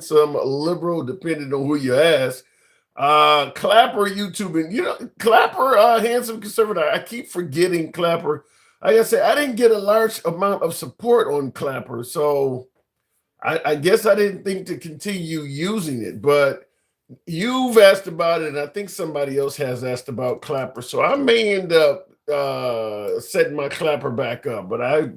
some liberal, depending on who you ask. Clapper YouTube, and Clapper, handsome conservative. I keep forgetting Clapper. Like I said, I didn't get a large amount of support on Clapper, so I guess I didn't think to continue using it. But you've asked about it, and I think somebody else has asked about Clapper, so I may end up setting my Clapper back up. But I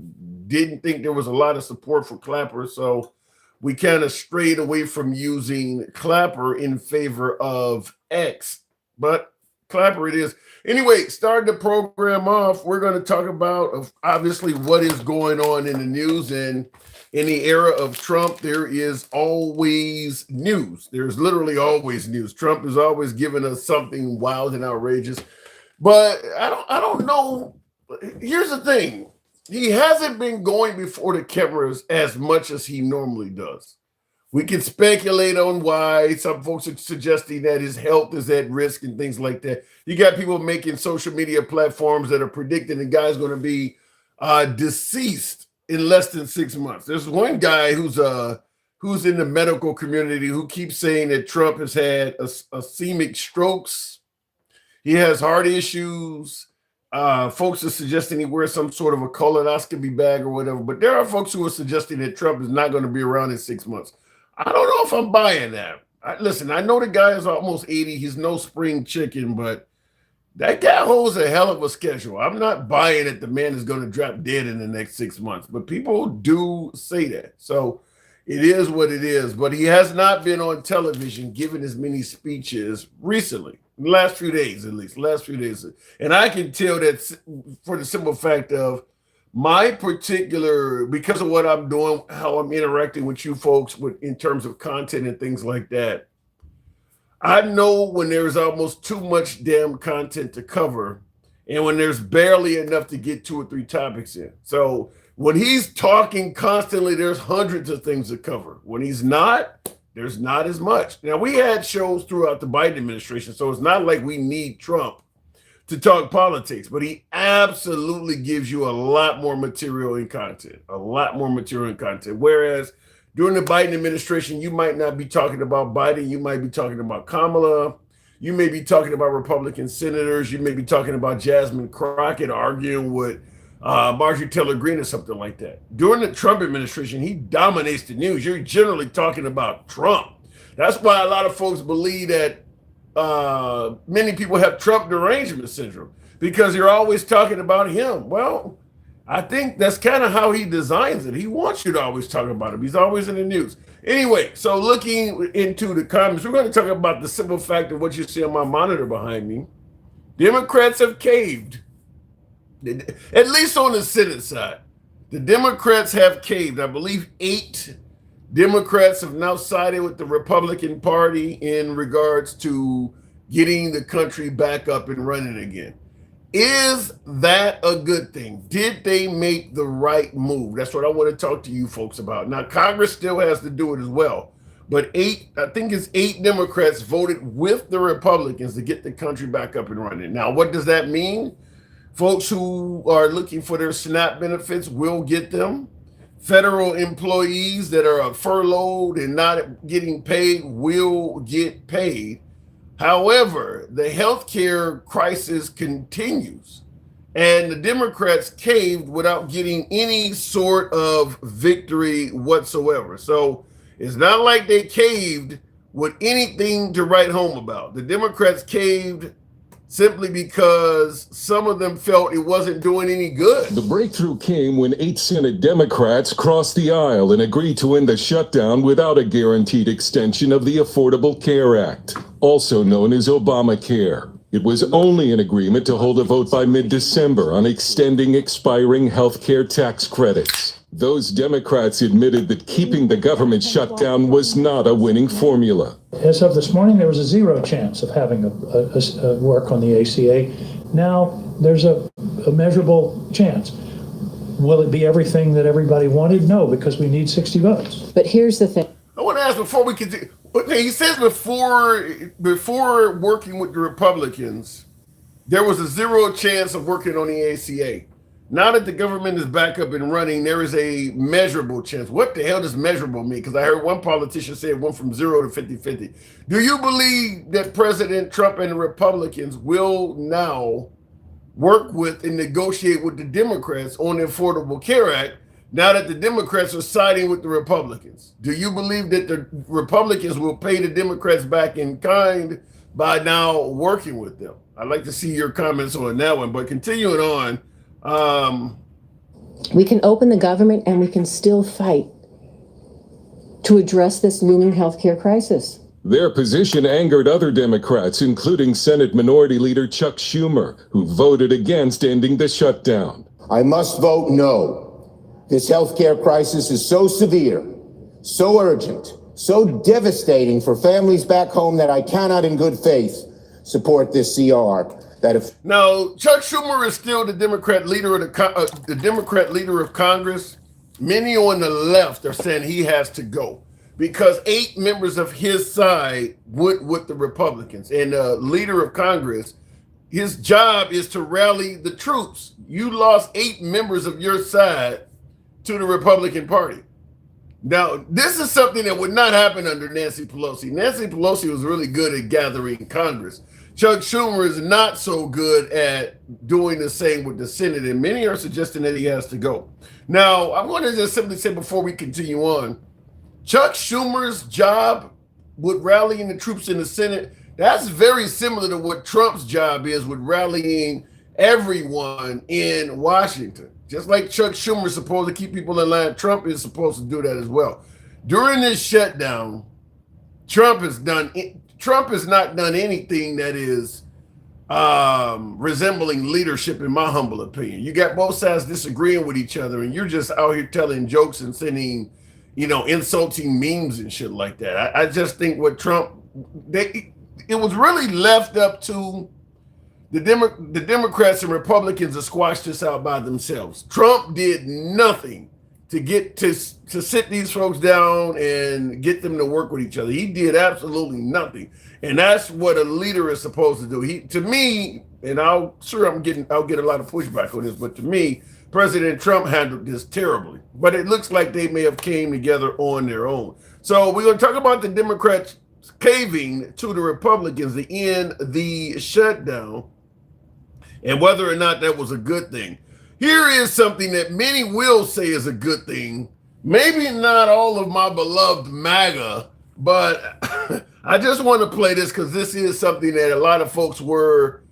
didn't think there was a lot of support for Clapper, so we kind of strayed away from using Clapper in favor of X. But Clapper it is. Anyway, starting the program off, we're going to talk about obviously what is going on in the news. And in the era of Trump, there is always news. There's literally always news. Trump is always giving us something wild and outrageous. But I don't know. Here's the thing. He hasn't been going before the cameras as much as he normally does. We can speculate on why. Some folks are suggesting that his health is at risk and things like that. You got people making social media platforms that are predicting the guy's going to be deceased in less than 6 months. There's one guy who's in the medical community who keeps saying that Trump has had ischemic strokes. He has heart issues. Folks are suggesting he wears some sort of a colonoscopy bag or whatever. But there are folks who are suggesting that Trump is not going to be around in 6 months. I don't know if I'm buying that. Listen, I know the guy is almost 80. He's no spring chicken, but that guy holds a hell of a schedule. I'm not buying it. The man is going to drop dead in the next 6 months, but people do say that. So it is what it is. But he has not been on television giving as many speeches recently. The last few days, at least, last few days. And I can tell that for the simple fact of my particular, because of what I'm doing, how I'm interacting with you folks in terms of content and things like that, I know when there's almost too much damn content to cover and when there's barely enough to get 2 or 3 topics in. So when he's talking constantly, there's hundreds of things to cover. When he's not, there's not as much. Now, we had shows throughout the Biden administration, so it's not like we need Trump to talk politics, but he absolutely gives you a lot more material and content, Whereas during the Biden administration, you might not be talking about Biden. You might be talking about Kamala. You may be talking about Republican senators. You may be talking about Jasmine Crockett arguing with Marjorie Taylor Greene or something like that. During the Trump administration, he dominates the news. You're generally talking about Trump. That's why a lot of folks believe that many people have Trump derangement syndrome because you're always talking about him. Well, I think that's kind of how he designs it. He wants you to always talk about him. He's always in the news. Anyway, so looking into the comments, we're going to talk about the simple fact of what you see on my monitor behind me. Democrats have caved, at least on the Senate side. The Democrats have caved. I believe 8 Democrats have now sided with the Republican Party in regards to getting the country back up and running again. Is that a good thing? Did they make the right move? That's what I want to talk to you folks about. Now, Congress still has to do it as well. But I think it's 8 Democrats voted with the Republicans to get the country back up and running. Now, what does that mean? Folks who are looking for their SNAP benefits will get them. Federal employees that are furloughed and not getting paid will get paid. However, the healthcare crisis continues, and the Democrats caved without getting any sort of victory whatsoever. So it's not like they caved with anything to write home about. The Democrats caved simply because some of them felt it wasn't doing any good. The breakthrough came when 8 Senate Democrats crossed the aisle and agreed to end the shutdown without a guaranteed extension of the Affordable Care Act, also known as Obamacare. It was only an agreement to hold a vote by mid-December on extending expiring health care tax credits. Those Democrats admitted that keeping the government shut down was not a winning formula. As of this morning, there was a 0 chance of having a work on the ACA. Now there's a measurable chance. Will it be everything that everybody wanted? No, because we need 60 votes. But here's the thing. I want to ask before we continue. He says before working with the Republicans, there was a 0 chance of working on the ACA. Now that the government is back up and running, there is a measurable chance. What the hell does measurable mean? Because I heard one politician say it went from 0 to 50-50. Do you believe that President Trump and the Republicans will now work with and negotiate with the Democrats on the Affordable Care Act now that the Democrats are siding with the Republicans? Do you believe that the Republicans will pay the Democrats back in kind by now working with them? I'd like to see your comments on that one, but continuing on. We can open the government and we can still fight to address this looming healthcare crisis. Their position angered other Democrats, including Senate Minority Leader Chuck Schumer, who voted against ending the shutdown. I must vote no. This healthcare crisis is so severe, so urgent, so devastating for families back home that I cannot in good faith support this CR. Now, Chuck Schumer is still the Democrat leader of the Democrat leader of Congress. Many on the left are saying he has to go because 8 members of his side went with the Republicans. And the leader of Congress, his job is to rally the troops. You lost 8 members of your side to the Republican Party. Now, this is something that would not happen under Nancy Pelosi. Nancy Pelosi was really good at gathering Congress. Chuck Schumer is not so good at doing the same with the Senate, and many are suggesting that he has to go. Now, I want to just simply say before we continue on, Chuck Schumer's job with rallying the troops in the Senate, that's very similar to what Trump's job is with rallying everyone in Washington. Just like Chuck Schumer is supposed to keep people in line, Trump is supposed to do that as well. During this shutdown, Trump has not done anything that is resembling leadership, in my humble opinion. You got both sides disagreeing with each other, and you're just out here telling jokes and sending, insulting memes and shit like that. I just think what Trump, it was really left up to the Democrats and Republicans to squash this out by themselves. Trump did nothing to get to sit these folks down and get them to work with each other. He did absolutely nothing. And that's what a leader is supposed to do. To me, and I'll get a lot of pushback on this, but to me, President Trump handled this terribly. But it looks like they may have came together on their own. So we're going to talk about the Democrats caving to the Republicans to end the shutdown and whether or not that was a good thing. Here is something that many will say is a good thing. Maybe not all of my beloved MAGA, but I just want to play this because this is something that a lot of folks were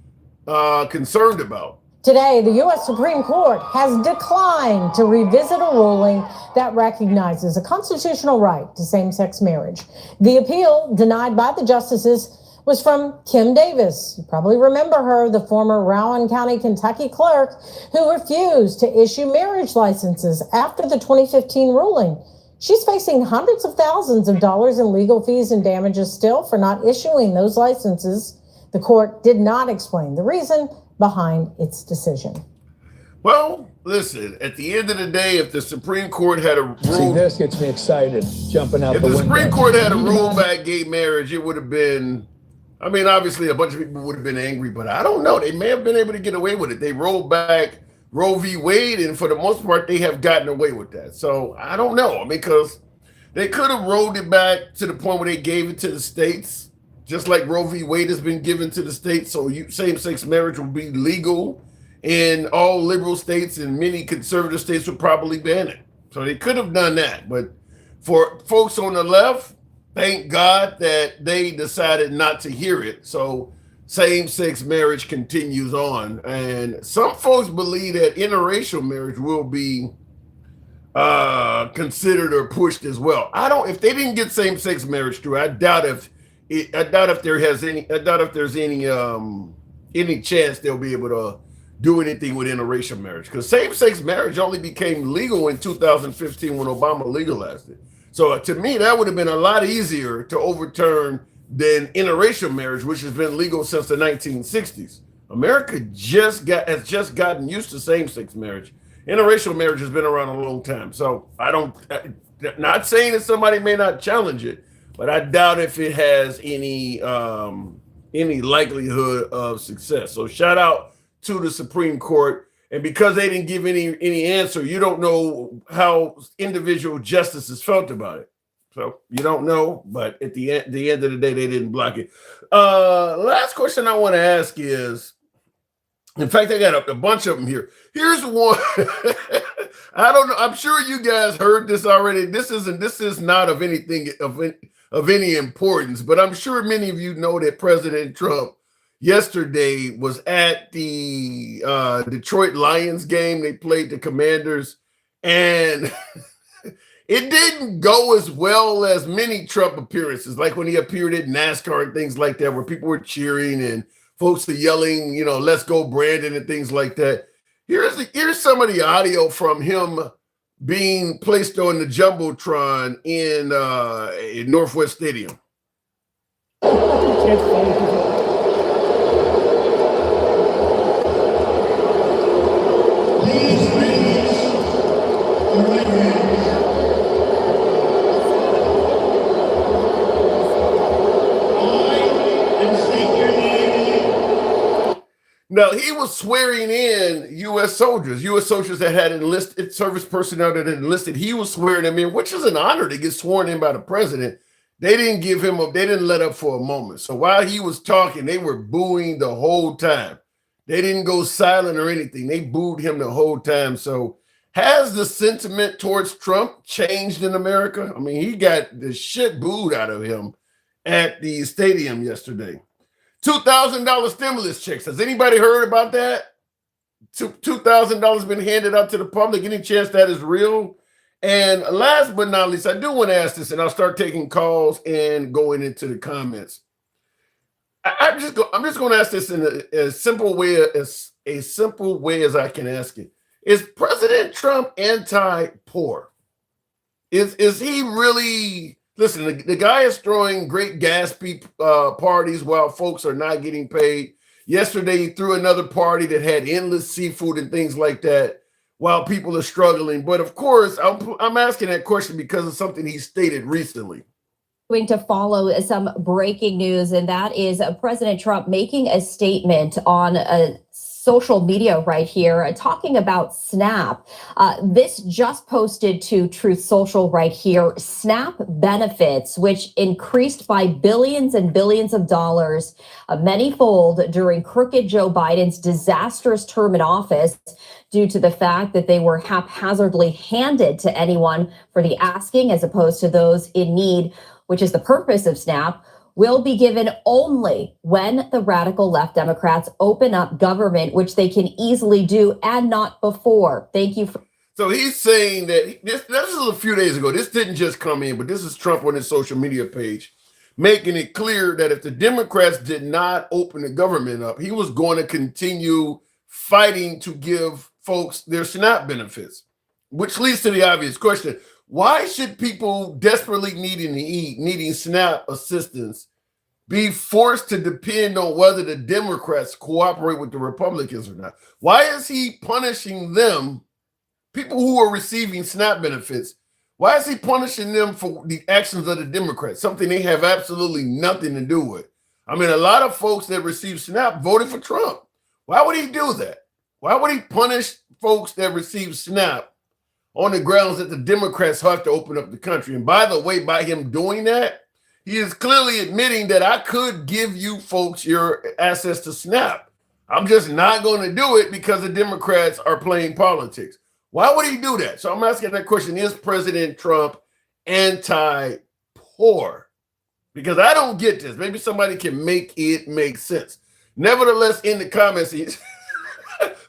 concerned about. Today, the U.S. Supreme Court has declined to revisit a ruling that recognizes a constitutional right to same-sex marriage. The appeal, denied by the justices, was from Kim Davis. You probably remember her, the former Rowan County, Kentucky clerk who refused to issue marriage licenses after the 2015 ruling. She's facing hundreds of thousands of dollars in legal fees and damages still for not issuing those licenses. The court did not explain the reason behind its decision. Well, listen, at the end of the day, if the Supreme Court had a rule... See, this gets me excited, jumping out the window. If the Supreme Court had a rule back gay marriage, it would have been... obviously, a bunch of people would have been angry, but I don't know. They may have been able to get away with it. They rolled back Roe v. Wade, and for the most part, they have gotten away with that. So I don't know, because they could have rolled it back to the point where they gave it to the states, just like Roe v. Wade has been given to the states. So same-sex marriage will be legal in all liberal states, and many conservative states would probably ban it. So they could have done that. But for folks on the left, thank God that they decided not to hear it. So same-sex marriage continues on. And some folks believe that interracial marriage will be considered or pushed as well. If they didn't get same-sex marriage through, I doubt if there's any chance they'll be able to do anything with interracial marriage, because same-sex marriage only became legal in 2015 when Obama legalized it. So to me, that would have been a lot easier to overturn than interracial marriage, which has been legal since the 1960s. America has just gotten used to same-sex marriage. Interracial marriage has been around a long time. So not saying that somebody may not challenge it, but I doubt if it has any likelihood of success. So shout out to the Supreme Court. And because they didn't give any answer, you don't know how individual justices felt about it. So you don't know, but at the end of the day, they didn't block it. Last question I want to ask is, in fact, I got a bunch of them here. Here's one. I don't know. I'm sure you guys heard this already. This is not of anything of any importance, but I'm sure many of you know that President Trump yesterday was at the Detroit Lions game. They played the Commanders, and it didn't go as well as many Trump appearances, like when he appeared at NASCAR and things like that, where people were cheering and folks are yelling, let's go Brandon and things like that. Here's some of the audio from him being placed on the Jumbotron in Northwest Stadium. Now, he was swearing in U.S. soldiers that had enlisted, service personnel that had enlisted. He was swearing them in, which is an honor to get sworn in by the president. They didn't give him up. They didn't let up for a moment. So while he was talking, they were booing the whole time. They didn't go silent or anything. They booed him the whole time. So has the sentiment towards Trump changed in America? I mean, he got the shit booed out of him at the stadium yesterday. $2,000 stimulus checks. Has anybody heard about that? $2,000 been handed out to the public. Any chance that is real? And last but not least, I do want to ask this, and I'll start taking calls and going into the comments. I'm just going to ask this in a simple way as I can ask it. Is President Trump anti-poor? Is he really? Listen, the guy is throwing great gas parties while folks are not getting paid. Yesterday, he threw another party that had endless seafood and things like that while people are struggling. But of course, I'm asking that question because of something he stated recently. Going to follow some breaking news, and that is President Trump making a statement on social media right here, talking about SNAP. This just posted to Truth Social right here. SNAP benefits, which increased by billions and billions of dollars, manyfold during crooked Joe Biden's disastrous term in office, due to the fact that they were haphazardly handed to anyone for the asking as opposed to those in need, which is the purpose of SNAP, will be given only when the radical left Democrats open up government, which they can easily do, and not before. Thank you. So he's saying that this is a few days ago. This didn't just come in, but this is Trump on his social media page, making it clear that if the Democrats did not open the government up, he was going to continue fighting to give folks their SNAP benefits, which leads to the obvious question. Why should people desperately needing SNAP assistance be forced to depend on whether the Democrats cooperate with the Republicans or not? Why is he punishing them, people who are receiving SNAP benefits? Why is he punishing them for the actions of the Democrats, something they have absolutely nothing to do with? I mean, a lot of folks that receive SNAP voted for Trump. Why would he do that? Why would he punish folks that receive SNAP on the grounds that the Democrats have to open up the country? And by the way, by him doing that, he is clearly admitting that I could give you folks your access to SNAP. I'm just not going to do it because the Democrats are playing politics. Why would he do that? So I'm asking that question. Is President Trump anti-poor? Because I don't get this. Maybe somebody can make it make sense. Nevertheless, in the comments,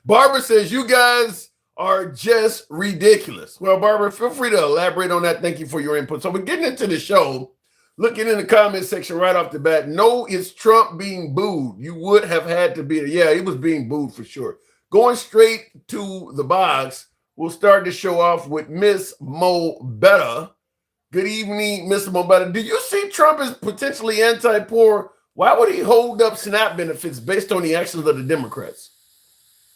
Barbara says, you guys are just ridiculous. Well, Barbara, feel free to elaborate on that. Thank you for your input. So we're getting into the show. Looking in the comment section right off the bat, no, it's Trump being booed. You would have had to be, yeah, he was being booed for sure. Going straight to the box, we'll start the show off with Miss Mo Betta. Good evening, Miss Mo Betta. Do you see Trump as potentially anti-poor? Why would he hold up SNAP benefits based on the actions of the Democrats?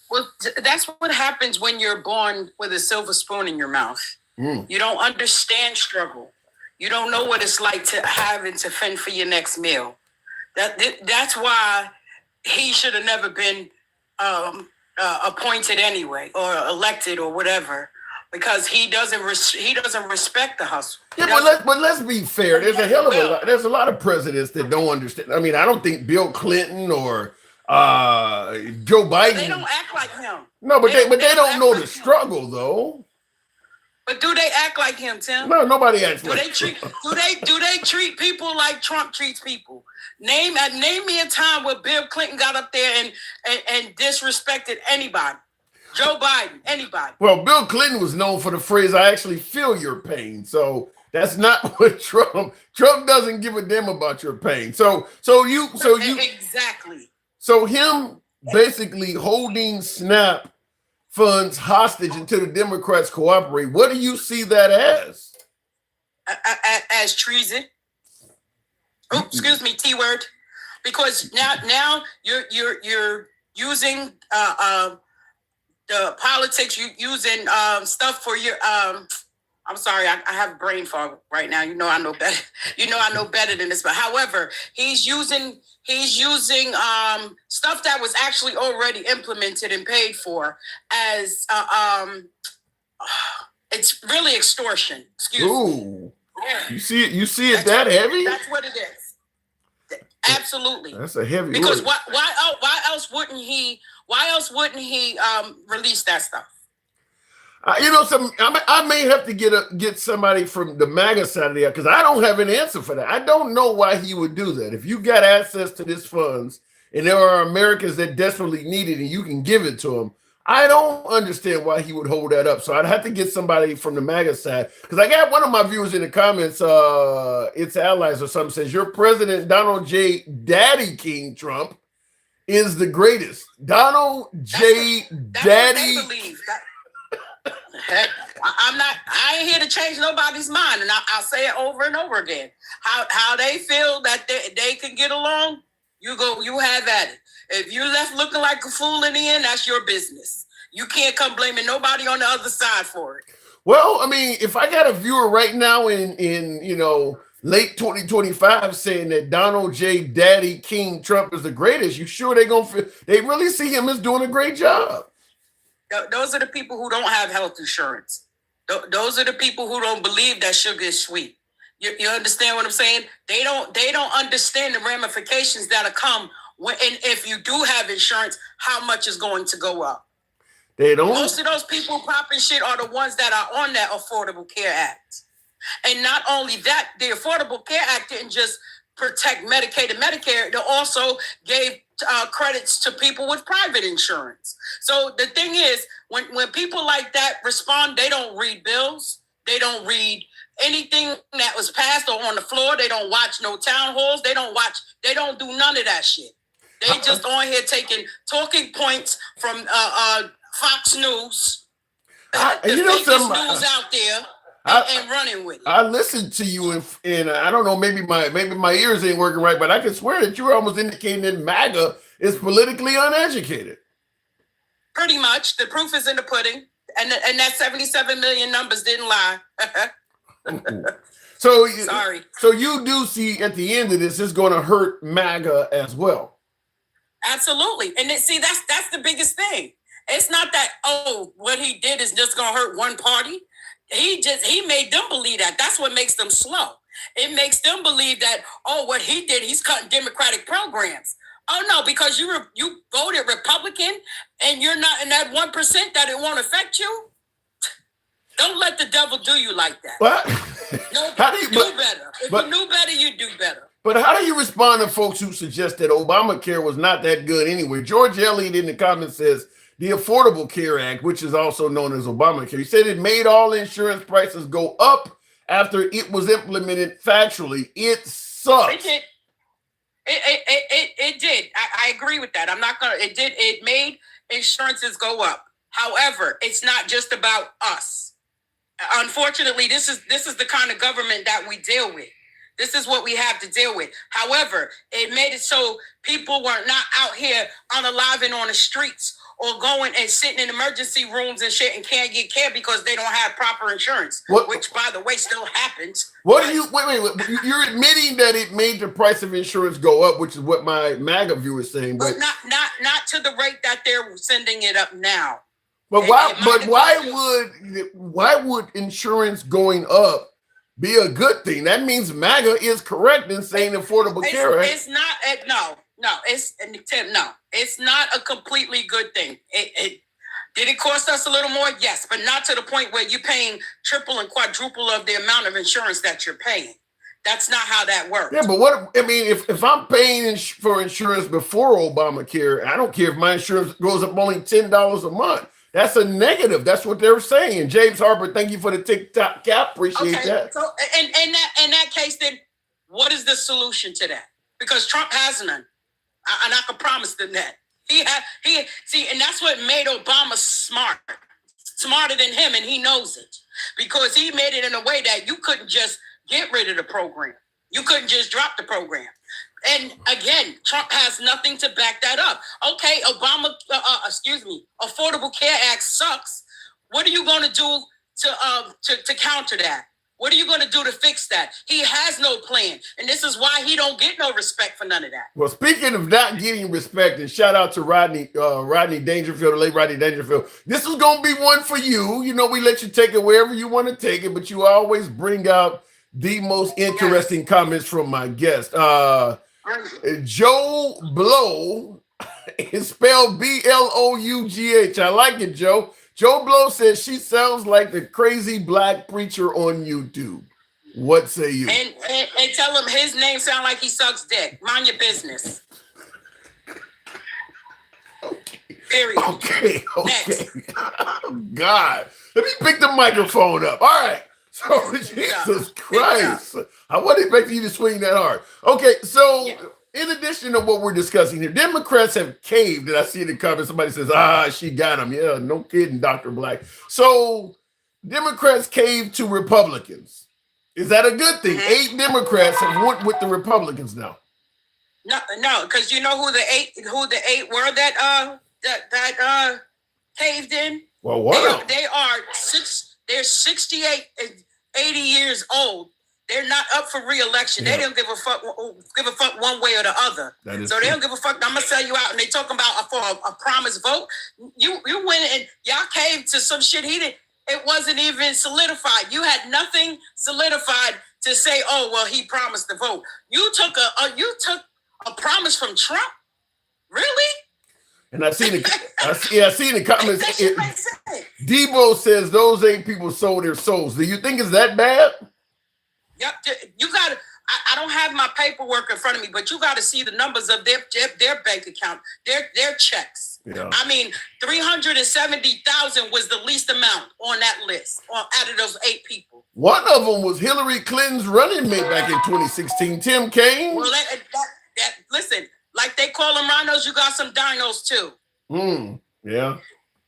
Well, that's what happens when you're born with a silver spoon in your mouth. You don't understand struggle. You don't know what it's like to have and to fend for your next meal. That's why he should have never been appointed anyway, or elected, or whatever, because he doesn't respect the hustle. Yeah, but let's be fair. There's a hell of a lot. There's a lot of presidents that don't understand. I mean, I don't think Bill Clinton or Joe Biden. They don't act like him. No, but they don't know the struggle though. But do they act like him, Tim? No, nobody acts like him. Do they treat people like Trump treats people? Name me a time where Bill Clinton got up there and disrespected anybody. Joe Biden, anybody. Well, Bill Clinton was known for the phrase, "I actually feel your pain." So that's not what Trump doesn't give a damn about your pain. So you exactly. So him basically holding SNAP funds hostage until the Democrats cooperate. What do you see that as? As treason. Oh, excuse me, T word. Because now you're using the politics, you using stuff for your I'm sorry, I have brain fog right now. You know I know better. You know I know better than this. But however, he's using stuff that was actually already implemented and paid for as it's really extortion. Excuse me. Yeah. You see it that heavy? That's what it is. Absolutely. That's a heavy because word. Why else wouldn't he release that stuff? I may have to get somebody from the MAGA side of the because I don't have an answer for that. I don't know why he would do that. If you got access to these funds and there are Americans that desperately need it and you can give it to them, I don't understand why he would hold that up. So I'd have to get somebody from the MAGA side because I got one of my viewers in the comments, it's allies or something, says your president, Donald J. Daddy King Trump, is the greatest. Donald J. Daddy. I ain't here to change nobody's mind, and I'll say it over and over again. How they feel that they can get along, you have at it. If you're left looking like a fool in the end, that's your business. You can't come blaming nobody on the other side for it. Well, I mean, if I got a viewer right now in late 2025 saying that Donald J. Daddy King Trump is the greatest, you sure they really see him as doing a great job? Those are the people who don't have health insurance. Those are the people who don't believe that sugar is sweet. You understand what I'm saying? They don't understand the ramifications that'll come and if you do have insurance, how much is going to go up. They don't. Most of those people popping shit are the ones that are on that Affordable Care Act. And not only that, the Affordable Care Act didn't just protect Medicaid and Medicare, they also gave credits to people with private insurance. So the thing is, when people like that respond, they don't read bills. They don't read anything that was passed or on the floor. They don't watch no town halls. They don't do none of that shit. They just on here taking talking points from Fox News, the fakest news out there, and running with it. I listened to you and I don't know, maybe my ears ain't working right, but I can swear that you were almost indicating that MAGA is politically uneducated. Pretty much. The proof is in the pudding. And that 77 million numbers didn't lie. Sorry. So you do see at the end of this, it's going to hurt MAGA as well. Absolutely. And that's the biggest thing. It's not that, what he did is just going to hurt one party. He made them believe that. That's what makes them slow. It makes them believe that, what he did, he's cutting Democratic programs. Oh no, because you voted Republican and you're not in that 1% that it won't affect you. Don't let the devil do you like that. What? No, do better. If you knew better, you do better. But how do you respond to folks who suggest that Obamacare was not that good anyway? George Elliott in the comments says the Affordable Care Act, which is also known as Obamacare, he said it made all insurance prices go up after it was implemented factually. It sucks. It did. It did. I agree with that. It made insurances go up. However, it's not just about us. Unfortunately, this is the kind of government that we deal with. This is what we have to deal with. However, it made it so people were not out here unaliving on the streets or going and sitting in emergency rooms and shit and can't get care because they don't have proper insurance, which, by the way, still happens. What do you wait? You're admitting that it made the price of insurance go up, which is what my MAGA view is saying, but not to the rate that they're sending it up now. But why would insurance going up be a good thing? That means MAGA is correct in saying Affordable Care Act. It's not. It's not a completely good thing. Did it cost us a little more? Yes, but not to the point where you're paying triple and quadruple of the amount of insurance that you're paying. That's not how that works. Yeah, but if I'm paying for insurance before Obamacare, I don't care if my insurance goes up only $10 a month. That's a negative. That's what they're saying. James Harper, thank you for the TikTok cap. Appreciate that. So, in that case, then what is the solution to that? Because Trump has none, and I can promise them that. And that's what made Obama smarter than him, and he knows it, because he made it in a way that you couldn't just get rid of the program. You couldn't just drop the program. And again, Trump has nothing to back that up. Okay, Affordable Care Act sucks. What are you going to do to counter that? What are you going to do to fix that? He has no plan. And this is why he don't get no respect for none of that. Well, speaking of not getting respect, and shout out to Rodney Dangerfield, the late Rodney Dangerfield. This is going to be one for you. You know, we let you take it wherever you want to take it, but you always bring out the most interesting comments from my guest. Joe Blow is spelled Blough. I like it, Joe. Joe Blow says she sounds like the crazy black preacher on YouTube. What say you? And tell him his name sound like he sucks dick. Mind your business. Okay. Period. Okay. Next. Oh, God. Let me pick the microphone up. All right. So, Jesus Christ. I wasn't expecting you to swing that hard. Okay, so in addition to what we're discussing here, Democrats have caved. And I see in the comments, somebody says, she got him. Yeah, no kidding, Dr. Black. So Democrats caved to Republicans. Is that a good thing? 8 Democrats have went with the Republicans now. No, because you know who the eight were that caved in? Well, what? They're 68, 80 years old. They're not up for re-election. Yeah. They don't give a fuck one way or the other. So they don't give a fuck. I'm gonna sell you out. And they talking about for a promise vote. You went and y'all caved to some shit he did. It wasn't even solidified. You had nothing solidified to say, oh well, he promised the vote. You took a promise from Trump. Really? And I seen the comments. Debo says those 8 people sold their souls. Do you think it's that bad? Yep. You got to. I don't have my paperwork in front of me, but you got to see the numbers of their bank account, their checks. Yeah. I mean, 370,000 was the least amount on that list, out of those 8 people. One of them was Hillary Clinton's running mate back in 2016, Tim Kaine. Well, listen. Like they call them rhinos, you got some dinos too. Yeah.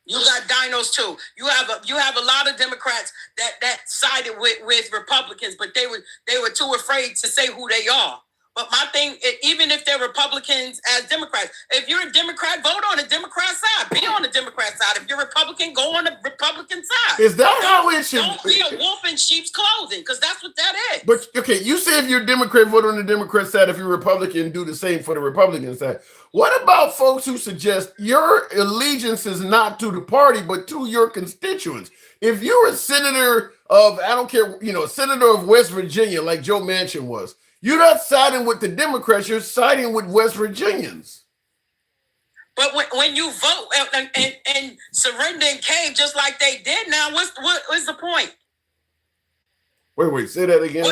You got dinos too. You have a lot of Democrats that sided with Republicans, but they were too afraid to say who they are. But my thing, even if they're Republicans as Democrats, if you're a Democrat, vote on the Democrat side. Be on the Democrat side. If you're Republican, go on the Republican side. Is that how it should be? Don't be a wolf in sheep's clothing, because that's what that is. But, okay, you say if you're a Democrat, vote on the Democrat side. If you're Republican, do the same for the Republican side. What about folks who suggest your allegiance is not to the party, but to your constituents? If you're a senator of, I don't care, a senator of West Virginia, like Joe Manchin was, you're not siding with the Democrats, you're siding with West Virginians. But when you vote and surrender and cave just like they did now, what's the point? Wait, say that again.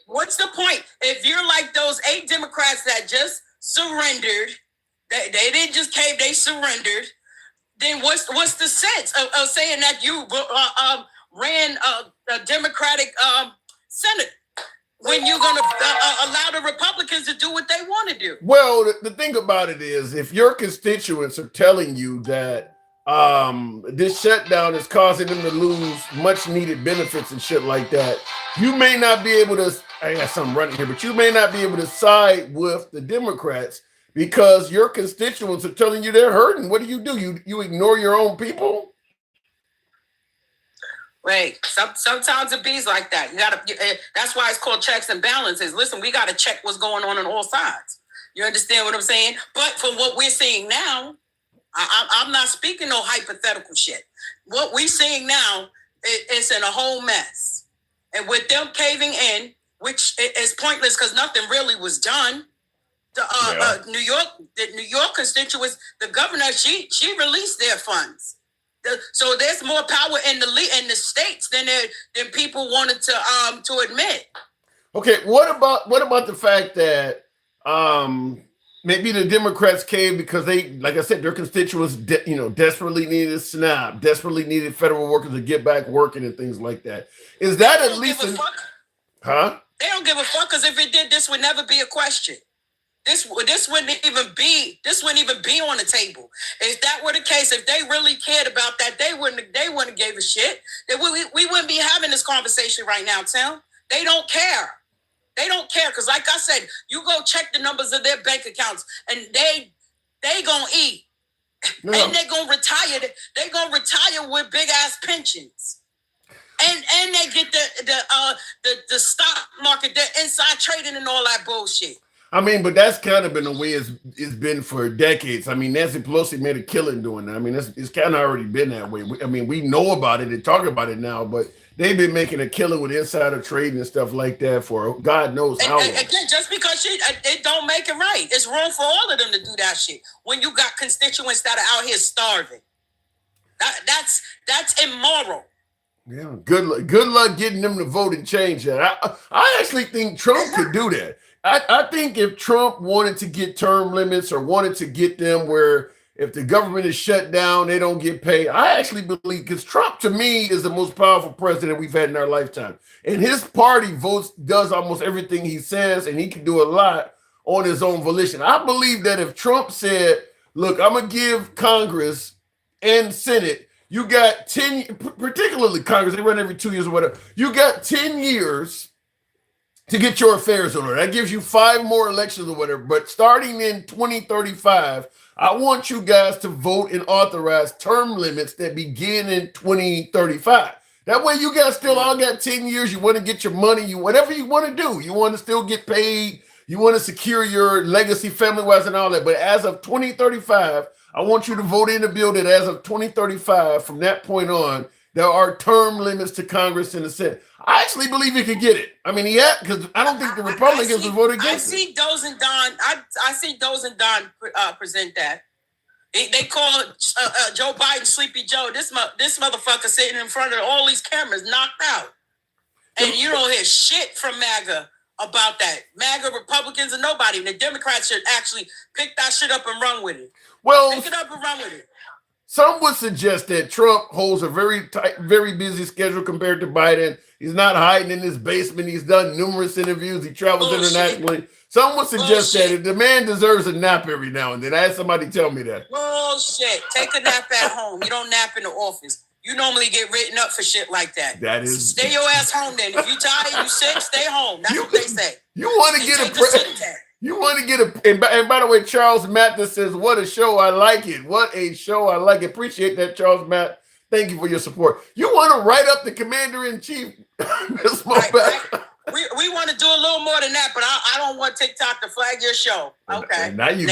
What's the point? If you're like those 8 Democrats that just surrendered, they didn't just cave, they surrendered, then what's the sense of saying that you ran a Democratic Senate? When you're going to allow the Republicans to do what they want to do? Well, the thing about it is, if your constituents are telling you that this shutdown is causing them to lose much needed benefits and shit like that, you may not be able to, I got something running here, but you may not be able to side with the Democrats because your constituents are telling you they're hurting. What do? You ignore your own people? Wait, sometimes it bees like that. You gotta. That's why it's called checks and balances. Listen, we gotta check what's going on all sides. You understand what I'm saying? But from what we're seeing now, I'm not speaking no hypothetical shit. What we're seeing now is in a whole mess, and with them caving in, which is pointless because nothing really was done. The New York constituents, the governor, she released their funds. So there's more power in the states than people wanted to admit. Okay, what about the fact that maybe the Democrats caved because they, like I said, their constituents, desperately needed SNAP, desperately needed federal workers to get back working and things like that. Is that at least huh? They don't give a fuck because if it did, this would never be a question. This wouldn't even be on the table. If that were the case, if they really cared about that, they wouldn't have gave a shit. We wouldn't be having this conversation right now, Tim. They don't care. They don't care because, like I said, you go check the numbers of their bank accounts, and they gonna eat, and they're gonna retire. They gonna retire with big ass pensions, and they get the stock market, the inside trading, and all that bullshit. I mean, but that's kind of been the way it's been for decades. I mean, Nancy Pelosi made a killing doing that. I mean, it's kind of already been that way. We know about it and talk about it now, but they've been making a killing with insider trading and stuff like that for God knows how long. Again, just because it don't make it right. It's wrong for all of them to do that shit when you got constituents that are out here starving. That's immoral. Yeah, good luck getting them to vote and change that. I actually think Trump could do that. I think if Trump wanted to get term limits or wanted to get them where if the government is shut down, they don't get paid. I actually believe, because Trump to me is the most powerful president we've had in our lifetime. And his party does almost everything he says, and he can do a lot on his own volition. I believe that if Trump said, look, I'm going to give Congress and Senate, you got 10, particularly Congress, they run every 2 years or whatever. You got 10 years to get your affairs in order. That gives you 5 more elections or whatever. But starting in 2035, I want you guys to vote and authorize term limits that begin in 2035. That way you guys still all got 10 years. You want to get your money, whatever you want to do. You want to still get paid. You want to secure your legacy family-wise and all that. But as of 2035, I want you to vote in the bill that as of 2035, from that point on, there are term limits to Congress and the Senate. I actually believe he could get it. I mean, because I don't think the Republicans would vote against it. I see Doze and Don present that. They call Joe Biden Sleepy Joe. This motherfucker sitting in front of all these cameras, knocked out, and you don't hear shit from MAGA about that. MAGA Republicans and nobody. And the Democrats should actually pick that shit up and run with it. Well, pick it up and run with it. Some would suggest that Trump holds a very tight, very busy schedule compared to Biden. He's not hiding in his basement. He's done numerous interviews. He travels internationally. Some would suggest that the man deserves a nap every now and then. I had somebody tell me that. Bullshit. Take a nap at home. You don't nap in the office. You normally get written up for shit like that. Stay your ass home then. If you tired, you sick, stay home. That's what they say. You want to get a You want to get a, and by the way, Charles Matt says, what a show. I like it. What a show. I like it. Appreciate that, Charles Matt. Thank you for your support. You want to write up the commander-in-chief? We want to do a little more than that, but I don't want TikTok to flag your show. Okay. Now you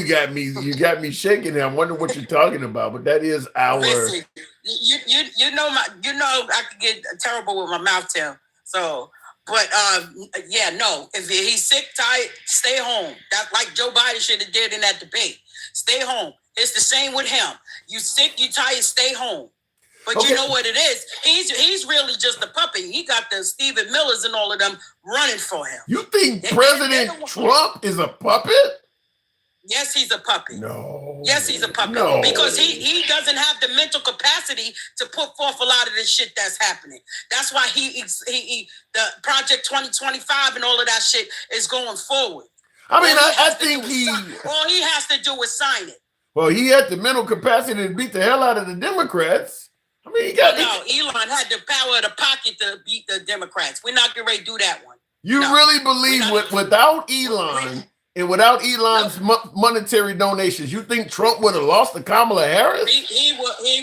got me. You got me shaking. I wonder what you're talking about. But that is our. Listen, you know I could get terrible with my mouth, Tim. So. But yeah, no. If he's sick, tired, stay home. That's like Joe Biden should have did in that debate. Stay home. It's the same with him. You sick, you tired, stay home. But you know what it is? He's really just a puppet. He got the Stephen Millers and all of them running for him. You think President Trump is a puppet? Yes, he's a puppet. No. Yes, he's a puppet. No. Because he doesn't have the mental capacity to put forth a lot of the shit that's happening. That's why he the Project 2025 and all of that shit is going forward. I mean, I think all he has to do is sign it. Well, he had the mental capacity to beat the hell out of the Democrats. I mean, Elon had the power of the pocket to beat the Democrats. We're not getting ready to do that one. You really believe without Elon, And without Elon's monetary donations, you think Trump would have lost to Kamala Harris? He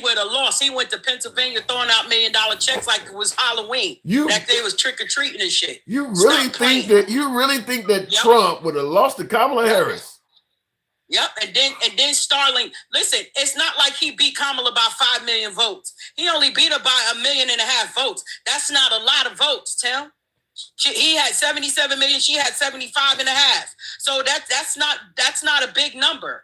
would have lost. He went to Pennsylvania throwing out $1 million checks like it was Halloween. That day was trick or treating and shit. You really think that Trump would have lost to Kamala Harris? Yep, and then Starling. Listen, it's not like he beat Kamala by 5 million votes. He only beat her by 1.5 million votes. That's not a lot of votes, Tim. He had 77 million. She had 75.5. So that's not a big number.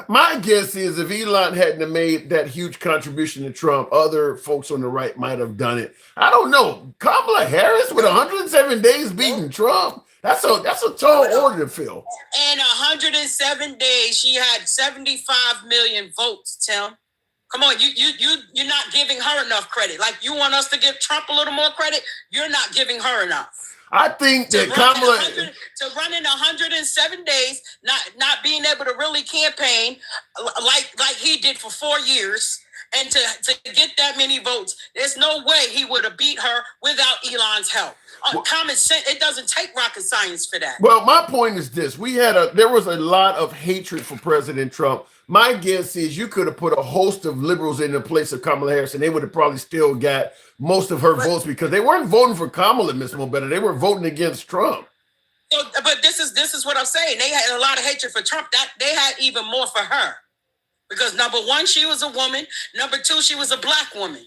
My guess is if Elon hadn't have made that huge contribution to Trump, other folks on the right might have done it. I don't know. Kamala Harris with 107 days beating Trump. That's a tall order to fill. In 107 days, she had 75 million votes, Tim. Come on, you're not giving her enough credit. Like you want us to give Trump a little more credit, you're not giving her enough. I think that Kamala to run in 107 days, not being able to really campaign like he did for 4 years, and to get that many votes, there's no way he would have beat her without Elon's help. Common sense, it doesn't take rocket science for that. Well, my point is this: there was a lot of hatred for President Trump. My guess is you could have put a host of liberals in the place of Kamala Harris, and they would have probably still got most of her votes because they weren't voting for Kamala, Miss Mobetta. They were voting against Trump. So, but this is what I'm saying. They had a lot of hatred for Trump. That they had even more for her, because number one, she was a woman. Number two, she was a black woman.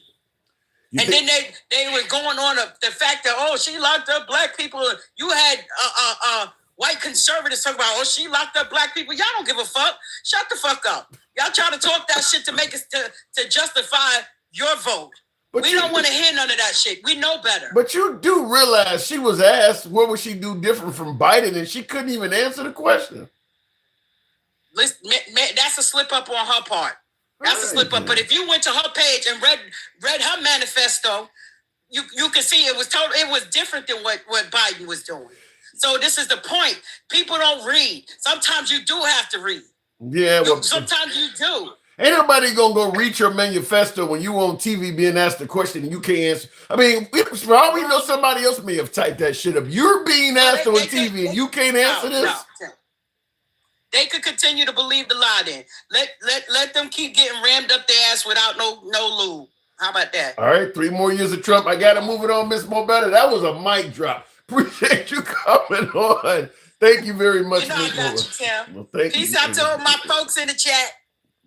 Then they were going on the fact that she locked up black people. You had white conservatives talking about she locked up black people. Y'all don't give a fuck. Shut the fuck up. Y'all try to talk that shit to make us to justify your vote. But we don't want to hear none of that shit. We know better. But you do realize she was asked what would she do different from Biden, and she couldn't even answer the question. Listen, that's a slip up on her part. That's a slip up. But if you went to her page and read her manifesto, you could see it was different than what Biden was doing. So this is the point. People don't read. Sometimes you do have to read. Yeah, well, sometimes you do. Ain't nobody gonna go read your manifesto when you on TV being asked a question and you can't answer. I mean, for all we know, somebody else may have typed that shit up. You're being asked on TV and you can't answer this. No. They could continue to believe the lie. Then let them keep getting rammed up their ass without no lube. How about that? All right, 3 more years of Trump. I gotta move it on, Miss Mobetta. That was a mic drop. Appreciate you coming on. Thank you very much, Miss Mobetta. Well, peace out to all my folks in the chat.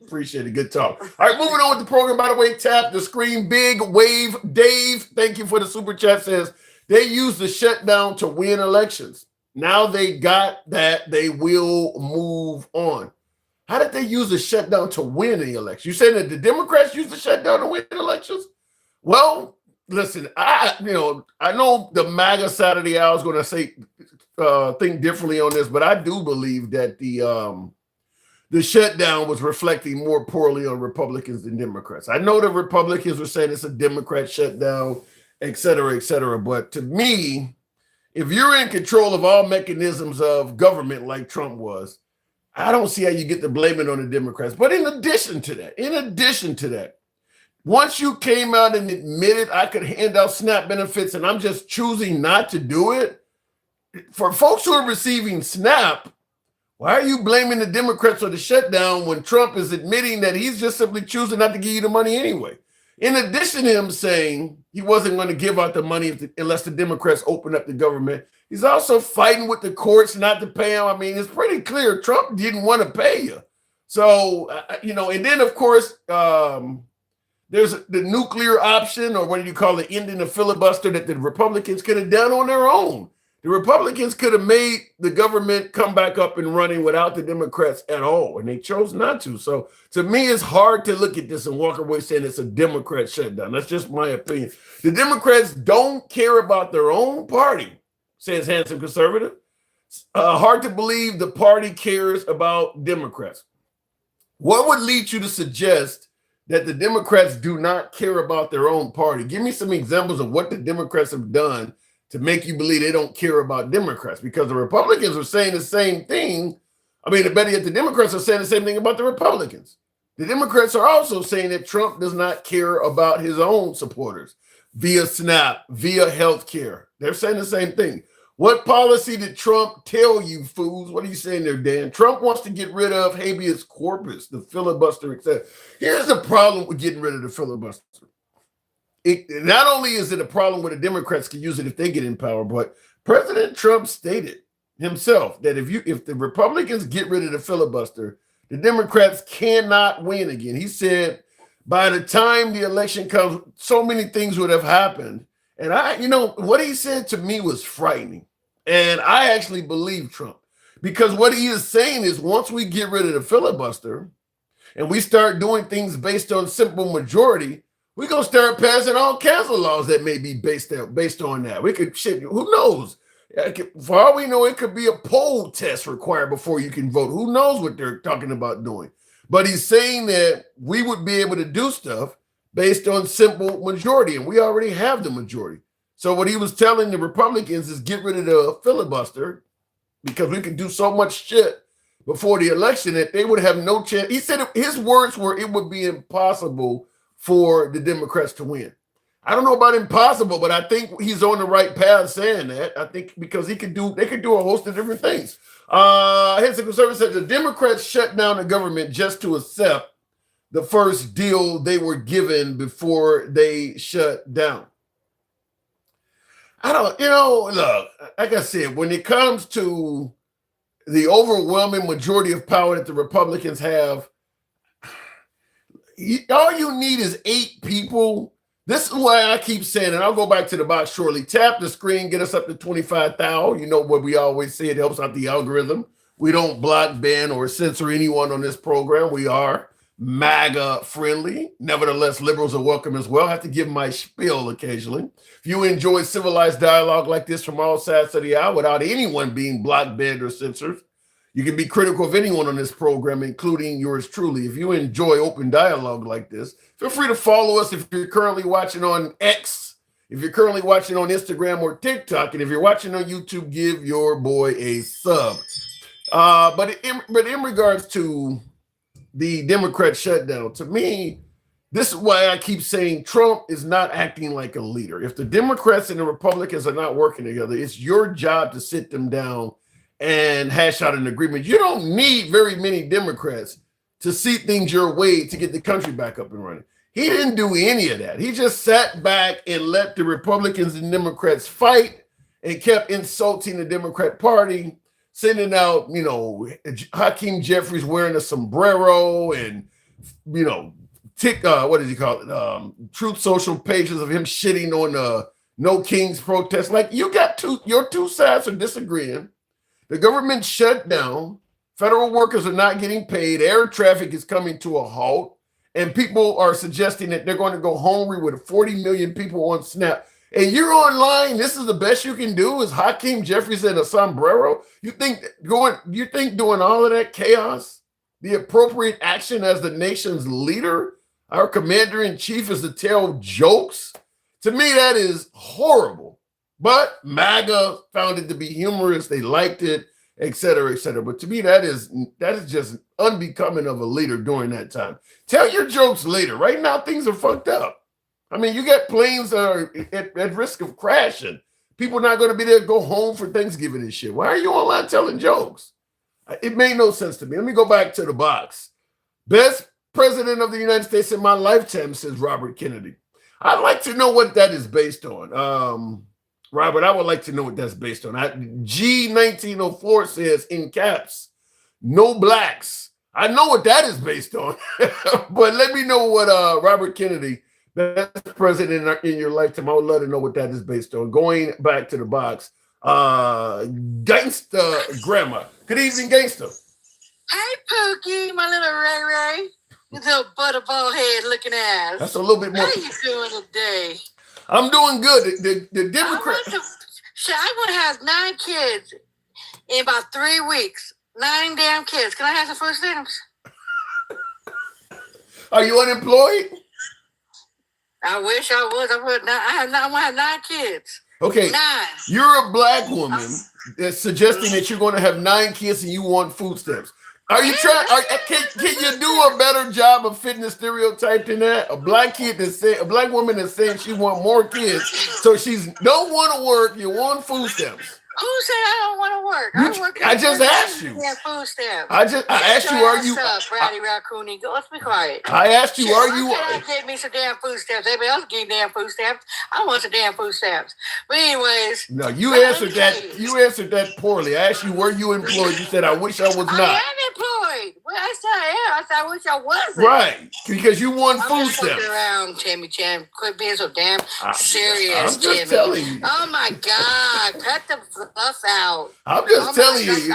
Appreciate it. Good talk. All right, moving on with the program. By the way, tap the screen. Big Wave Dave, thank you for the super chat. Says they used the shutdown to win elections. Now they got that. They will move on. How did they use the shutdown to win the election? You saying that the Democrats used the shutdown to win elections? Well, listen, I know the MAGA side of the aisle is going to say think differently on this, but I do believe that the shutdown was reflecting more poorly on Republicans than Democrats. I know the Republicans were saying it's a Democrat shutdown, et cetera, but to me, if you're in control of all mechanisms of government like Trump was, I don't see how you get to blame it on the Democrats. But in addition to that, once you came out and admitted I could hand out SNAP benefits and I'm just choosing not to do it, for folks who are receiving SNAP, why are you blaming the Democrats for the shutdown when Trump is admitting that he's just simply choosing not to give you the money anyway? In addition to him saying he wasn't going to give out the money unless the Democrats open up the government, he's also fighting with the courts not to pay him. I mean, it's pretty clear Trump didn't want to pay you. So, and then, of course, there's the nuclear option, or what do you call it, ending the filibuster that the Republicans could have done on their own. The Republicans could have made the government come back up and running without the Democrats at all, and they chose not to. So to me, it's hard to look at this and walk away saying it's a Democrat shutdown. That's just my opinion. The Democrats don't care about their own party, says handsome conservative. Hard to believe the party cares about Democrats. What would lead you to suggest that the Democrats do not care about their own party? Give me some examples of what the Democrats have done to make you believe they don't care about Democrats, because the Republicans are saying the same thing. I mean, better yet, the Democrats are saying the same thing about the Republicans. The Democrats are also saying that Trump does not care about his own supporters via SNAP, via health care. They're saying the same thing. What policy did Trump tell you, fools? What are you saying there, Dan? Trump wants to get rid of habeas corpus, the filibuster, etc. Here's the problem with getting rid of the filibuster. Not only is it a problem where the Democrats can use it if they get in power, but President Trump stated himself that if the Republicans get rid of the filibuster, the Democrats cannot win again. He said by the time the election comes, so many things would have happened. And what he said to me was frightening. And I actually believe Trump, because what he is saying is once we get rid of the filibuster and we start doing things based on simple majority, we're going to start passing all kinds of laws that may be based on that. Who knows? For all we know, it could be a poll test required before you can vote. Who knows what they're talking about doing? But he's saying that we would be able to do stuff based on simple majority, and we already have the majority. So what he was telling the Republicans is get rid of the filibuster because we could do so much shit before the election that they would have no chance. He said his words were it would be impossible for the Democrats to win. I don't know about impossible, but I think he's on the right path saying that. I think because they could do a host of different things. Here's the conservative said the Democrats shut down the government just to accept the first deal they were given before they shut down. Look, like I said, when it comes to the overwhelming majority of power that the Republicans have, all you need is 8 people. This is why I keep saying, and I'll go back to the box shortly, tap the screen, get us up to 25,000. You know what we always say, it helps out the algorithm. We don't block, ban, or censor anyone on this program. We are MAGA friendly. Nevertheless, liberals are welcome as well. I have to give my spiel occasionally. If you enjoy civilized dialogue like this from all sides of the aisle without anyone being blocked, banned, or censored, you can be critical of anyone on this program, including yours truly. If you enjoy open dialogue like this, feel free to follow us if you're currently watching on X, if you're currently watching on Instagram or TikTok, and if you're watching on YouTube, give your boy a sub. But in regards to the Democrat shutdown, to me, this is why I keep saying Trump is not acting like a leader. If the Democrats and the Republicans are not working together, it's your job to sit them down and hash out an agreement. You don't need very many Democrats to see things your way to get the country back up and running. He didn't do any of that. He just sat back and let the Republicans and Democrats fight and kept insulting the Democrat Party, sending out, Hakeem Jeffries wearing a sombrero and, what does he call it? Truth Social pages of him shitting on No Kings protest. Like, you got your two sides are disagreeing. The government shut down. Federal workers are not getting paid. Air traffic is coming to a halt. And people are suggesting that they're going to go hungry with 40 million people on SNAP. And you're online. This is the best you can do is Hakeem Jeffries and a sombrero. You think doing all of that chaos, the appropriate action as the nation's leader, our commander in chief, is to tell jokes? To me, that is horrible. But MAGA found it to be humorous. They liked it, et cetera, et cetera. But to me, that is just unbecoming of a leader during that time. Tell your jokes later. Right now, things are fucked up. I mean, you got planes that are at risk of crashing. People are not going to be there to go home for Thanksgiving and shit. Why are you online telling jokes? It made no sense to me. Let me go back to the box. Best president of the United States in my lifetime, says Robert Kennedy. I'd like to know what that is based on. Robert, I would like to know what that's based on. G1904 says in caps, no blacks. I know what that is based on, but let me know what Robert Kennedy, best president in your lifetime. I would love to know what that is based on. Going back to the box, Gangsta Grandma. Good evening, Gangsta. Hey, Pookie, my little Ray Ray. You little butterball head looking ass. That's a little bit more. How you doing today? I'm doing good. The Democrat. I want to have 9 kids in about 3 weeks. 9 damn kids. Can I have some food stamps? Are you unemployed? I wish I was. I want to have 9 kids. Okay. 9. You're a black woman that's suggesting that you're going to have 9 kids and you want food stamps. Are you trying? Can you do a better job of fitting the stereotype than that? A black woman is saying she want more kids, so she's don't want to work. You want food stamps. Who said I don't want to work? I just asked you. Yeah, food stamps. I asked you, are you? Bratty Raccoon? Let's be quiet. I asked you, are you? I get me some damn food stamps. Everybody else give damn food stamps. I want some damn food stamps. But anyways, no, you answered that. You answered that poorly. I asked you, were you employed? You said, I wish I was not. I am employed. Well, I said I am. I said I wish I wasn't. Right, because you won food stamps. stamps. Around, Timmy Chan. Quit being so damn serious, I'm just Timmy. telling you. Oh my God, cut the fluff out. I'm just telling you.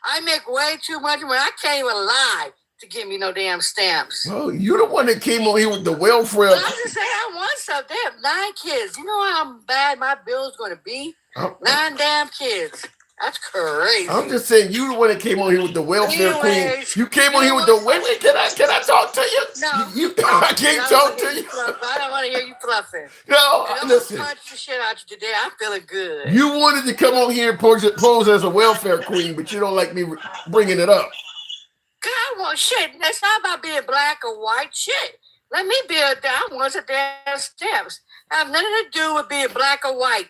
I make way too much when I can't even lie to give me no damn stamps. Well, you're the one that came on here with the welfare. I was just saying I want some. They have 9 kids. You know how bad my bill's going to be? 9 damn kids. That's crazy. I'm just saying, you the one that came on here with the welfare queen. You came on here with the wait. Can I talk to you? No, I can't talk to you. I don't want to hear you fluffing. No, listen. I'm gonna punch the shit out you today. I'm feeling good. You wanted to come on here and pose as a welfare queen, but you don't like me bringing it up. God, well, shit. It's not about being black or white. Shit. Let me be I want some damn stamps. I have nothing to do with being black or white.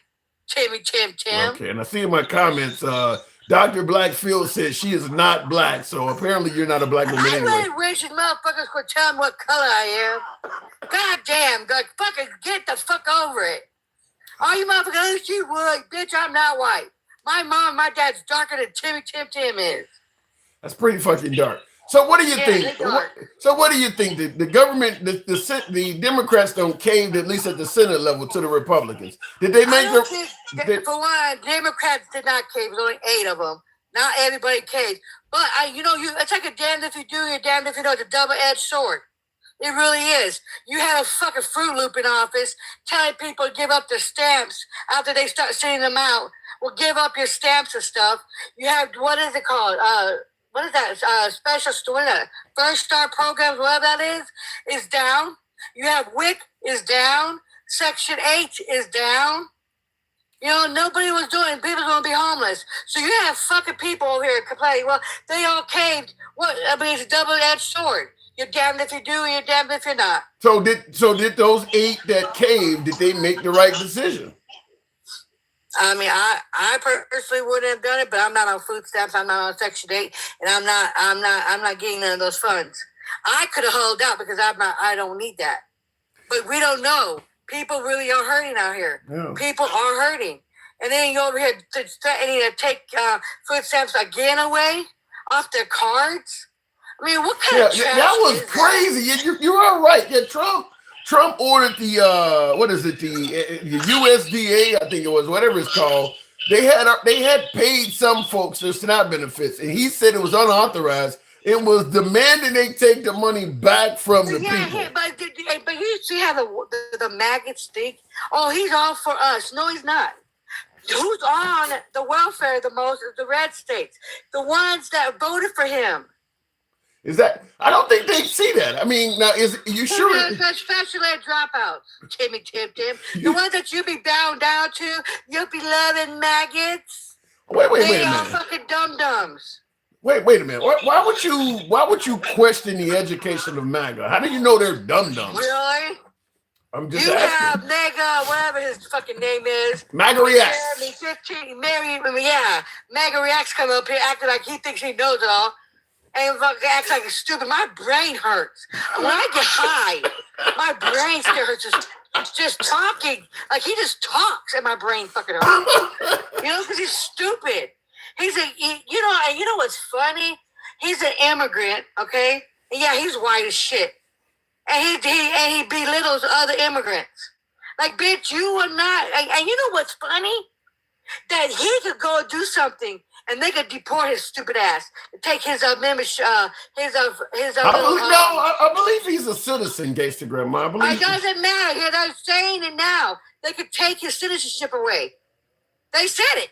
Tim. Okay, and I see in my comments, Dr. Blackfield says she is not black, so apparently you're not a black woman anyway. I really wish you motherfuckers could tell me what color I am. God damn, like, fucking get the fuck over it. All you motherfuckers, you would, bitch, I'm not white. My mom and my dad's darker than Tim is. That's pretty fucking dark. So what do you think? So what do you think? The government, the Democrats don't cave, at least at the Senate level, to the Republicans. Did they make for one, Democrats did not cave. There's only 8 of them. Not everybody caved. But it's like a damned if you do, you're damned if you don't. It's a double-edged sword. It really is. You have a fucking Fruit Loop in office telling people to give up their stamps after they start sending them out. Well, give up your stamps and stuff. You have, what is it called? What is that? Special store, First Star programs, whatever that is down. You have WIC is down. Section 8 is down. Nobody was doing it. People going to be homeless. So you have fucking people over here complaining, well, they all caved. What? I mean, it's a double-edged sword. You're damned if you do, you're damned if you're not. So did those 8 that caved, did they make the right decision? I mean, I personally wouldn't have done it, but I'm not on food stamps. I'm not on Section 8, and I'm not getting none of those funds. I could have held out because I don't need that. But we don't know. People really are hurting out here. Yeah. People are hurting. And then you're over here threatening to take food stamps again away off their cards. I mean, what kind of trash that was crazy. You are right. Yeah, Trump ordered the the USDA, I think it was, whatever it's called. They had paid some folks their SNAP benefits, and he said it was unauthorized. It was demanding they take the money back from the people. Yeah, but you see how the maggots think? Oh, he's all for us. No, he's not. Who's on the welfare the most is the red states, the ones that voted for him. Is that? I don't think they see that. I mean, now you sure? That's special ed dropouts, Tim. The ones that you be bound down to, you'll be loving maggots. Wait a minute. They are fucking dum-dums. Wait a minute. Why would you question the education of MAGA? How do you know they're dum-dums? Really? I'm just asking. Have MAGA, whatever his fucking name is. MAGA Reacts. MAGA Reacts come up here acting like he thinks he knows it all. And fucking acts like it's stupid. My brain hurts. When I get high, my brain still hurts just talking. Like he just talks and my brain fucking hurts. Because he's stupid. You know what's funny? He's an immigrant, okay? And yeah, he's white as shit. And he belittles other immigrants. Like, bitch, you are not. And you know what's funny? That he could go and do something, and they could deport his stupid ass and take his membership. I believe he's a citizen, Gangsta Grandma. It doesn't matter. They're saying it now. They could take his citizenship away. They said it.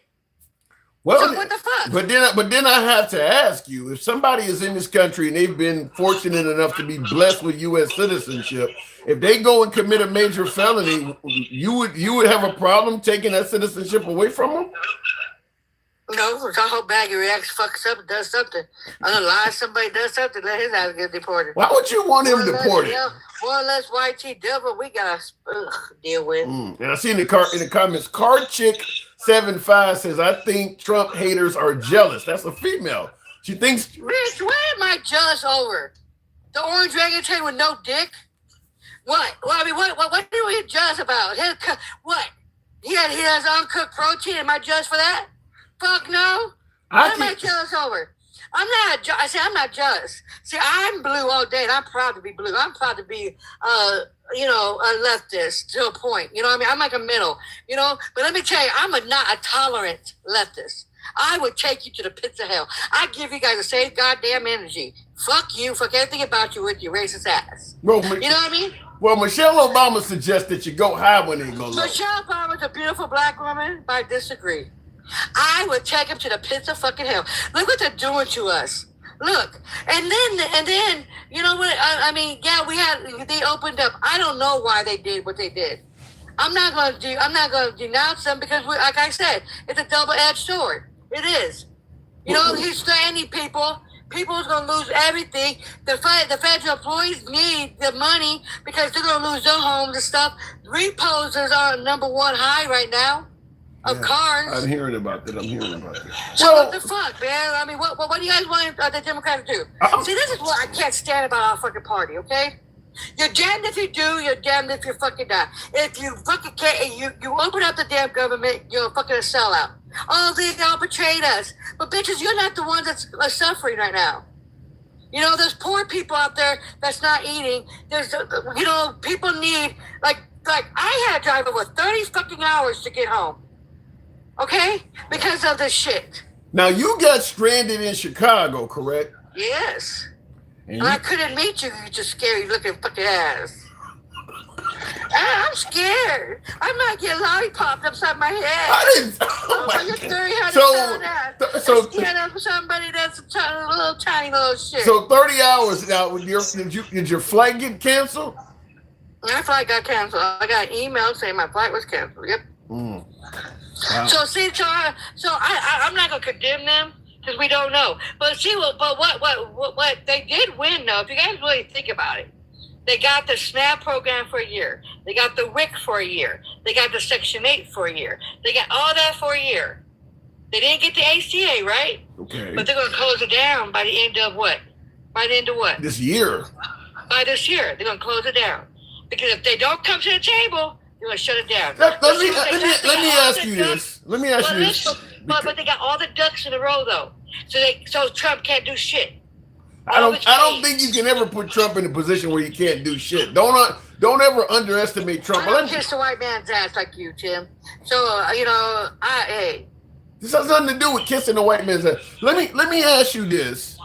Well, so what the fuck? But then I have to ask you, if somebody is in this country and they've been fortunate enough to be blessed with U.S. citizenship, if they go and commit a major felony, you would have a problem taking that citizenship away from them? No, I hope Maggie Reacts fucks up and does something. Unless somebody does something, let his ass get deported. Why would you want him deported? One less white devil we gotta deal with. And I see in the comments, Card Chick 75 says, I think Trump haters are jealous. That's a female. She thinks. Rich, what am I jealous over? The orange orangutan with no dick? What? Well, I mean, what are we jealous about? What? He has uncooked protein. Am I jealous for that? Fuck no. What am I jealous over? I'm not jealous. See, I'm blue all day, and I'm proud to be blue. I'm proud to be, a leftist to a point. You know what I mean? I'm like a middle, But let me tell you, I'm not a tolerant leftist. I would take you to the pits of hell. I give you guys the same goddamn energy. Fuck you. Fuck everything about you with your racist ass. Well, you know what I mean? Well, Michelle Obama suggests that you go high when they go low. Michelle Obama's a beautiful black woman, but I disagree. I would take them to the pits of fucking hell. Look what they're doing to us. Look, and then, you know what? They opened up. I don't know why they did what they did. I'm not going to denounce them because, like I said, it's a double-edged sword. It is. He's threatening people. People are going to lose everything. The federal employees need the money because they're going to lose their homes and stuff. Repos are number one high right now. Of cars. I'm hearing about that. So what the fuck, man? I mean, what do you guys want the Democrats to do? See, this is what I can't stand about our fucking party, okay? You're damned if you do, you're damned if you fucking die. If you fucking can't, you open up the damn government, you're fucking a sellout. Oh, they all betrayed us. But bitches, you're not the ones that's suffering right now. There's poor people out there that's not eating. There's, people need, like I had to drive over 30 fucking hours to get home. Okay? Because of this shit. Now, you got stranded in Chicago, correct? Yes. And I couldn't meet you, you just scary looking fucking ass. I'm scared. I might get lollipopped upside my head. I didn't. Oh my God. So I'm scared of somebody that's a little tiny little shit. So 30 hours now. Did your flight get canceled? My flight got canceled. I got an email saying my flight was canceled. Yep. Wow. So I'm not gonna condemn them because we don't know. But what they did win though. If you guys really think about it, they got the SNAP program for a year. They got the WIC for a year. They got the Section 8 for a year. They got all that for a year. They didn't get the ACA, right? Okay. But they're gonna close it down by the end of what? By the end of what? This year. By this year, they're gonna close it down because if they don't come to the table, they're gonna shut it down. Let me ask you this. But they got all the ducks in a row though, so Trump can't do shit. I don't think you can ever put Trump in a position where he can't do shit. Don't ever underestimate Trump. I don't kiss the white man's ass like you, Tim. So hey. This has nothing to do with kissing the white man's ass. Let me ask you this.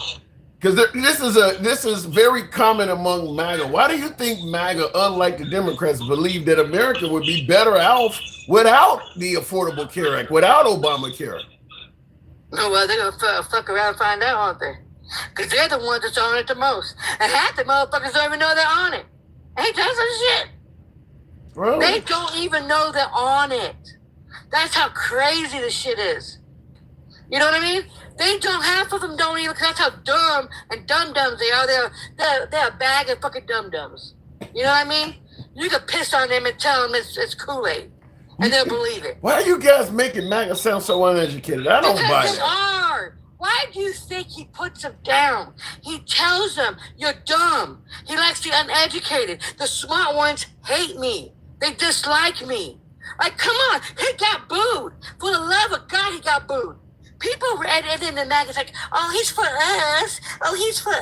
Because this is very common among MAGA. Why do you think MAGA, unlike the Democrats, believe that America would be better off without the Affordable Care Act, without Obamacare? Oh, well, they're going to fuck around and find out, aren't they? Because they're the ones that's on it the most. And half the motherfuckers don't even know they're on it. Ain't that some shit? Really? They don't even know they're on it. That's how crazy this shit is. You know what I mean? Half of them don't even, because that's how dumb and dum-dums they are. They're a bag of fucking dum-dums. You know what I mean? You can piss on them and tell them it's Kool-Aid, and they'll believe it. Why are you guys making MAGA sound so uneducated? I don't buy it. They are. Why do you think he puts them down? He tells them, you're dumb. He likes the uneducated. The smart ones hate me. They dislike me. Like, come on. He got booed. For the love of God, he got booed. People read it in the magazine like, oh, he's for us. Oh, he's for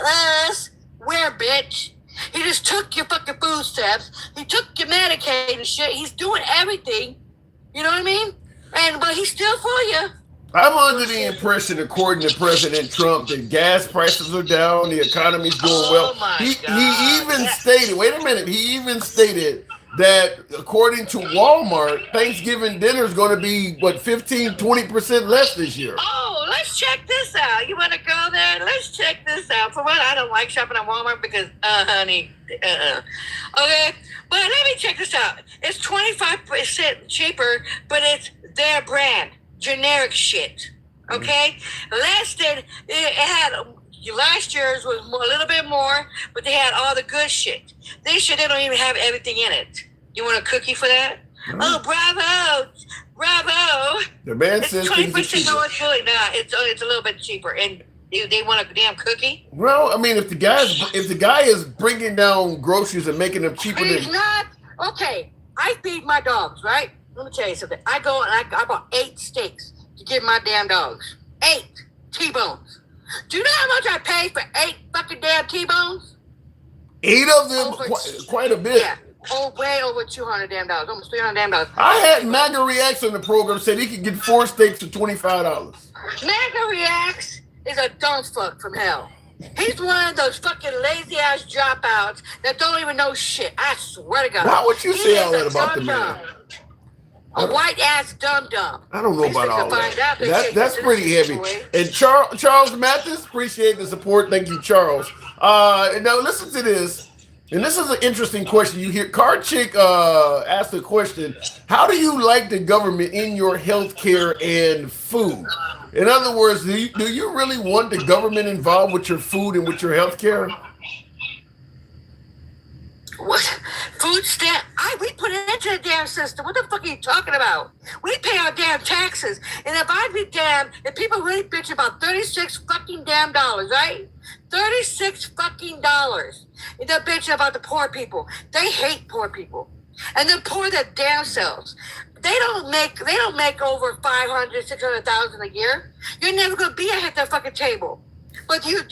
us. Where, bitch? He just took your fucking food stamps. He took your Medicaid and shit. He's doing everything. You know what I mean? But he's still for you. I'm under the impression, according to President Trump, that gas prices are down, the economy's doing well. He even stated, wait a minute, he even stated that according to Walmart, Thanksgiving dinner is going to be, 15-20% less this year. Oh, let's check this out. You want to go there? Let's check this out. For one, I don't like shopping at Walmart because, honey, Okay, but let me check this out. It's 25% cheaper, but it's their brand. Generic shit. Okay? Last year's was a little bit more, but they had all the good shit. This year, they don't even have everything in it. You want a cookie for that? Oh, bravo. Bravo. The man It's says things are 20%. cheaper. No, it's really not. It's a little bit cheaper. And they want a damn cookie? Well, I mean, if the guy is bringing down groceries and making them cheaper He's than not. Okay, I feed my dogs, right? Let me tell you something. I go and I bought 8 steaks to give my damn dogs. 8 T-bones. Do you know how much I paid for 8 fucking damn T-bones? 8 of them, quite a bit. Yeah. Oh, way over 200 damn dollars, almost 300 damn dollars. I had MAGA Reacts on the program said he could get 4 steaks for $25. MAGA Reacts is a dumb fuck from hell. He's one of those fucking lazy ass dropouts that don't even know shit. I swear to God. Why would you He say is all that a about the man? dum-dum. A white ass dum dum. I don't know about all that. That's pretty heavy. And Charles Mathis, appreciate the support. Thank you, Charles. Now listen to this. And this is an interesting question. You hear Card Chick asked the question, how do you like the government in your health care and food? In other words, do you really want the government involved with your food and with your health care? What? Food stamp? We put it into the damn system. What the fuck are you talking about? We pay our damn taxes. And if I be damned, if people really bitch about 36 fucking damn dollars, right? 36 fucking dollars. And they're bitching about the poor people. They hate poor people. And they're poor their damn selves. They don't make over 500, 600,000 a year. You're never gonna be at that fucking table. But you're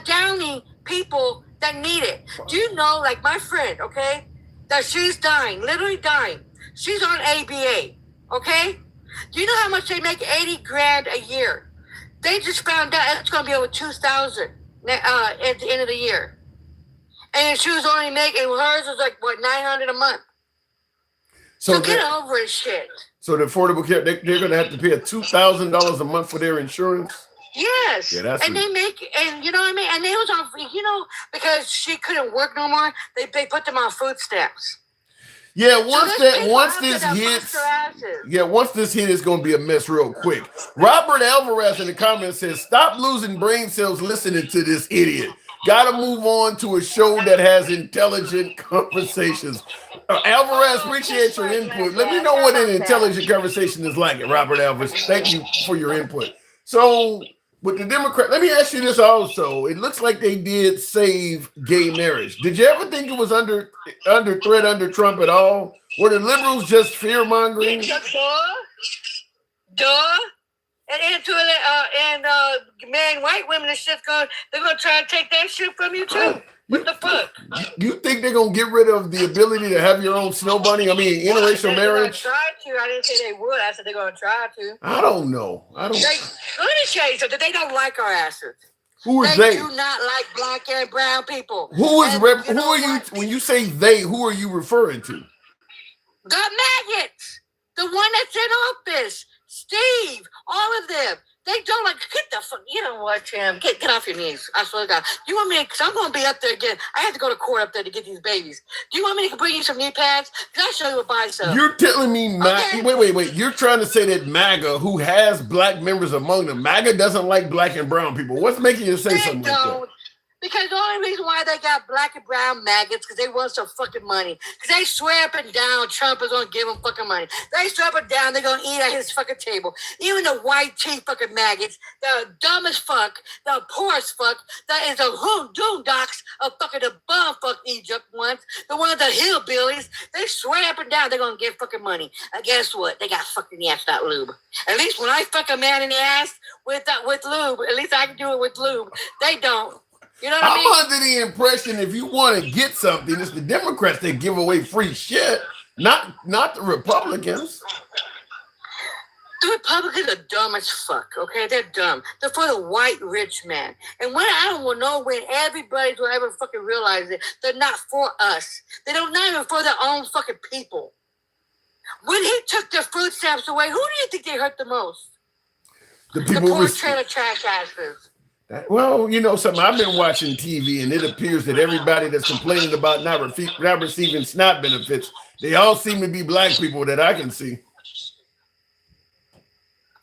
downing people that need it. Do you know, like my friend, okay, that she's dying, literally dying. She's on ABA, okay? Do you know how much they make? 80 grand a year. They just found out it's gonna be over 2,000 at the end of the year. And she was only making, hers was like, what, 900 a month. So get over it, shit. So the Affordable Care, they're going to have to pay $2,000 a month for their insurance? Yes. Yeah, that's and they make, and you know what I mean? And they was on, you know, because she couldn't work no more, they put them on food stamps. Yeah, once this hit, it's going to be a mess real quick. Robert Alvarez in the comments says, stop losing brain cells listening to this idiot. Got to move on to a show that has intelligent conversations. Alvarez, appreciate your input. Let me know what an intelligent conversation is like, Robert Alvarez. Thank you for your input. So, with the Democrat, let me ask you this also. It looks like they did save gay marriage. Did you ever think it was under threat under Trump at all? Were the liberals just fear-mongering? Duh. And man, white women and shit's they're gonna try to take that shit from you too. What the fuck? You think they're gonna get rid of the ability to have your own snow bunny? I mean, interracial marriage. Try to. I didn't say they would. I said they're gonna try to. I don't know. Let me tell you something. They don't like our asses. Who is they? They do not like black and brown people. Who are you? When you say they, who are you referring to? The maggots. The one that's in office. Steve. All of them. They don't like, get the fuck, you know what, Tim? Get off your knees. I swear to God. Do you want me to, because I'm going to be up there again. I have to go to court up there to get these babies. Do you want me to bring you some knee pads? Because I'll show you what buy some. You're telling me, wait. You're trying to say that MAGA, who has black members among them, MAGA doesn't like black and brown people. What's making you say something like that? Because the only reason why they got black and brown maggots because they want some fucking money. Because they swear up and down Trump is going to give them fucking money. They swear up and down they're going to eat at his fucking table. Even the white tea fucking maggots, the dumb as fuck, the poor as fuck, that is the doondocks of fucking the bumfuck Egypt ones, the ones that hillbillies, they swear up and down they're going to get fucking money. And guess what? They got fucking ass that lube. At least when I fuck a man in the ass with lube, at least I can do it with lube. They don't. You know what I mean? I'm under the impression if you want to get something, it's the Democrats that give away free shit, not the Republicans. The Republicans are dumb as fuck, okay? They're dumb. They're for the white rich man. And when I don't know when everybody's gonna ever fucking realize it, they're not for us. They don't not even for their own fucking people. When he took their food stamps away, who do you think they hurt the most? The people poor trailer trash asses. Well, you know something. I've been watching TV, and it appears that everybody that's complaining about not receiving SNAP benefits, they all seem to be black people that I can see.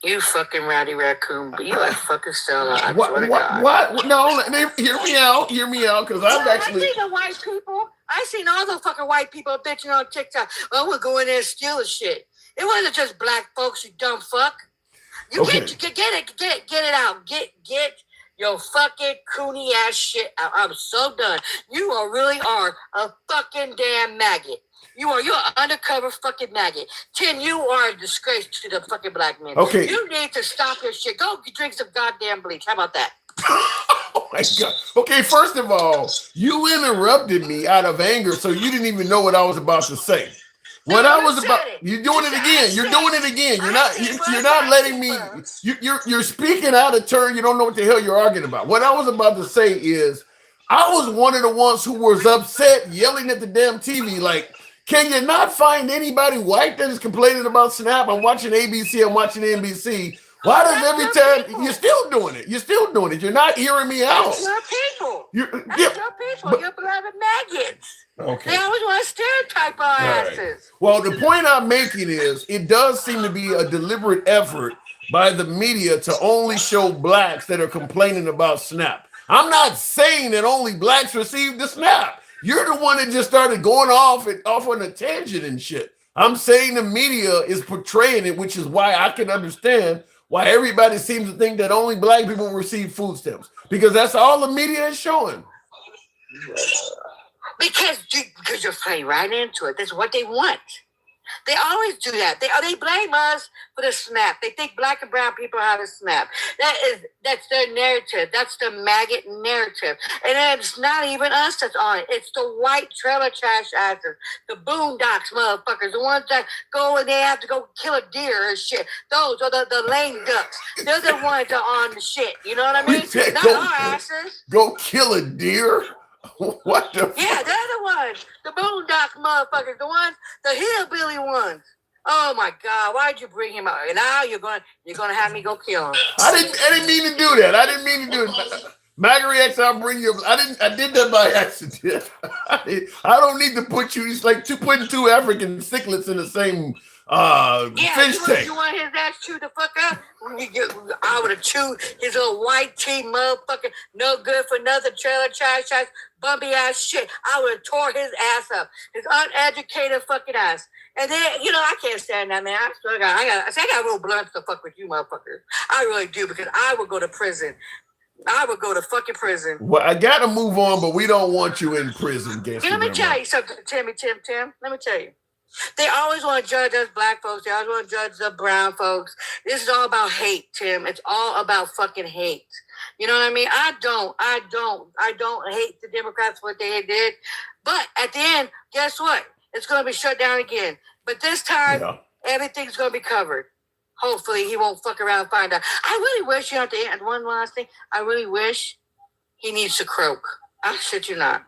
You fucking rowdy raccoon, but you like fucking Stella. What? No, hear me out, because I've actually. I seen the white people. I seen all the fucking white people bitching on TikTok. Oh, we'll go in there and steal the shit. It wasn't just black folks, you dumb fuck. You Okay. get it out. Get your fucking cooney ass shit out. I'm so done. You really are a fucking damn maggot. You're an undercover fucking maggot. Tim, you are a disgrace to the fucking black men. Okay. You need to stop your shit. Go drink some goddamn bleach. How about that? Oh my God. Okay, first of all, you interrupted me out of anger, so you didn't even know what I was about to say. What I was about, you're doing it again. You're doing it again. You're not letting me. You're speaking out of turn. You don't know what the hell you're arguing about. What I was about to say is, I was one of the ones who was upset, yelling at the damn TV, like, can you not find anybody white that is complaining about Snap? I'm watching ABC. I'm watching NBC. Why does every time you're still doing it? You're still doing it. You're not hearing me out. That's your people. You're Your people. You're beloved maggots. Okay. They always want to stereotype our asses. Right. Well, the point I'm making is it does seem to be a deliberate effort by the media to only show blacks that are complaining about Snap. I'm not saying that only blacks received the Snap. You're the one that just started going off on a tangent and shit. I'm saying the media is portraying it, which is why I can understand why everybody seems to think that only black people receive food stamps, because that's all the media is showing. Because you're playing right into it. That's what they want. They always do that. They blame us for the Snap. They think black and brown people have a Snap. That's their narrative. That's the maggot narrative. And it's not even us that's on it. It's the white trailer trash asses, the boondocks motherfuckers, the ones that go and they have to go kill a deer and shit. Those are the lame ducks. They're the ones that are on the shit. You know what I mean? Not our asses. Go kill a deer? What the Yeah, they're the ones. The boondock motherfuckers. The ones, the hillbilly ones. Oh my God, why'd you bring him out? And now you're gonna have me go kill him. I didn't mean to do that. I didn't mean to do it. Maggie X, I'll bring you. I did that by accident. I don't need to put you. It's like putting two African cichlids in the same fish tank. You want his ass chewed the fuck out? I would have chewed his little white tea motherfucker, no good for nothing, trailer trash ass, bumpy ass shit. I would have tore his ass up, his uneducated fucking ass. And then, I can't stand that, man. I got real blunt to fuck with you motherfuckers. I really do, because I would go to prison. I would go to fucking prison. Well, I gotta move on, but we don't want you in prison, gangster. Let me tell you something, Tim. Let me tell you. They always want to judge us black folks. They always want to judge the brown folks. This is all about hate, Tim. It's all about fucking hate. You know what I mean? I don't hate the Democrats for what they did. But at the end, guess what? It's going to be shut down again. But this time, everything's going to be covered. Hopefully, he won't fuck around and find out. I really wish, at the end, one last thing, I really wish he needs to croak. I shit you not.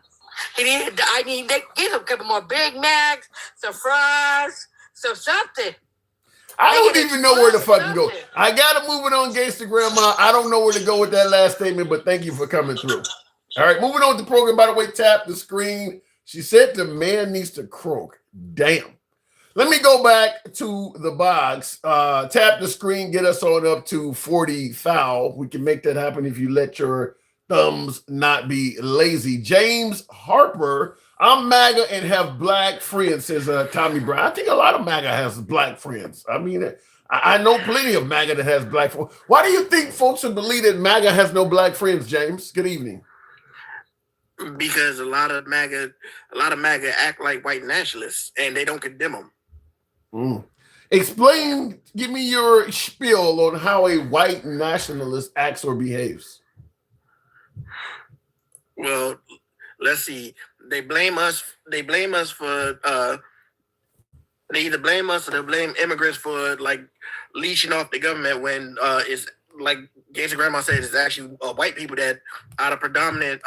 I need to give him a couple more Big Macs, some fries, some something. I don't even know where to fucking go. I gotta move it on, gangster grandma. I don't know where to go with that last statement, but thank you for coming through. All right, moving on with the program. By the way, tap the screen. She said the man needs to croak. Damn. Let me go back to the box. Tap the screen, get us on up to 40 thou. We can make that happen if you let your thumbs not be lazy. James Harper, I'm MAGA and have black friends, says Tommy Brown. I think a lot of MAGA has black friends. I mean, I know plenty of MAGA that has black friends. Why do you think folks would believe that MAGA has no black friends, James? Good evening. Because a lot of MAGA act like white nationalists and they don't condemn them. Explain, give me your spiel on how a white nationalist acts or behaves. Well, let's see. They blame us for they either blame us or they blame immigrants for like leeching off the government when it's like Gangster Grandma said, it's actually white people that are the predominant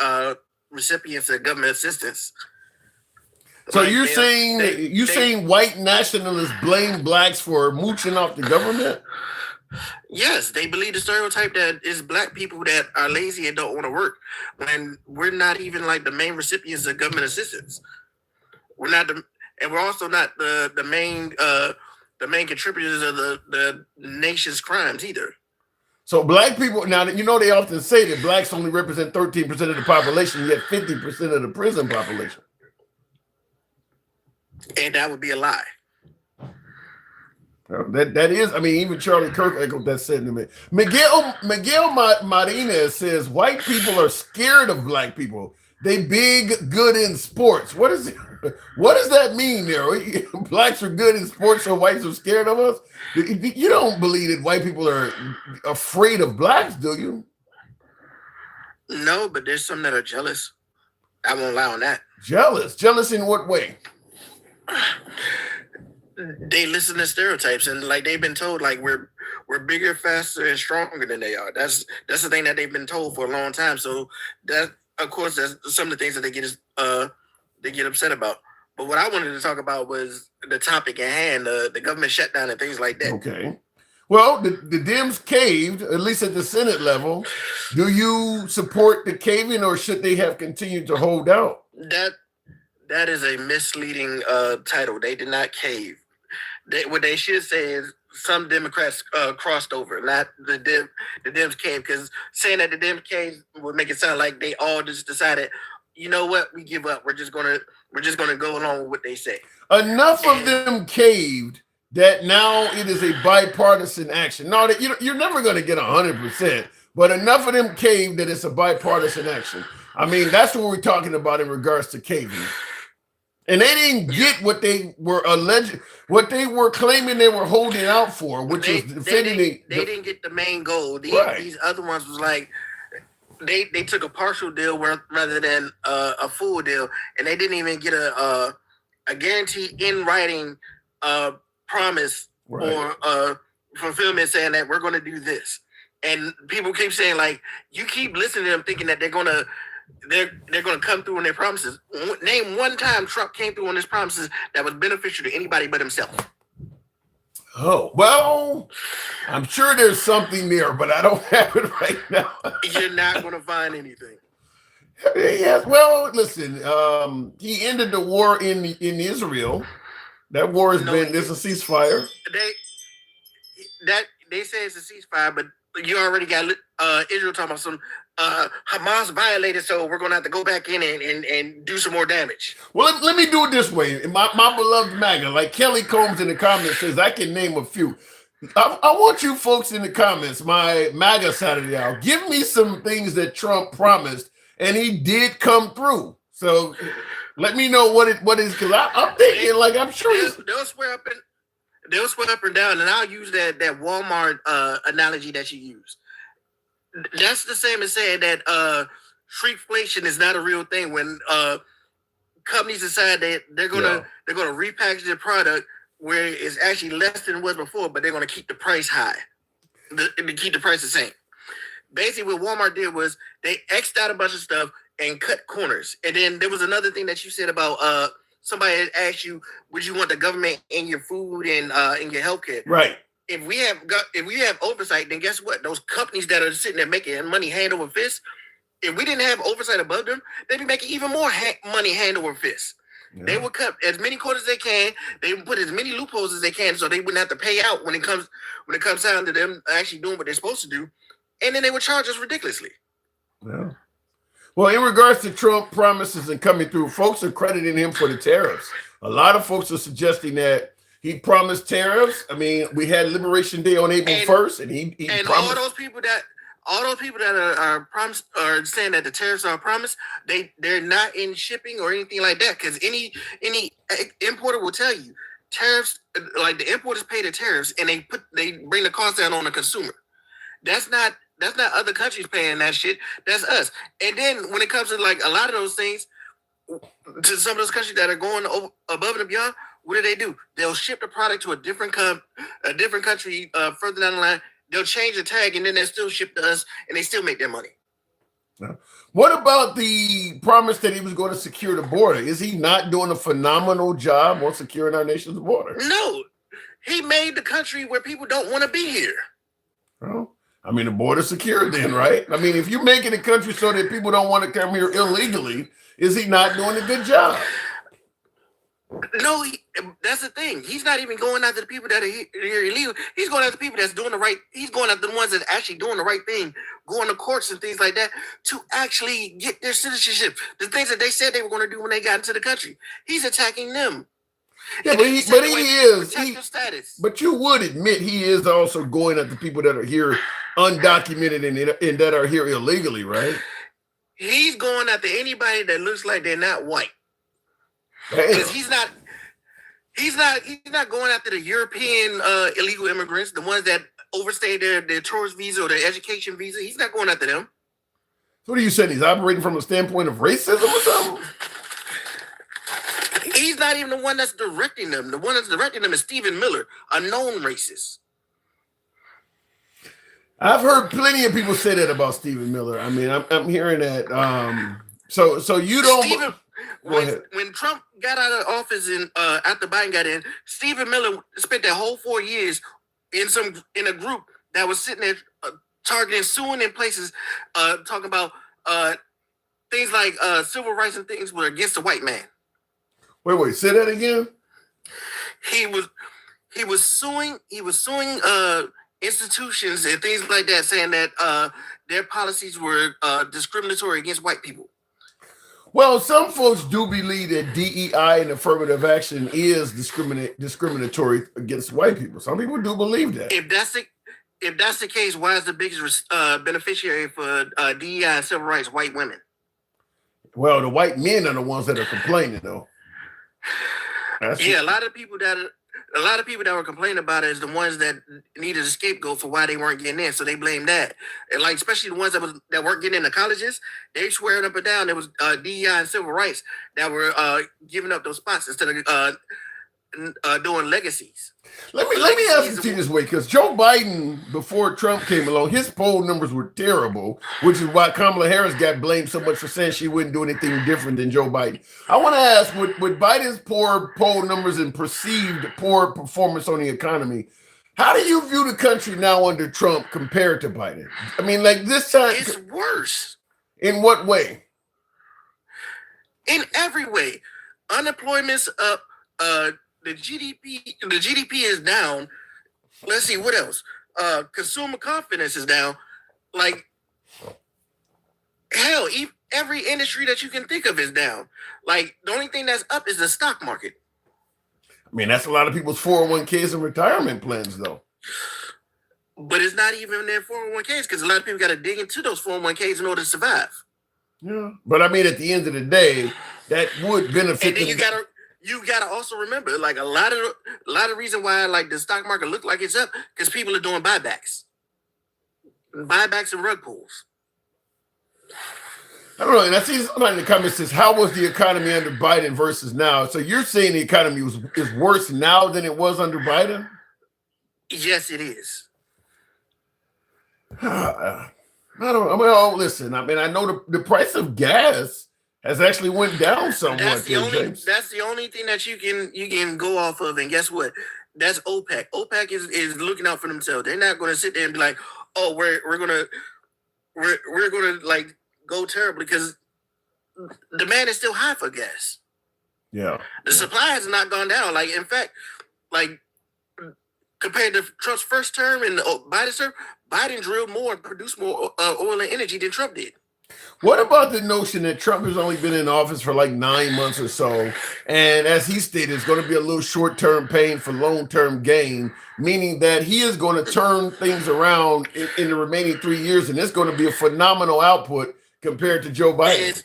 recipients of government assistance. So like you're saying white nationalists blame blacks for mooching off the government? Yes, they believe the stereotype that it's black people that are lazy and don't want to work when we're not even like the main recipients of government assistance. We're not and we're also not the main contributors of the nation's crimes either. So black people, now they often say that blacks only represent 13% of the population, yet 50% of the prison population. And that would be a lie. That is, I mean, even Charlie Kirk echoed that sentiment. Miguel Martinez says white people are scared of black people. They big good in sports. What does that mean there? Blacks are good in sports, so whites are scared of us? You don't believe that white people are afraid of blacks, do you? No, but there's some that are jealous. I won't lie on that. Jealous in what way? They listen to stereotypes, and like they've been told, like we're bigger, faster, and stronger than they are. That's the thing that they've been told for a long time. So that, of course, that's some of the things that they get upset about. But what I wanted to talk about was the topic at hand, the government shutdown and things like that. Okay. Well, the Dems caved, at least at the Senate level. Do you support the caving, or should they have continued to hold out? That is a misleading title. They did not cave. What they should say is some Democrats crossed over, not the Dems caved, because saying that the Dems caved would make it sound like they all just decided, you know what, we give up. We're just gonna go along with what they say. Enough of them caved that now it is a bipartisan action. No, you're never going to get 100%, but enough of them caved that it's a bipartisan action. I mean, that's what we're talking about in regards to caving. And they didn't get what they were what they were claiming they were holding out for, which was defending. They didn't get the main goal. These other ones was like they took a partial deal rather than a full deal, and they didn't even get a guarantee in writing promise or fulfillment saying that we're going to do this. And people keep saying, like, you keep listening to them thinking that they're gonna come through on their promises. Name one time Trump came through on his promises that was beneficial to anybody but himself. Oh, well, I'm sure there's something there, but I don't have it right now. You're not going to find anything. Yes, well, listen, he ended the war in Israel. That war has there's a ceasefire. They say it's a ceasefire, but you already got Israel talking about some Hamas violated, so we're going to have to go back in and do some more damage. Well, let me do it this way. My beloved MAGA, like Kelly Combs in the comments says, I can name a few. I want you folks in the comments, my MAGA Saturday Hour, give me some things that Trump promised, and he did come through. So let me know what is, because I'm thinking, like, I'm sure they'll swear up and down, and I'll use that Walmart analogy that you use. That's the same as saying that shrinkflation is not a real thing. When companies decide that they're gonna repackage their product where it's actually less than it was before, but they're gonna keep the price high, to keep the price the same. Basically, what Walmart did was they X'd out a bunch of stuff and cut corners. And then there was another thing that you said about somebody had asked you, would you want the government in your food and in your healthcare? Right. If we have oversight, then guess what? Those companies that are sitting there making money hand over fist, if we didn't have oversight above them, they'd be making even more money hand over fist. Yeah. They would cut as many corners as they can. They would put as many loopholes as they can, so they wouldn't have to pay out when it comes down to them actually doing what they're supposed to do, and then they would charge us ridiculously. Yeah. Well, in regards to Trump promises and coming through, folks are crediting him for the tariffs. A lot of folks are suggesting that he promised tariffs. I mean, we had Liberation Day on April 1st, and he promised. all those people that are saying that the tariffs are a promise, they're not in shipping or anything like that. Because any importer will tell you tariffs, like the importers pay the tariffs and they bring the cost down on the consumer. That's not other countries paying that shit. That's us. And then when it comes to like a lot of those things, to some of those countries that are going above and beyond, what do? They'll ship the product to a different country further down the line. They'll change the tag, and then they'll still ship to us, and they still make their money. What about the promise that he was going to secure the border? Is he not doing a phenomenal job on securing our nation's border? No. He made the country where people don't want to be here. Well, I mean, the border's secure then, right? I mean, if you're making a country so that people don't want to come here illegally, is he not doing a good job? No, that's the thing. He's not even going after the people that are here illegal. He's going after the people that's doing the right. He's going after the ones that are actually doing the right thing, going to courts and things like that to actually get their citizenship. The things that they said they were going to do when they got into the country. He's attacking them. Yeah, but he is. Protective status. But you would admit he is also going at the people that are here undocumented and that are here illegally, right? He's going after anybody that looks like they're not white. Because he's not going after the European illegal immigrants, the ones that overstay their tourist visa or their education visa. He's not going after them. So what are you saying? He's operating from a standpoint of racism or something? He's not even the one that's directing them. The one that's directing them is Stephen Miller, a known racist. I've heard plenty of people say that about Stephen Miller. I mean, I'm hearing that. So you don't. When Trump got out of office and after Biden got in, Stephen Miller spent that whole 4 years in a group that was sitting there targeting, suing in places, talking about things like civil rights and things were against the white man. Wait, say that again. He was suing institutions and things like that, saying that their policies were discriminatory against white people. Well, some folks do believe that DEI and affirmative action is discriminatory against white people. Some people do believe that. If that's the case, why is the biggest beneficiary for DEI and civil rights white women? Well, the white men are the ones that are complaining, though. A lot of people that were complaining about it is the ones that needed a scapegoat for why they weren't getting in, so they blame that. And like especially the ones that weren't getting into colleges, they swear it up and down there was DEI and civil rights that were giving up those spots instead of doing legacies. Let me ask it to you this way, because Joe Biden, before Trump came along, his poll numbers were terrible, which is why Kamala Harris got blamed so much for saying she wouldn't do anything different than Joe Biden. I want to ask, with Biden's poor poll numbers and perceived poor performance on the economy, how do you view the country now under Trump compared to Biden? I mean, like this time, it's worse. In what way? In every way. Unemployment's up. The GDP is down. Let's see what else. Consumer confidence is down. Like hell, every industry that you can think of is down. Like the only thing that's up is the stock market. I mean, that's a lot of people's 401ks and retirement plans, though. But it's not even their 401ks because a lot of people got to dig into those 401ks in order to survive. Yeah, but I mean, at the end of the day, that would benefit. And then you gotta also remember, like a lot of reason why like the stock market look like it's up because people are doing buybacks and rug pulls. I don't know. And I see somebody in the comments says, "How was the economy under Biden versus now?" So you're saying the economy is worse now than it was under Biden? Yes, it is. I don't. Well, listen. I mean, I know the price of gas has actually went down somewhat. That's the only thing that you can go off of. And guess what? That's OPEC. OPEC is looking out for themselves. They're not going to sit there and be like, "Oh, we're gonna like go terribly," because demand is still high for gas. Yeah, the supply has not gone down. Like in fact, like compared to Trump's first term and Biden's term, Biden drilled more and produced more oil and energy than Trump did. What about the notion that Trump has only been in office for like 9 months or so, and as he stated, it's going to be a little short-term pain for long-term gain, meaning that he is going to turn things around in the remaining 3 years, and it's going to be a phenomenal output compared to Joe Biden.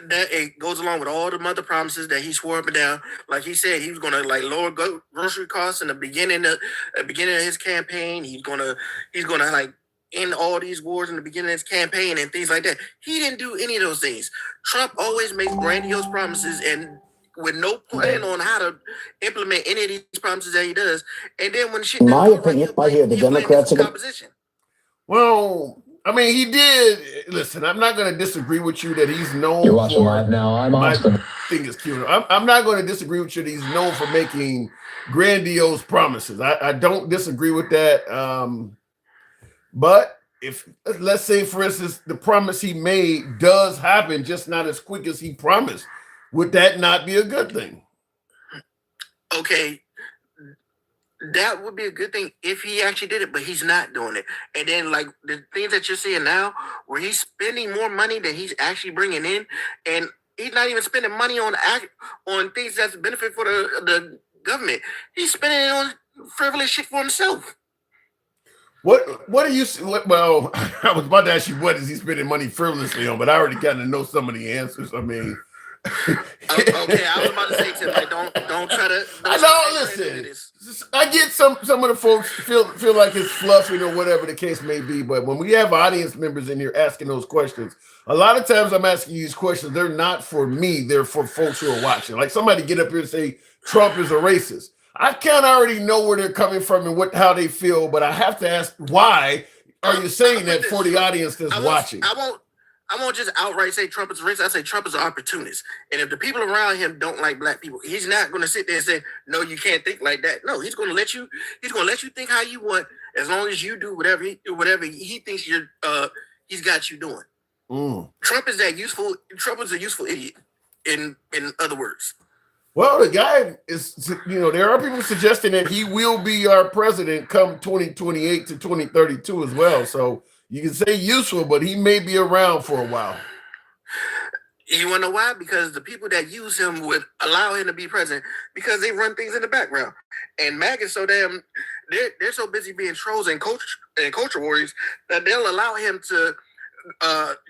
That it goes along with all the other promises that he swore up and down. Like he said, he was going to like lower grocery costs in the beginning of his campaign. He's gonna like end all these wars in the beginning of his campaign and things like that. He didn't do any of those things. Trump always makes grandiose promises and with no plan on how to implement any of these promises that he does. And then when shit, in my opinion, I hear the Democrats are opposition. Well, I mean, he did. Listen, I'm not going to disagree with you that he's known. You're watching live now. I'm Austin. My thing is cute. I'm not going to disagree with you that he's known for making grandiose promises. I don't disagree with that. But if, let's say, for instance, the promise he made does happen, just not as quick as he promised, would that not be a good thing? Okay. That would be a good thing if he actually did it, but he's not doing it. And then, like, the things that you're seeing now, where he's spending more money than he's actually bringing in, and He's not even spending money on things that's a benefit for the government. He's spending it on frivolous shit for himself. What do you? Well, I was about to ask you what is he spending money frivolously on, but I already kind of know some of the answers. I mean, okay, I was about to say to like, don't try to. I know. Listen, I get some of the folks feel like it's fluffing or whatever the case may be, but when we have audience members in here asking those questions, a lot of times I'm asking you these questions. They're not for me. They're for folks who are watching. Like somebody get up here and say Trump is a racist. I can't already know where they're coming from and how they feel, but I have to ask, why are you saying that for the audience that's watching? I won't just outright say Trump is a racist. I say Trump is an opportunist. And if the people around him don't like black people, he's not going to sit there and say, no, you can't think like that. No, he's going to let you think how you want, as long as you do whatever he thinks he's got you doing. Trump is a useful idiot, in other words. Well, the guy is, there are people suggesting that he will be our president come 2028 to 2032 as well. So you can say useful, but he may be around for a while. You want to know why? Because the people that use him would allow him to be president because they run things in the background. And MAGA is so damn, they're so busy being trolls and culture warriors that they'll allow him to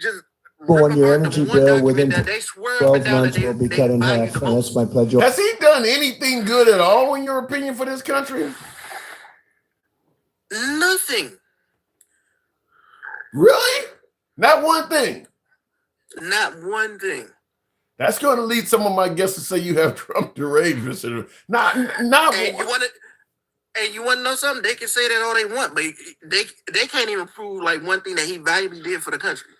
just on your energy bill within 12 months will be cut in half, and that's my pledge. Has he done anything good at all, in your opinion, for this country? Nothing. Really? Not one thing? Not one thing. That's going to lead some of my guests to say you have Trump deranged. Not and you want to know something? They can say that all they want, but they can't even prove like one thing that he valuably did for the country.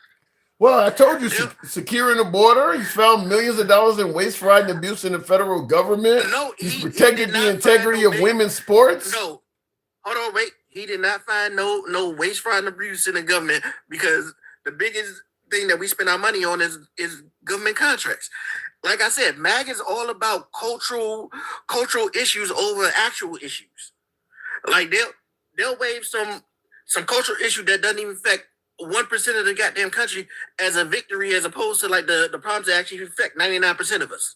Well, I told you, securing the border. He's found millions of dollars in waste, fraud, and abuse in the federal government. No, he's protected the integrity of women's sports. No, hold on, wait. He did not find no waste, fraud, and abuse in the government because the biggest thing that we spend our money on is government contracts. Like I said, MAG is all about cultural issues over actual issues. Like they'll waive some cultural issue that doesn't even affect 1% of the goddamn country as a victory, as opposed to like the problems that actually affect 99% of us.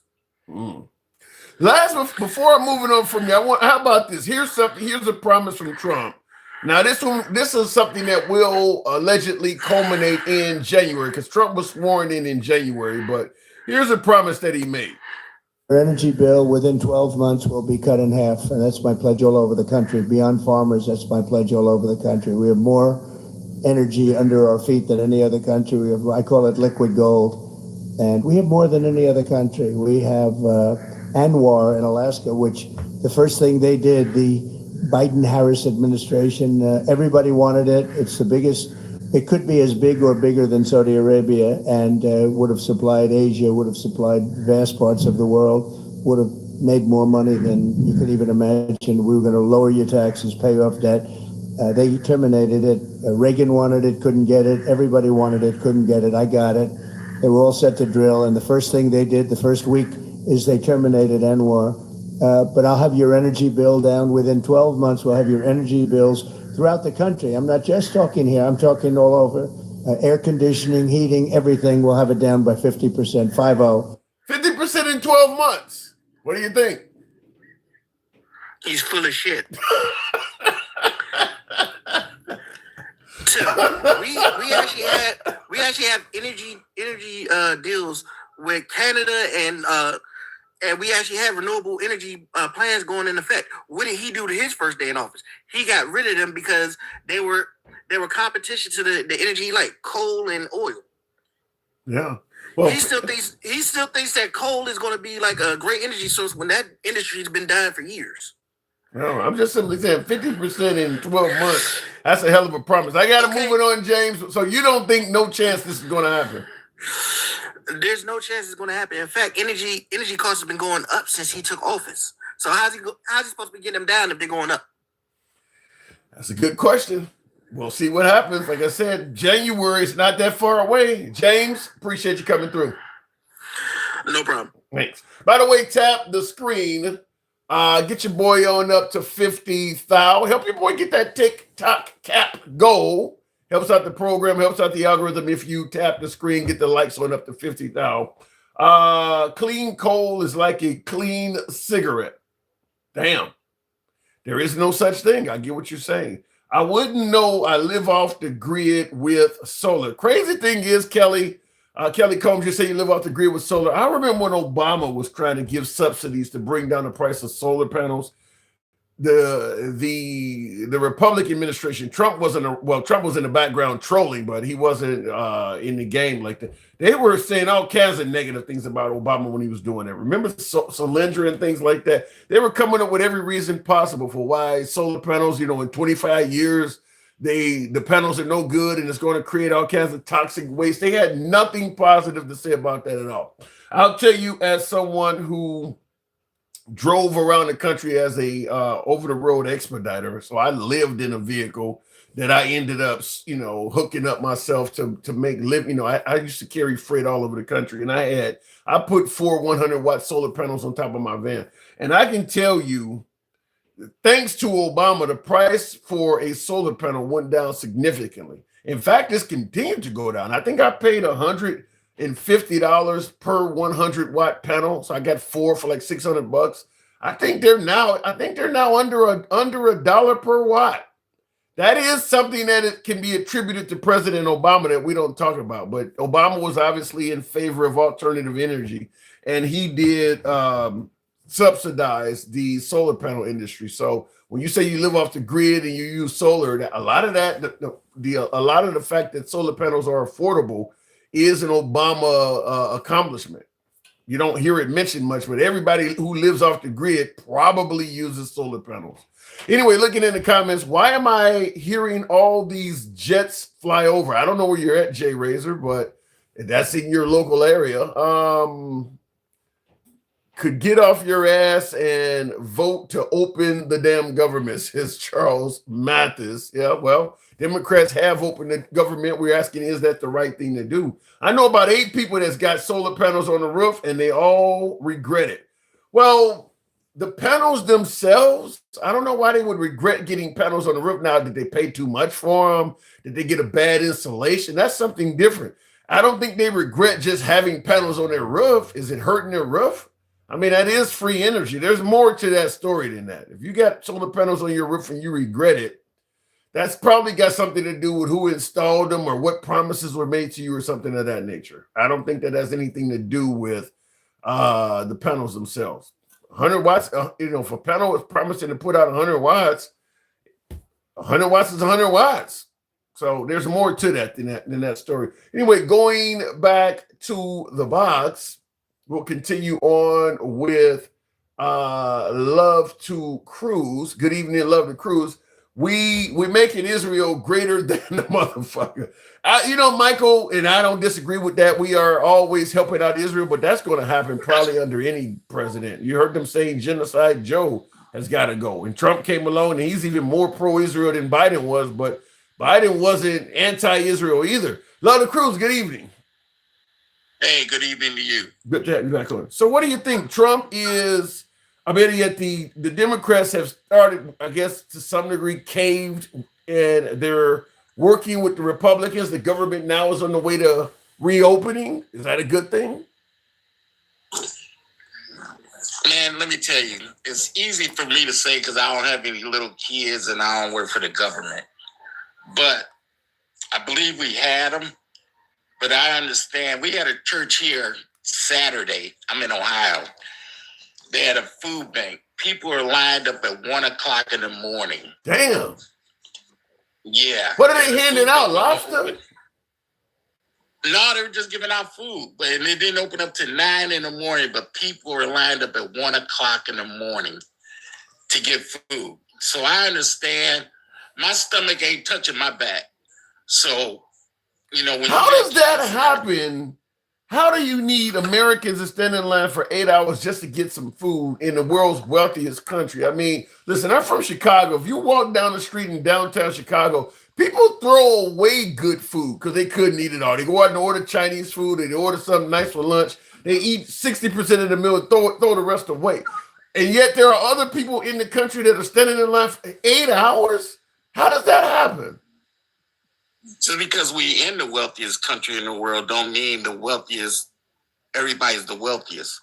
Last, before I'm moving on from you, how about this? Here's a promise from Trump. Now, this is something that will allegedly culminate in January, because Trump was sworn in January, but here's a promise that he made. Your energy bill within 12 months will be cut in half, and that's my pledge all over the country. Beyond farmers, that's my pledge all over the country. We have more energy under our feet than any other country. I call it liquid gold, and we have more than any other country. We have Anwar in Alaska, which the first thing they did, the Biden-Harris administration, everybody wanted it. It's the biggest. It could be as big or bigger than Saudi Arabia, and would have supplied Asia, would have supplied vast parts of the world, would have made more money than you could even imagine. We were going to lower your taxes, pay off debt. They terminated it. Reagan wanted it, couldn't get it. Everybody wanted it, couldn't get it. I got it. They were all set to drill, and the first thing they did the first week is they terminated Anwar. But I'll have your energy bill down within 12 months. We'll have your energy bills throughout the country. I'm not just talking here. I'm talking all over. Air conditioning, heating, everything. We'll have it down by 50%. 50. 50% in 12 months. What do you think? He's full of shit. we actually have energy deals with Canada, and we actually have renewable energy plans going in effect. What did he do to his first day in office? He got rid of them because they were competition to the energy like coal and oil. Yeah. Well, he still thinks that coal is going to be like a great energy source when that industry's been dying for years. No, I'm just simply saying 50% in 12 months. That's a hell of a promise. I got to move it on, James. So you don't think no chance this is going to happen? There's no chance it's going to happen. In fact, energy costs have been going up since he took office. So how's he supposed to be getting them down if they're going up? That's a good question. We'll see what happens. Like I said, January is not that far away. James, appreciate you coming through. No problem. Thanks. By the way, tap the screen. Get your boy on up to 50,000. Help your boy get that TikTok cap goal. Helps out the program, helps out the algorithm if you tap the screen, get the likes on up to 50,000. Clean coal is like a clean cigarette. Damn. There is no such thing. I get what you're saying. I wouldn't know I live off the grid with solar. Crazy thing is, Kelly, Kelly Combs, you say you live off the grid with solar. I remember when Obama was trying to give subsidies to bring down the price of solar panels. The Republican administration, Trump was in the background trolling, but he wasn't in the game like that. They were saying all kinds of negative things about Obama when he was doing that. Remember Solyndra and things like that? They were coming up with every reason possible for why solar panels, in 25 years, the panels are no good and it's going to create all kinds of toxic waste. They had nothing positive to say about that at all. I'll tell you, as someone who drove around the country as a over-the-road expediter, so I lived in a vehicle that I ended up, hooking up myself to make live. I used to carry freight all over the country, and I put 4 100-watt solar panels on top of my van, and I can tell you, thanks to Obama, the price for a solar panel went down significantly. In fact, it's continued to go down. I think I paid $150 per 100-watt panel, so I got 4 for like $600. I think they're now under a dollar per watt. That is something that it can be attributed to President Obama that we don't talk about. But Obama was obviously in favor of alternative energy, and he did subsidize the solar panel industry. So when you say you live off the grid and you use solar, a lot of the fact that solar panels are affordable is an Obama accomplishment. You don't hear it mentioned much, but everybody who lives off the grid probably uses solar panels. Anyway, looking in the comments, why am I hearing all these jets fly over? I don't know where you're at, Jay Razor, but that's in your local area. Could get off your ass and vote to open the damn government, says Charles Mathis. Yeah, well, Democrats have opened the government. We're asking, is that the right thing to do? I know about 8 people that's got solar panels on the roof, and they all regret it. Well, the panels themselves, I don't know why they would regret getting panels on the roof. Now, did they pay too much for them? Did they get a bad installation? That's something different. I don't think they regret just having panels on their roof. Is it hurting their roof? I mean, that is free energy. There's more to that story than that. If you got solar panels on your roof and you regret it, that's probably got something to do with who installed them or what promises were made to you or something of that nature. I don't think that has anything to do with the panels themselves. 100 watts, if a panel is promising to put out 100 watts, 100 watts is 100 watts. So there's more to that than that story. Anyway, going back to the box, we'll continue on with Love to Cruise. Good evening, Love to Cruise. We making Israel greater than the motherfucker. Michael, and I don't disagree with that. We are always helping out Israel, but that's going to happen probably under any president. You heard them saying Genocide Joe has got to go. And Trump came along, and he's even more pro-Israel than Biden was, but Biden wasn't anti-Israel either. Love to Cruise, good evening. Hey, good evening to you. Good to have you back on. So what do you think? Trump is, yet the Democrats have started, I guess, to some degree caved, and they're working with the Republicans. The government now is on the way to reopening. Is that a good thing? Man, let me tell you, it's easy for me to say because I don't have any little kids and I don't work for the government. But I believe we had them. But I understand. We had a church here Saturday. I'm in Ohio. They had a food bank. People are lined up at 1 o'clock in the morning. Damn. Yeah. What are they handing out? Lobster? No, they were just giving out food. But they didn't open up till 9 in the morning. But people were lined up at 1 o'clock in the morning to get food. So I understand. My stomach ain't touching my back. So, how does that happen? How do you need Americans to stand in line for 8 hours just to get some food in the world's wealthiest country? I mean, listen, I'm from Chicago. If you walk down the street in downtown Chicago, people throw away good food because they couldn't eat it all. They go out and order Chinese food. They order something nice for lunch. They eat 60% of the meal and throw the rest away. And yet there are other people in the country that are standing in line for 8 hours? How does that happen? So because we in the wealthiest country in the world don't mean the wealthiest everybody's the wealthiest.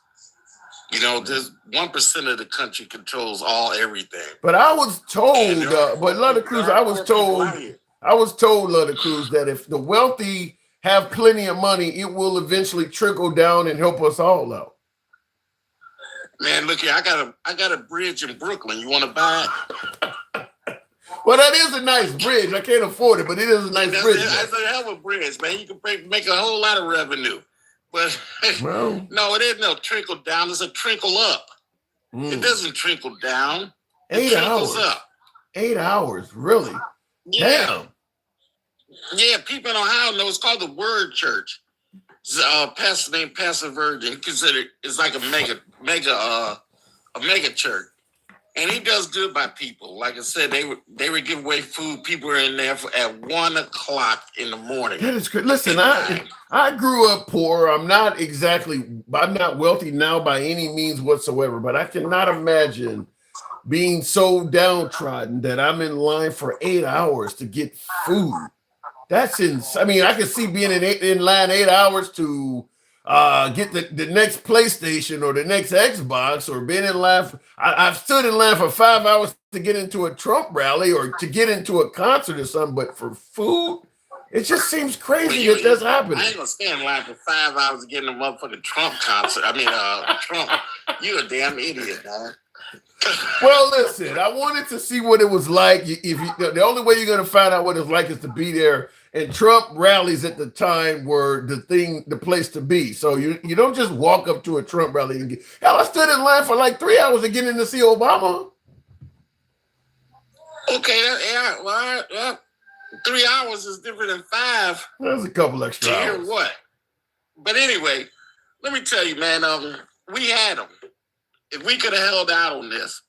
You know, just 1% of the country controls everything. But I was told, but Love Cruz, I was told, Love Cruz, that if the wealthy have plenty of money, it will eventually trickle down and help us all out. Man, look here, I got a bridge in Brooklyn. You want to buy it? Well, that is a nice bridge. I can't afford it, but it is a nice bridge. That's a hell of a bridge, man. You can make a whole lot of revenue. But well, no, it isn't no trickle down. It's a trickle up. It doesn't trickle down. It 8 hours. Up. 8 hours, really? Yeah. Damn. Yeah, people in Ohio know it's called the Word Church. It's a pastor named Pastor Virgin. Considered it's like a mega church. And he does good by people. Like I said, they would give away food. People are in there at 1 o'clock in the morning. That is good. Listen, I grew up poor. I'm not wealthy now by any means whatsoever, but I cannot imagine being so downtrodden that I'm in line for 8 hours to get food. That's insane. I mean, I can see being in line 8 hours to get the next PlayStation or the next Xbox, or being in line. I've stood in line for 5 hours to get into a Trump rally or to get into a concert or something, but for food, it just seems crazy that that's happening. I ain't gonna stand in line for 5 hours to get in a motherfucking Trump concert. I mean, Trump, you a damn idiot, man. Well, listen, I wanted to see what it was like. The only way you're going to find out what it's like is to be there. And Trump rallies at the time were the place to be. So you don't just walk up to a Trump rally and hell, I stood in line for like 3 hours to get in to see Obama. Okay, yeah, well, 3 hours is different than 5. There's a couple extra hours. To hear what? But anyway, let me tell you, man, we had them. If we could have held out on this,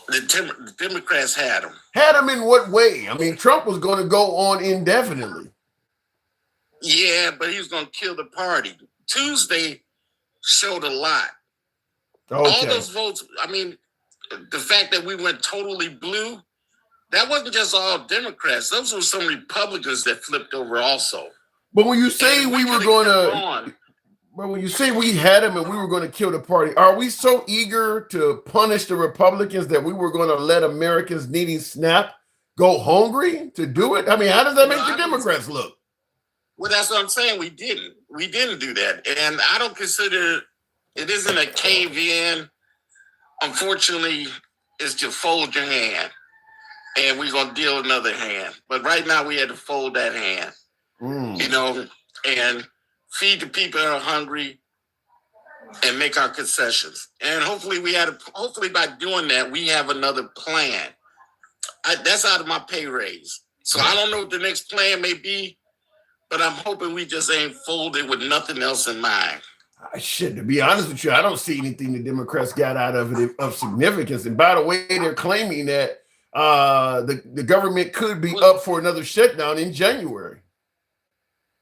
the Democrats had them. Had them in what way? I mean, Trump was going to go on indefinitely. Yeah, but he was going to kill the party. Tuesday showed a lot. Okay. All those votes, I mean, the fact that we went totally blue, that wasn't just all Democrats. Those were some Republicans that flipped over also. But when you say we were going to... But when you say we had him and we were going to kill the party, are we so eager to punish the Republicans that we were going to let Americans needing SNAP go hungry to do it? I mean, how does that make the Democrats look? Well, that's what I'm saying. We didn't do that. And I don't consider it isn't a cave in. Unfortunately, it's to fold your hand and we're going to deal another hand. But right now we had to fold that hand, you know, and feed the people that are hungry and make our concessions. And hopefully by doing that, we have another plan. That's out of my pay raise. So I don't know what the next plan may be, but I'm hoping we just ain't folded with nothing else in mind. Shit, to be honest with you, I don't see anything the Democrats got out of it of significance. And by the way, they're claiming that the government could be up for another shutdown in January.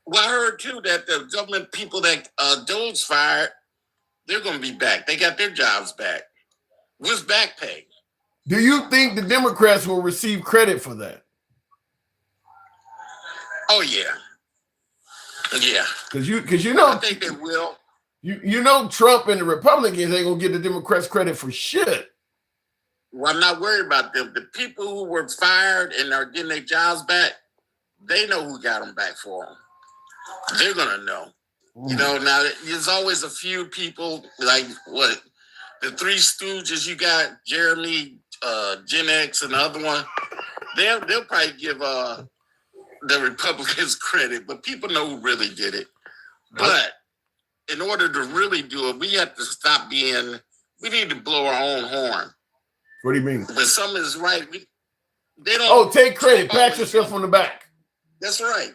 Well, I heard, too, that the government people that Dole's fired, they're going to be back. They got their jobs back. With back pay. Do you think the Democrats will receive credit for that? Oh, yeah. Yeah. Because you know... I think they will. You know Trump and the Republicans ain't going to give the Democrats credit for shit. Well, I'm not worried about them. The people who were fired and are getting their jobs back, they know who got them back for them. They're going to know. You know, now there's always a few people like the Three Stooges. You got Jeremy, Gen X, and the other one. They'll probably give the Republicans credit, but people know who really did it. But in order to really do it, we have to stop we need to blow our own horn. What do you mean? When something is right, they don't. Oh, take credit. Pat yourself on the back. That's right.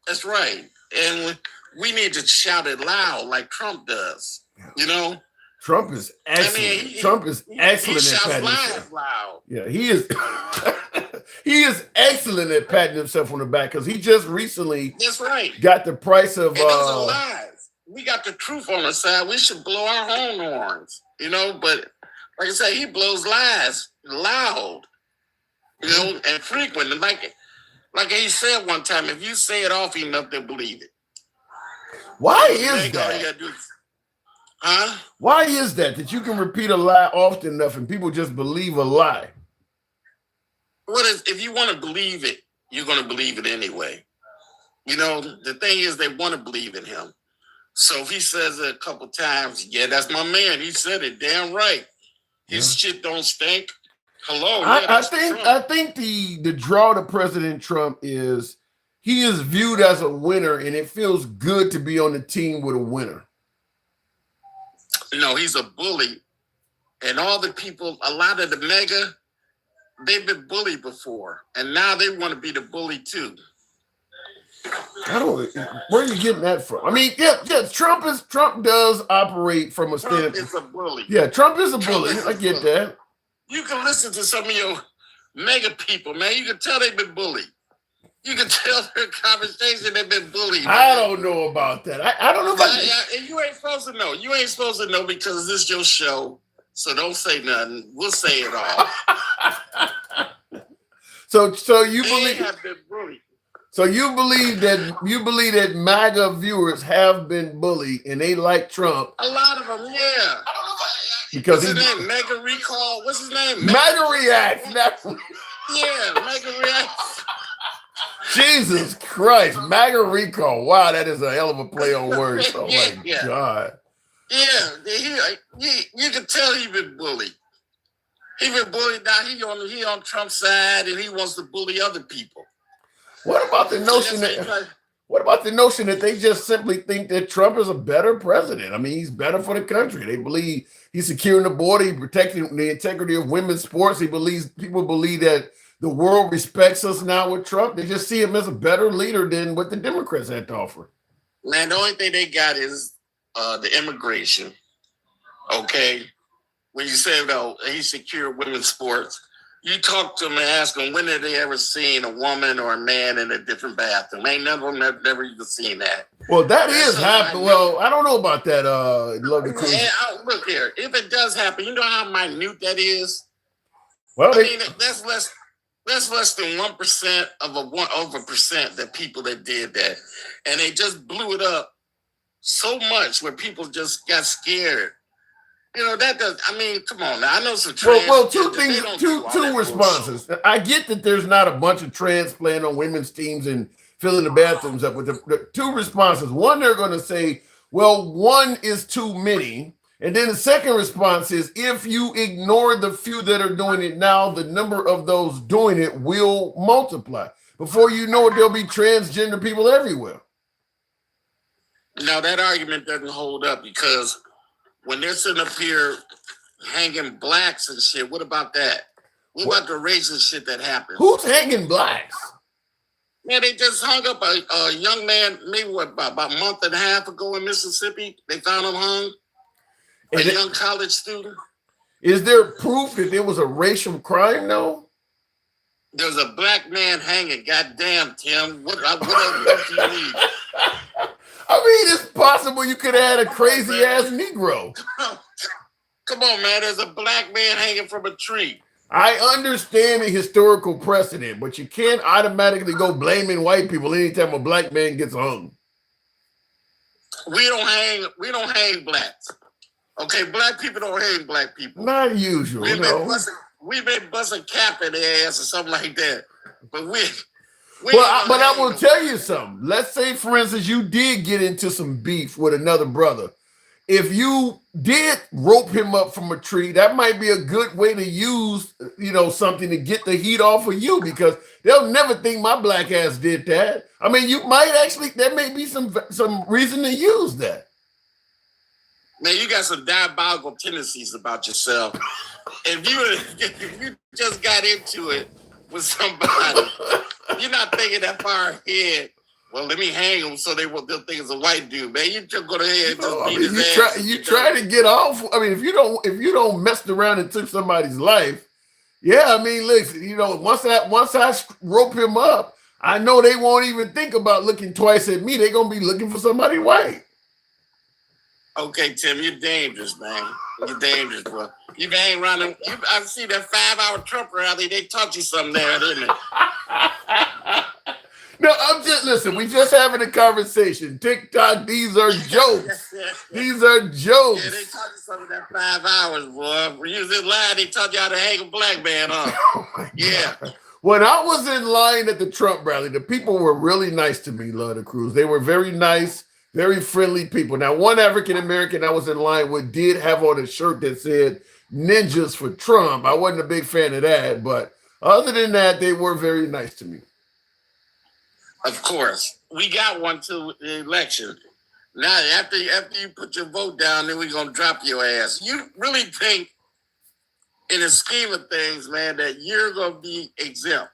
That's right. And we need to shout it loud like Trump does. You know? Trump is excellent. Trump is excellent at patting himself. Loud. Yeah, he is. He is excellent at patting himself on the back because he just recently got the price of. And those are lies. We got the truth on our side. We should blow our own horns, you know. But like I say, he blows lies loud, you know, and frequent. And like he said one time, if you say it often enough, they'll believe it. Why You know, is all you that? gotta do is, huh? Why is that you can repeat a lie often enough and people just believe a lie? What is if you want to believe it, you're gonna believe it anyway. You know, the thing is they want to believe in him. So if he says it a couple times, yeah, that's my man. He said it damn right. His shit don't stink. Hello, I think the draw to President Trump is he is viewed as a winner, and it feels good to be on the team with a winner. No, he's a bully. And all the people, a lot of the mega, they've been bullied before. And now they want to be the bully too. I don't. Where are you getting that from? I mean, yeah. Trump does operate from a standpoint. Trump is a bully. Yeah, Trump is a bully. I get that. You can listen to some of your mega people, man. You can tell they've been bullied. You can tell their conversation they've been bullied. Man. I don't know about that. I don't know about that. You ain't supposed to know. You ain't supposed to know because this is your show. So don't say nothing. We'll say it all. So you believe have been bullied. So you believe that MAGA viewers have been bullied and they like Trump? A lot of them, yeah. Because what's his name? Mega Recall. What's his name? MAGA Reacts. Yeah, Mega Reacts. Jesus Christ, MAGA Recall. Wow, that is a hell of a play on words. Oh my God. Yeah, you can tell he's been bullied. He been bullied now. He on Trump's side and he wants to bully other people. What about the notion that they just simply think that Trump is a better president? I mean, he's better for the country. They believe he's securing the border, he's protecting the integrity of women's sports. People believe that the world respects us now with Trump. They just see him as a better leader than what the Democrats had to offer. Man, the only thing they got is the immigration. Okay. When you say, though, he secured women's sports, you talk to them and ask them, when have they ever seen a woman or a man in a different bathroom? Ain't none of them have never even seen that. Well, that is happening. Well, I don't know about that. Look here. If it does happen, you know how minute that is? Well, I mean, that's less than 1% of a percent that people that did that. And they just blew it up so much where people just got scared. You know, that does, I mean, come on now. I know some trans. Well, two responses. Bullshit. I get that there's not a bunch of trans playing on women's teams and filling the bathrooms up with the two responses. One, they're going to say, well, one is too many. And then the second response is, if you ignore the few that are doing it now, the number of those doing it will multiply. Before you know it, there'll be transgender people everywhere. Now, that argument doesn't hold up because when they're sitting up here hanging blacks and shit, what about that? What about the racist shit that happens? Who's hanging blacks? Man, they just hung up a young man, maybe about a month and a half ago in Mississippi. They found him hung. A young college student. Is there proof that it was a racial crime, though? There's a black man hanging. Goddamn, Tim. What else do you need? I mean, it's possible you could have had a crazy ass Negro. Come on, man. There's a black man hanging from a tree. I understand the historical precedent, but you can't automatically go blaming white people anytime a black man gets hung. We don't hang blacks. Okay, black people don't hang black people. Not usual. We may bust a cap in their ass or something like that. But I will tell you something. Let's say, for instance, you did get into some beef with another brother. If you did rope him up from a tree, that might be a good way to use, something to get the heat off of you, because they'll never think my black ass did that. I mean, you might actually, there may be some reason to use that. Man, you got some diabolical tendencies about yourself. If you just got into it with somebody, you're not thinking that far ahead. Well, let me hang him so they'll think it's a white dude, man. You just go ahead and just beat his ass. You try to get off. I mean, if you don't mess around and took somebody's life, yeah. I mean, listen, once I rope him up, I know they won't even think about looking twice at me. They're gonna be looking for somebody white. Okay, Tim, you're dangerous, man. You're dangerous, bro. You been hanging around them. I see that 5-hour Trump rally. They taught you something there, didn't they? No, I'm just listen. We just having a conversation. TikTok. These are jokes. These are Yeah, they jokes. taught you something in that 5 hours, boy. When you was in line, they taught you how to hang a black man up. Oh my Yeah. God. When I was in line at the Trump rally, the people were really nice to me, Lord of Cruz. They were very nice, very friendly people. Now, one African American I was in line with did have on a shirt that said "Ninjas for Trump." I wasn't a big fan of that, but other than that, they were very nice to me. Of course. We got one to the election. Now, after you put your vote down, then we're going to drop your ass. You really think, in the scheme of things, man, that you're going to be exempt?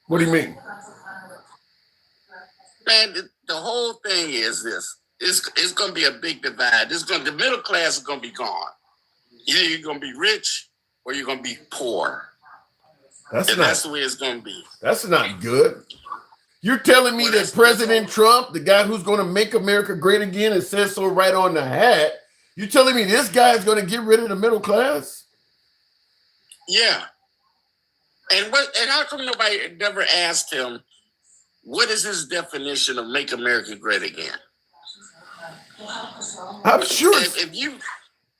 What do you mean? Man, the whole thing is this. It's going to be a big divide. The middle class is going to be gone. Either you're going to be rich or you're going to be poor. That's the way it's going to be. That's not good. You're telling me that President Trump, the guy who's going to make America great again, and says so right on the hat, you're telling me this guy is going to get rid of the middle class? Yeah. And how come nobody never asked him, what is his definition of make America great again? I'm sure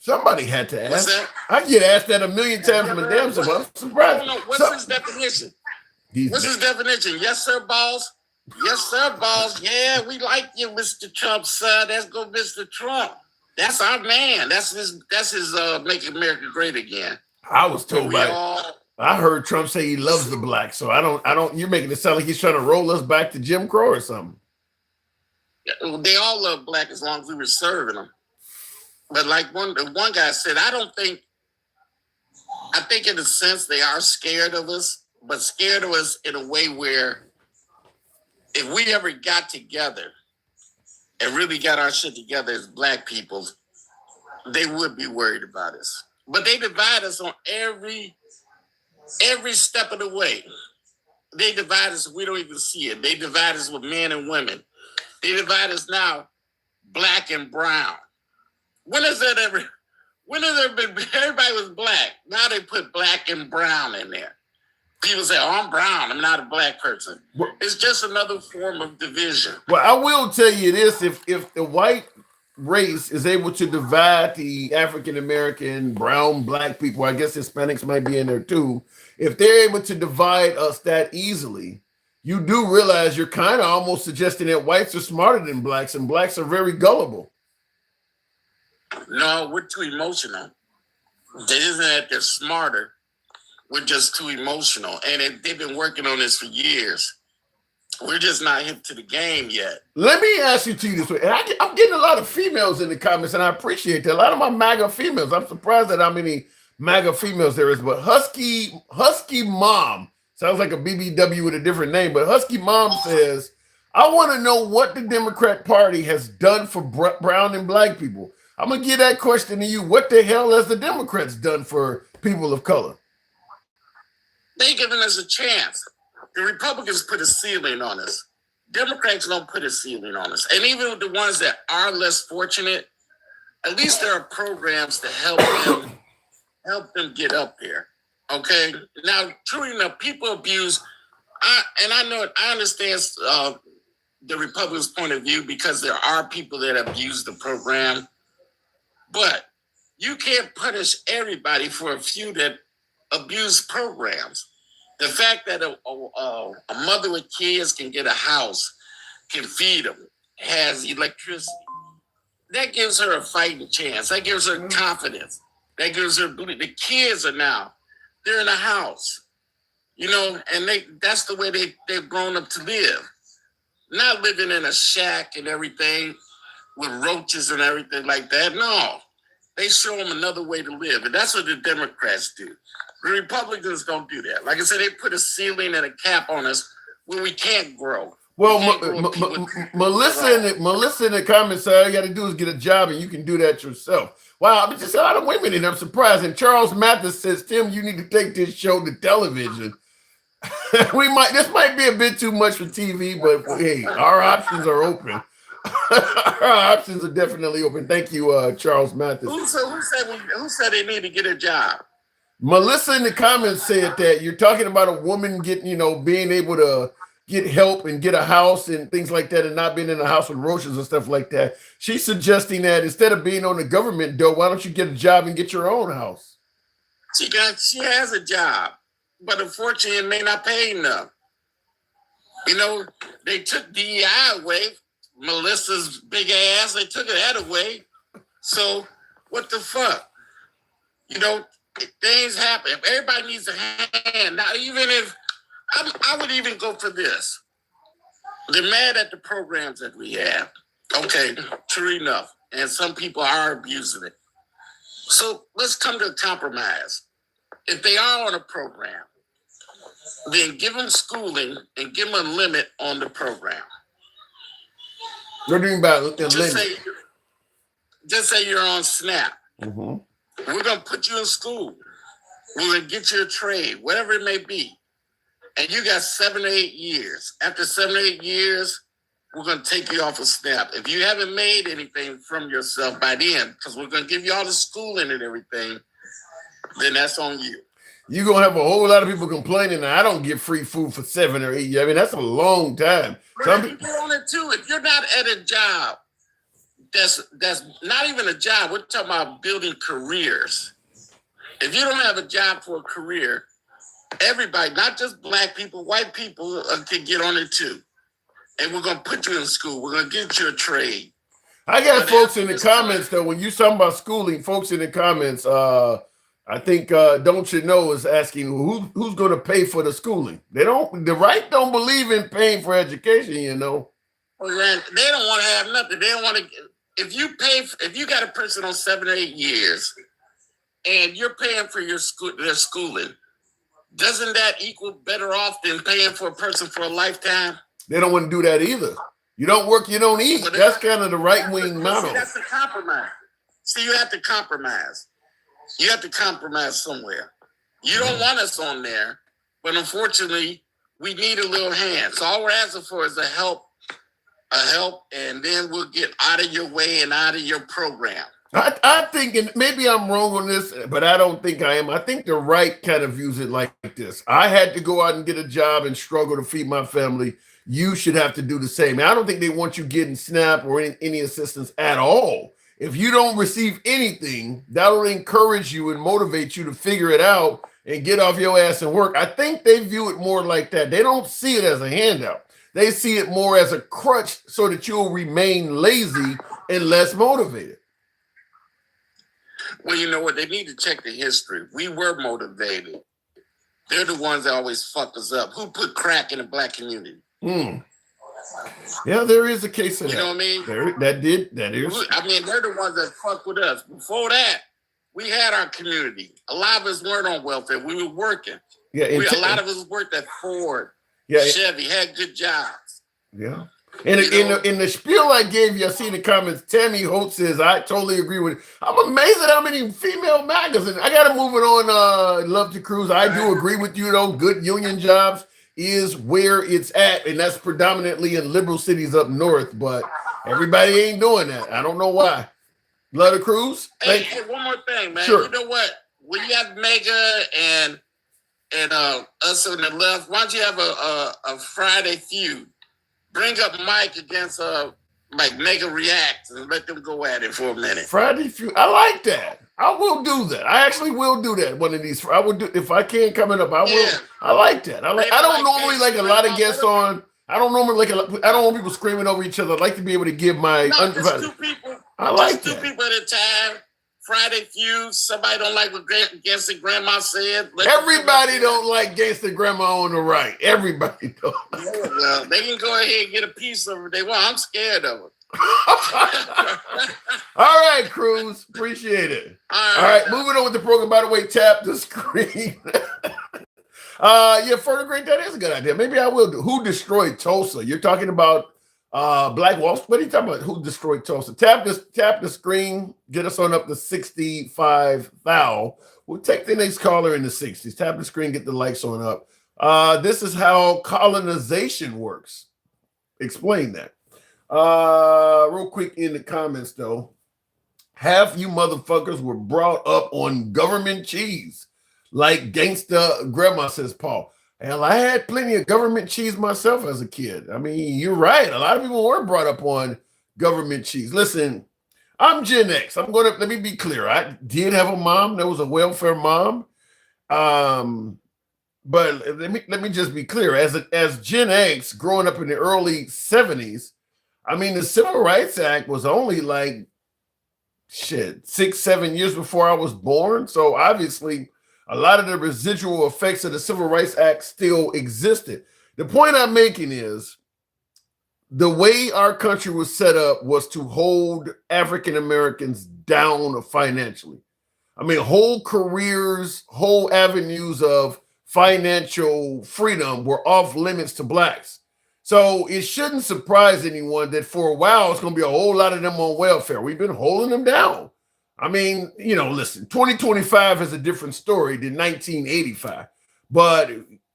somebody had to ask. I get asked that a million times from a damn self. I'm surprised. What's his definition? What's his definition? Yes, sir, boss. Yes, sir, boss. Yeah, we like you, Mr. Trump, sir. Let's go, Mr. Trump. That's our man. That's his make America great again. I was told I heard Trump say he loves the blacks. So I don't, you're making it sound like he's trying to roll us back to Jim Crow or something. They all love black as long as we were serving them. But like one guy said, I think in a sense they are scared of us, but scared of us in a way where if we ever got together and really got our shit together as black people, they would be worried about us. But they divide us on every step of the way. They divide us, we don't even see it. They divide us with men and women. They divide us now, black and brown. When has there been, everybody was black. Now they put black and brown in there. People say, oh, I'm brown, I'm not a black person. It's just another form of division. Well, I will tell you this, if the white race is able to divide the African-American, brown, black people, I guess Hispanics might be in there too. If they're able to divide us that easily, you do realize you're kind of almost suggesting that whites are smarter than blacks and blacks are very gullible. No, we're too emotional. It isn't that they're smarter. We're just too emotional. And they've been working on this for years. We're just not hip to the game yet. Let me ask you this way. And I'm getting a lot of females in the comments, and I appreciate that. A lot of my MAGA females. I'm surprised at how many MAGA females there is. But Husky Mom, sounds like a BBW with a different name, but Husky Mom says, I want to know what the Democrat Party has done for brown and black people. I'm going to give that question to you. What the hell has the Democrats done for people of color? They're giving us a chance. The Republicans put a ceiling on us. Democrats don't put a ceiling on us. And even with the ones that are less fortunate, at least there are programs to help them get up there. Okay? Now, true enough, people abuse. I understand the Republicans' point of view because there are people that abuse the program. But you can't punish everybody for a few that abuse programs. The fact that a mother with kids can get a house, can feed them, has electricity, that gives her a fighting chance. That gives her confidence. That gives her belief. The kids they're in a house, and that's the way they've grown up to live. Not living in a shack and everything with roaches and everything like that. No, they show them another way to live. And that's what the Democrats do. The Republicans don't do that. Like I said, they put a ceiling and a cap on us where we can't grow. Well, Melissa in the comments said all you got to do is get a job and you can do that yourself. Wow, just a lot of women in there. I'm surprised. And Charles Mathis says, Tim, you need to take this show to television. This might be a bit too much for TV, but hey, our options are open. Our options are definitely open. Thank you, Charles Mathis. Who said they need to get a job? Melissa in the comments said that you're talking about a woman getting, being able to get help and get a house and things like that, and not being in a house with roaches and stuff like that. She's suggesting that instead of being on the government dough, why don't you get a job and get your own house? She has a job, but unfortunately, it may not pay enough. You know, they took DEI away, Melissa's big ass. They took that away. So what the fuck? You know, things happen. Everybody needs a hand. Now, even if I would even go for this. They're mad at the programs that we have. Okay, true enough. And some people are abusing it. So let's come to a compromise. If they are on a program, then give them schooling and give them a limit on the program. What do you mean by limit? Just say you're on SNAP. Mm-hmm. We're going to put you in school. We're going to get you a trade, whatever it may be. And you got 7 or 8 years. After 7 or 8 years, we're going to take you off of SNAP. If you haven't made anything from yourself by then, because we're going to give you all the schooling and everything, then that's on you. You're going to have a whole lot of people complaining that I don't get free food for 7 or 8 years. I mean, that's a long time. Some people on it too. If you're not at a job, that's not even a job. We're talking about building careers. If you don't have a job for a career, everybody, not just black people, white people can get on it too. And we're going to put you in school. We're going to get you a trade. I got folks in the comments, though, when you talking about schooling, folks in the comments, I think Don't You Know is asking who's going to pay for the schooling. The right don't believe in paying for education, you know. Well, they don't want to have nothing. They don't want to. If you got a person on 7 or 8 years and you're paying for their schooling, doesn't that equal better off than paying for a person for a lifetime? They don't want to do that either. You don't work, you don't eat. That's kind of the right-wing model. That's the compromise. See, you have to compromise. You have to compromise somewhere. You don't want us on there, but unfortunately, we need a little hand. So all we're asking for is a help, and then we'll get out of your way and out of your program. I think, and maybe I'm wrong on this, but I don't think I am. I think the right kind of views it like this. I had to go out and get a job and struggle to feed my family. You should have to do the same. And I don't think they want you getting SNAP or any assistance at all. If you don't receive anything, that will encourage you and motivate you to figure it out and get off your ass and work. I think they view it more like that. They don't see it as a handout. They see it more as a crutch so that you'll remain lazy and less motivated. Well, you know what? They need to check the history. We were motivated. They're the ones that always fucked us up. Who put crack in the black community? Yeah, there is a case of that. You know what I mean? That is. I mean, they're the ones that fuck with us. Before that, we had our community. A lot of us weren't on welfare. We were working. Yeah, a lot of us worked at Ford, Chevy, had good jobs. Yeah. And in the spiel I gave you, I see in the comments, Tammy Holt says, I totally agree with it. I'm amazed at how many female magazines. I got to move it on, Love to Cruise. I do agree with you, though. Good union jobs is where it's at, and that's predominantly in liberal cities up north, but everybody ain't doing that. I don't know why. Love to Cruise? Hey, one more thing, man. Sure. You know what? When you have Mega and us on the left, why don't you have a Friday feud? Bring up Mike against like Mega React and let them go at it for a minute. Friday feud. I like that. I will do that. I actually will do that one of these. I would do if I can coming up. I will. Yeah. I like that. I don't normally like a lot of guests on. I don't normally I don't want people screaming over each other. I like to be able to give my just two people. I like two people at a time. Friday feud. Somebody don't like what Gangsta Grandma said. Everybody don't like Gangsta Grandma on the right. Everybody don't. Yeah, well, they can go ahead and get a piece of it. They want. I'm scared of it. All right, Cruz. Appreciate it. All right, moving on with the program. By the way, tap the screen. Further great, that is a good idea. Maybe I will do. Who destroyed Tulsa? You're talking about Black Wall Street. What are you talking about? Who destroyed Tulsa? Tap the screen. Get us on up to 65,000. We'll take the next caller in the 60s. Tap the screen. Get the lights on up. This is how colonization works. Explain that. Real quick in the comments though, half you motherfuckers were brought up on government cheese, like Gangsta Grandma, says Paul. Hell, I had plenty of government cheese myself as a kid. I mean, you're right. A lot of people were brought up on government cheese. Listen, I'm Gen X. Let me be clear. I did have a mom that was a welfare mom. Um, but let me just be clear. As Gen X, growing up in the early 70s, I mean, the Civil Rights Act was only like shit 6, 7 years before I was born. So obviously, a lot of the residual effects of the Civil Rights Act still existed. The point I'm making is the way our country was set up was to hold African Americans down financially. I mean, whole careers, whole avenues of financial freedom were off limits to blacks. So it shouldn't surprise anyone that for a while it's going to be a whole lot of them on welfare. We've been holding them down. I mean, listen, 2025 is a different story than 1985. But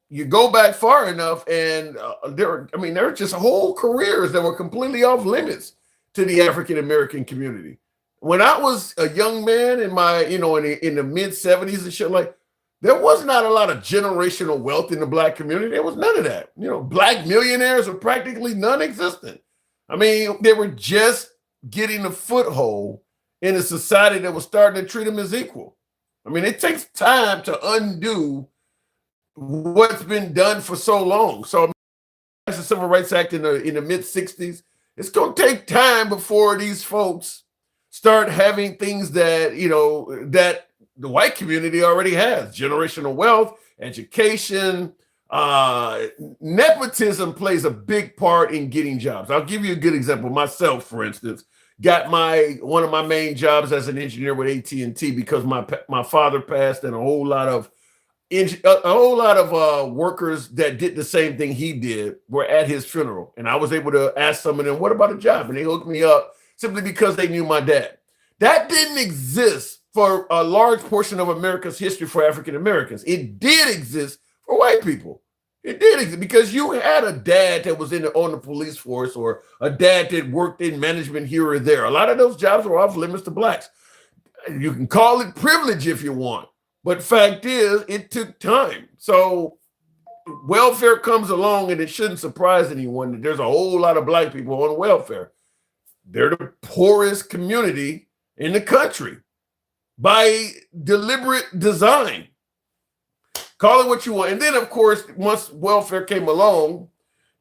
you go back far enough, and there are just whole careers that were completely off limits to the African American community. When I was a young man in my, in the mid 70s and shit, like there was not a lot of generational wealth in the black community. There was none of that. Black millionaires were practically non-existent. I mean, they were just getting a foothold in a society that was starting to treat them as equal. I mean, it takes time to undo what's been done for so long. So the Civil Rights Act in the mid 60s, it's going to take time before these folks start having things that, that the white community already has: generational wealth, education. Nepotism plays a big part in getting jobs. I'll give you a good example. Myself, for instance, got one of my main jobs as an engineer with AT&T because my father passed, and a whole lot of workers that did the same thing he did were at his funeral. And I was able to ask some of them, what about a job? And they hooked me up simply because they knew my dad. That didn't exist for a large portion of America's history for African Americans. It did exist for white people. It did exist because you had a dad that was on the police force, or a dad that worked in management here or there. A lot of those jobs were off limits to blacks. You can call it privilege if you want, but fact is, it took time. So welfare comes along, and it shouldn't surprise anyone that there's a whole lot of black people on welfare. They're the poorest community in the country by deliberate design. Call it what you want. And then, of course, once welfare came along,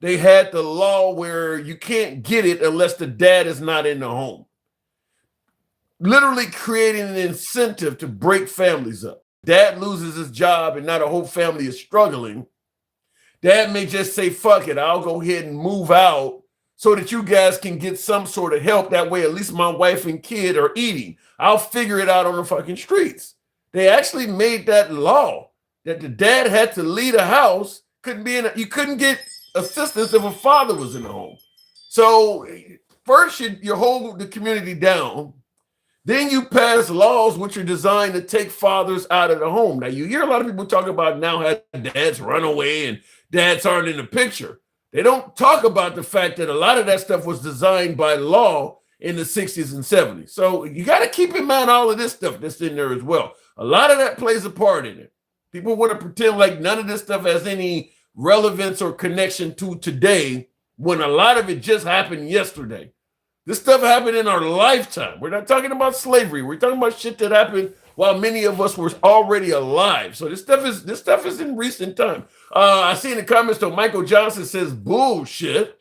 they had the law where you can't get it unless the dad is not in the home. Literally creating an incentive to break families up. Dad loses his job and now the whole family is struggling. Dad may just say, fuck it, I'll go ahead and move out so that you guys can get some sort of help. That way, at least my wife and kid are eating. I'll figure it out on the fucking streets. They actually made that law that the dad had to leave the house. You couldn't get assistance if a father was in the home. So first you hold the community down. Then you pass laws which are designed to take fathers out of the home. Now, you hear a lot of people talk about now how dads run away and dads aren't in the picture. They don't talk about the fact that a lot of that stuff was designed by law in the 60s and 70s. So you got to keep in mind all of this stuff that's in there as well. A lot of that plays a part in it. People want to pretend like none of this stuff has any relevance or connection to today, when a lot of it just happened yesterday. This stuff happened in our lifetime. We're not talking about slavery. We're talking about shit that happened while many of us were already alive. So this stuff is in recent time. I see in the comments though, Michael Johnson says bullshit.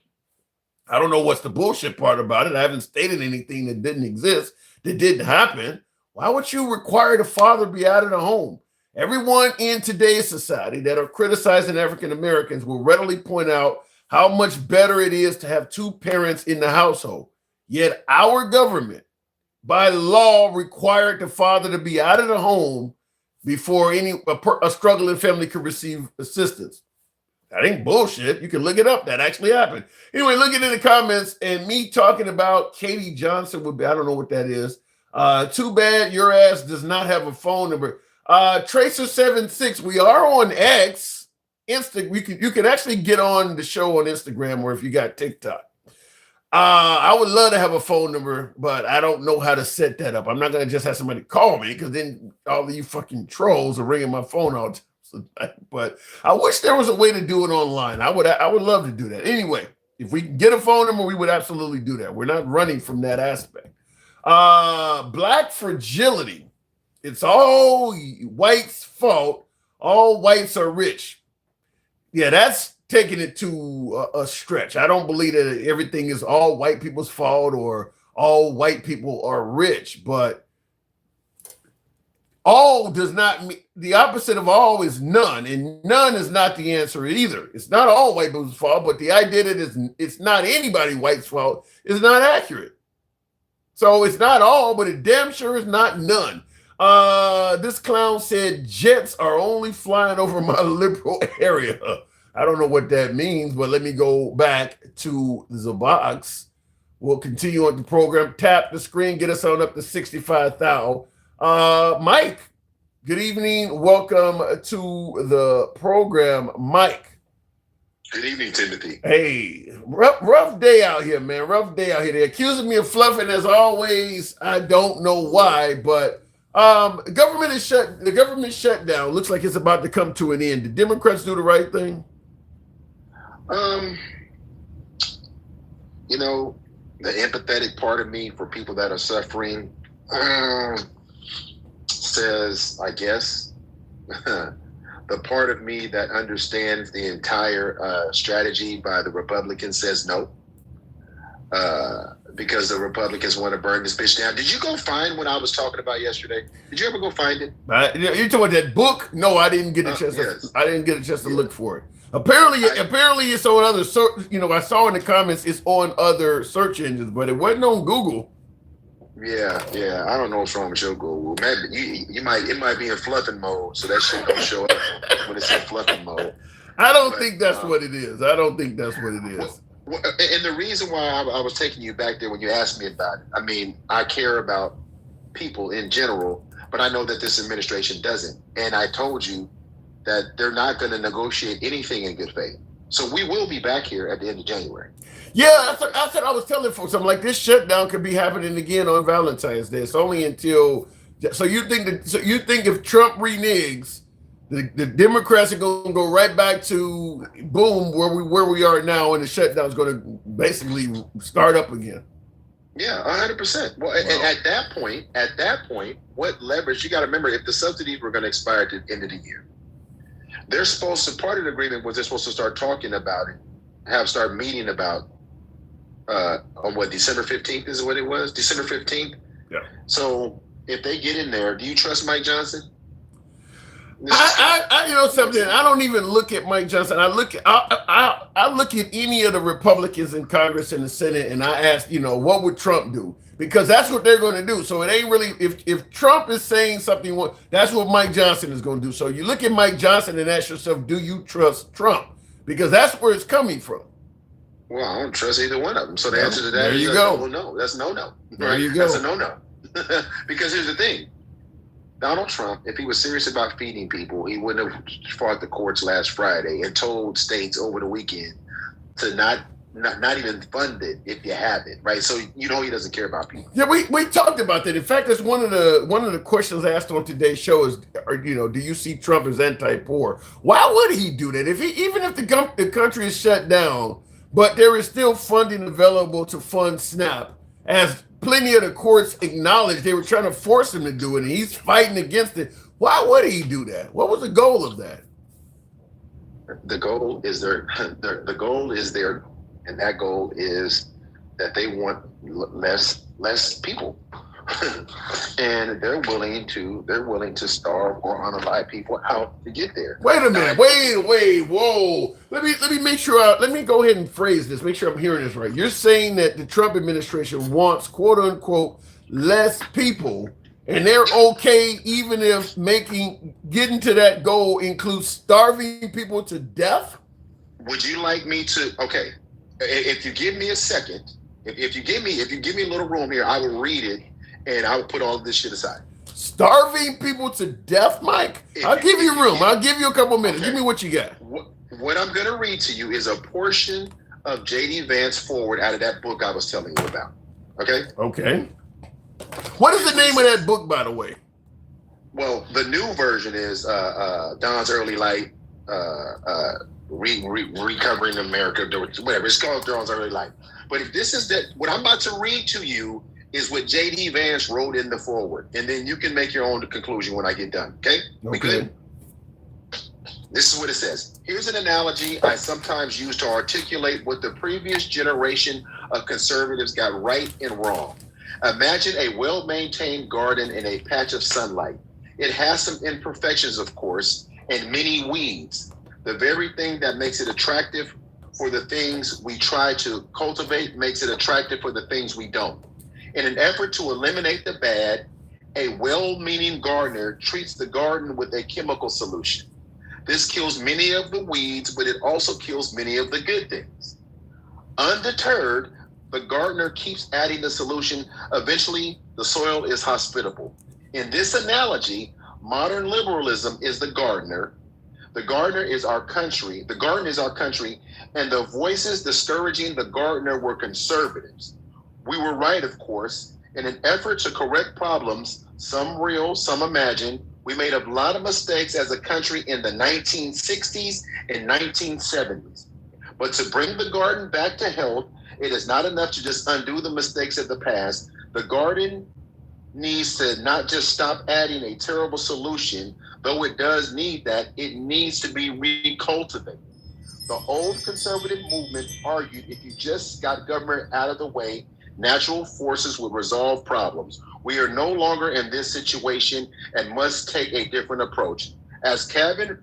I don't know what's the bullshit part about it. I haven't stated anything that didn't exist, that didn't happen. Why would you require the father be out of the home? Everyone in today's society that are criticizing African Americans will readily point out how much better it is to have two parents in the household. Yet our government, by law, required the father to be out of the home before a struggling family could receive assistance. That ain't bullshit. You can look it up. That actually happened. Anyway, looking in the comments and me talking about Katie Johnson would be, I don't know what that is. Too bad your ass does not have a phone number. Tracer76, we are on X. You can actually get on the show on Instagram, or if you got TikTok. I would love to have a phone number, but I don't know how to set that up. I'm not going to just have somebody call me, because then all of you fucking trolls are ringing my phone all But I wish there was a way to do it online. I would love to do that. Anyway, if we can get a phone number, we would absolutely do that. We're not running from that aspect. Black fragility. It's all whites' fault. All whites are rich. Yeah, that's taking it to a stretch. I don't believe that everything is all white people's fault or all white people are rich, but all does not mean the opposite of all is none, and none is not the answer either. It's not all white people's fault, but the idea that it's not anybody white's fault is not accurate. So it's not all, but it damn sure is not none. This clown said jets are only flying over my liberal area. I don't know what that means, but let me go back to the box. We'll continue on the program. Tap the screen, get us on up to 65,000. Mike, good evening. Welcome to the program, Mike. Good evening, Timothy. Hey, rough day out here, man. Rough day out here. They're accusing me of fluffing as always. I don't know why, but the government shutdown looks like it's about to come to an end. Did Democrats do the right thing? You know, the empathetic part of me for people that are suffering says, I guess, the part of me that understands the entire strategy by the Republicans says no. Because the Republicans want to burn this bitch down. Did you go find what I was talking about yesterday? Did you ever go find it? You're talking about that book? No, I didn't get a chance. Yes. I didn't get a chance to look for it. Apparently it's on other. I saw in the comments it's on other search engines, but it wasn't on Google. Yeah. I don't know what's wrong with your Google. Maybe it might be in fluffing mode, so that shit don't show up when it's in fluffing mode. I don't think that's what it is. I don't think that's what it is. Well, and the reason why I was taking you back there when you asked me about it, I mean, I care about people in general, but I know that this administration doesn't. And I told you that they're not going to negotiate anything in good faith. So we will be back here at the end of January. Yeah, I was telling folks, I'm like, this shutdown could be happening again on Valentine's Day. It's only until. So you think if Trump reneges, the Democrats are going to go right back to boom where we are now, and the shutdown is going to basically start up again. Yeah, 100%. Well, and at that point, what leverage? You got to remember, if the subsidies were going to expire at the end of the year, part of the agreement was they're supposed to start talking about it, start meeting about on what, December 15th is what it was? December 15th? Yeah. So if they get in there, do you trust Mike Johnson? I you know something. I don't even look at Mike Johnson. I look at any of the Republicans in Congress and the Senate, and I ask, what would Trump do? Because that's what they're going to do. So it ain't really if Trump is saying something, that's what Mike Johnson is going to do. So you look at Mike Johnson and ask yourself, do you trust Trump? Because that's where it's coming from. Well, I don't trust either one of them. So the answer to that there is you go. No. That's no. There you go. That's a no. Because here's the thing. Donald Trump, if he was serious about feeding people, he wouldn't have fought the courts last Friday and told states over the weekend to not even fund it if you have it, right? So he doesn't care about people. Yeah, we talked about that. In fact, that's one of the questions asked on today's show is, do you see Trump as anti-poor? Why would he do that? Even if the country is shut down, but there is still funding available to fund SNAP, as plenty of the courts acknowledged they were trying to force him to do it, and he's fighting against it. Why would he do that? What was the goal of that? The goal is the goal is there, and that goal is that they want less people, and they're willing to starve or unalive people out to get there. Wait a minute. Wait. Whoa. Let me make sure. Let me go ahead and phrase this. Make sure I'm hearing this right. You're saying that the Trump administration wants, quote unquote, less people, and they're okay even if getting to that goal includes starving people to death? Would you like me to? Okay, if you give me a second, if you give me a little room here, I will read it and I will put all of this shit aside. Starving people to death, Mike? I'll give you room. I'll give you a couple minutes. Okay. Give me what you got. What I'm going to read to you is a portion of J.D. Vance forward out of that book I was telling you about. Okay? Okay. What is the name of that book, by the way? Well, the new version is Don's Early Light, Recovering America, whatever. It's called Don's Early Light. But if this is that, what I'm about to read to you is what J.D. Vance wrote in the foreword. And then you can make your own conclusion when I get done. Okay? We good? This is what it says. Here's an analogy I sometimes use to articulate what the previous generation of conservatives got right and wrong. Imagine a well-maintained garden in a patch of sunlight. It has some imperfections, of course, and many weeds. The very thing that makes it attractive for the things we try to cultivate makes it attractive for the things we don't. In an effort to eliminate the bad, a well-meaning gardener treats the garden with a chemical solution. This kills many of the weeds, but it also kills many of the good things. Undeterred, the gardener keeps adding the solution. Eventually, the soil is hospitable. In this analogy, modern liberalism is the gardener. The gardener is our country. The garden is our country, and the voices discouraging the gardener were conservatives. We were right, of course. In an effort to correct problems, some real, some imagined, we made a lot of mistakes as a country in the 1960s and 1970s. But to bring the garden back to health, it is not enough to just undo the mistakes of the past. The garden needs to not just stop adding a terrible solution, though it does need that, it needs to be recultivated. The old conservative movement argued if you just got government out of the way, natural forces would resolve problems. We are no longer in this situation and must take a different approach. As Kevin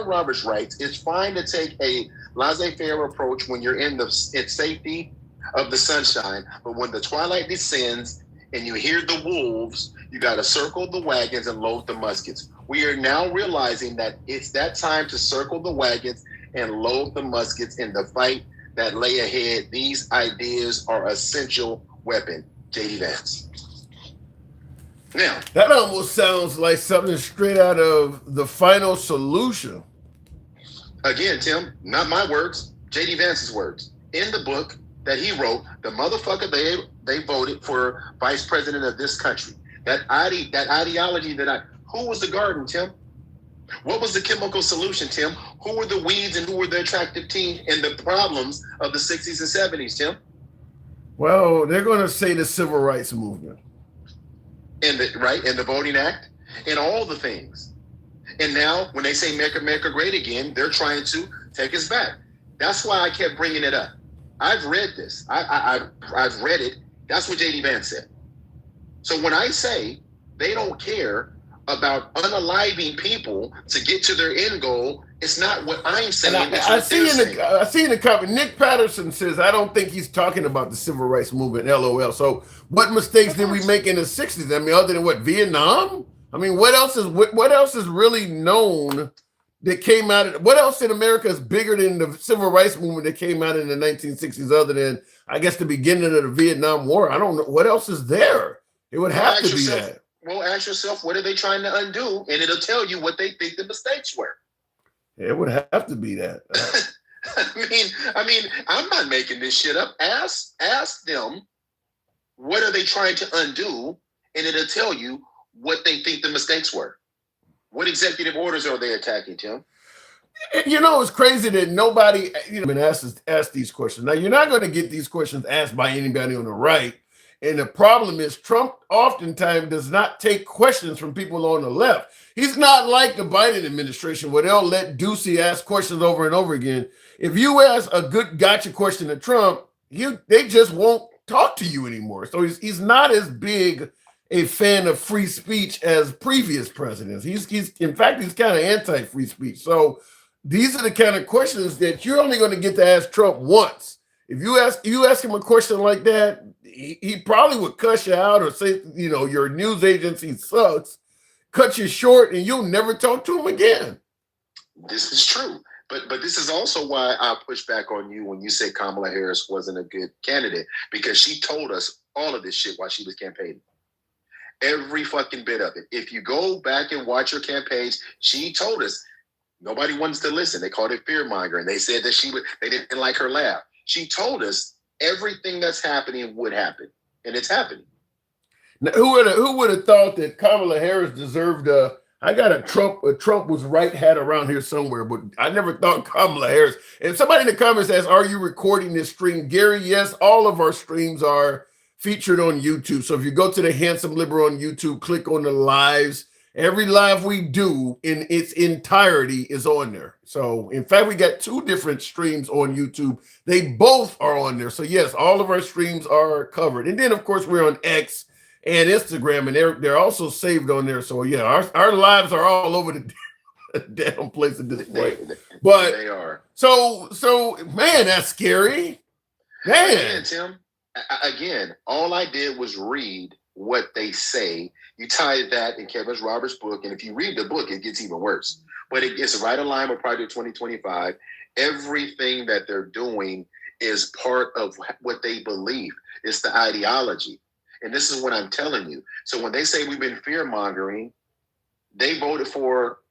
Roberts writes, it's fine to take a laissez-faire approach when you're in safety of the sunshine, but when the twilight descends and you hear the wolves, you got to circle the wagons and load the muskets. We are now realizing that it's that time to circle the wagons and load the muskets in the fight that lay ahead. These ideas are essential weapon. J.D. Vance. Now, that almost sounds like something straight out of The Final Solution. Again, Tim, not my words, J.D. Vance's words. In the book that he wrote, the motherfucker they voted for vice president of this country. That ideology who was the garden, Tim? What was the chemical solution, Tim? Who were the weeds and who were the attractive team and the problems of the 60s and 70s, Tim? Well, they're going to say the civil rights movement. And the Voting Act, and all the things. And now, when they say "Make America Great Again," they're trying to take us back. That's why I kept bringing it up. I've read this. I've read it. That's what J.D. Vance said. So when I say they don't care about unaliving people to get to their end goal, it's not what I'm saying. I see in the comment, Nick Patterson says, I don't think he's talking about the civil rights movement, LOL. So what mistakes did we make in the 60s? I mean, other than what, Vietnam? I mean, what else is really known that came out of, what else in America is bigger than the civil rights movement that came out in the 1960s, other than, I guess, the beginning of the Vietnam War? I don't know. What else is there? It would have to be that. Well, ask yourself, what are they trying to undo? And it'll tell you what they think the mistakes were. It would have to be that. I mean, I'm not making this shit up. Ask them, what are they trying to undo? And it'll tell you what they think the mistakes were. What executive orders are they attacking, Tim? You know, it's crazy that nobody been asked these questions. Now, you're not going to get these questions asked by anybody on the right. And the problem is Trump oftentimes does not take questions from people on the left. He's not like the Biden administration where they'll let Ducey ask questions over and over again. If you ask a good gotcha question to Trump, they just won't talk to you anymore. So he's not as big a fan of free speech as previous presidents. He's in fact, he's kind of anti-free speech. So these are the kind of questions that you're only going to get to ask Trump once. If you ask him a question like that, he probably would cuss you out or say, your news agency sucks, cut you short, and you'll never talk to him again. This is true. But this is also why I push back on you when you say Kamala Harris wasn't a good candidate, because she told us all of this shit while she was campaigning. Every fucking bit of it. If you go back and watch her campaigns, she told us nobody wants to listen. They called it fear-mongering. They said that they didn't like her laugh. She told us everything that's happening would happen, and it's happening. Now, who would have thought that Kamala Harris deserved I got a Trump was right hat around here somewhere, but I never thought Kamala Harris. And somebody in the comments asked, are you recording this stream? Gary, yes, all of our streams are featured on YouTube. So if you go to the Handsome Liberal on YouTube, click on the lives. Every live we do in its entirety is on there. So in fact, we got 2 different streams on YouTube. They both are on there. So yes, all of our streams are covered. And then of course we're on X and Instagram, and they're also saved on there. So yeah, our lives are all over the damn place at this point. But they are. So man, that's scary. Man, again, Tim. Again, all I did was read what they say. You tie that in Kevin Roberts' book, and if you read the book, it gets even worse. But it gets right in line with Project 2025. Everything that they're doing is part of what they believe. It's the ideology. And this is what I'm telling you. So when they say we've been fear-mongering, they voted for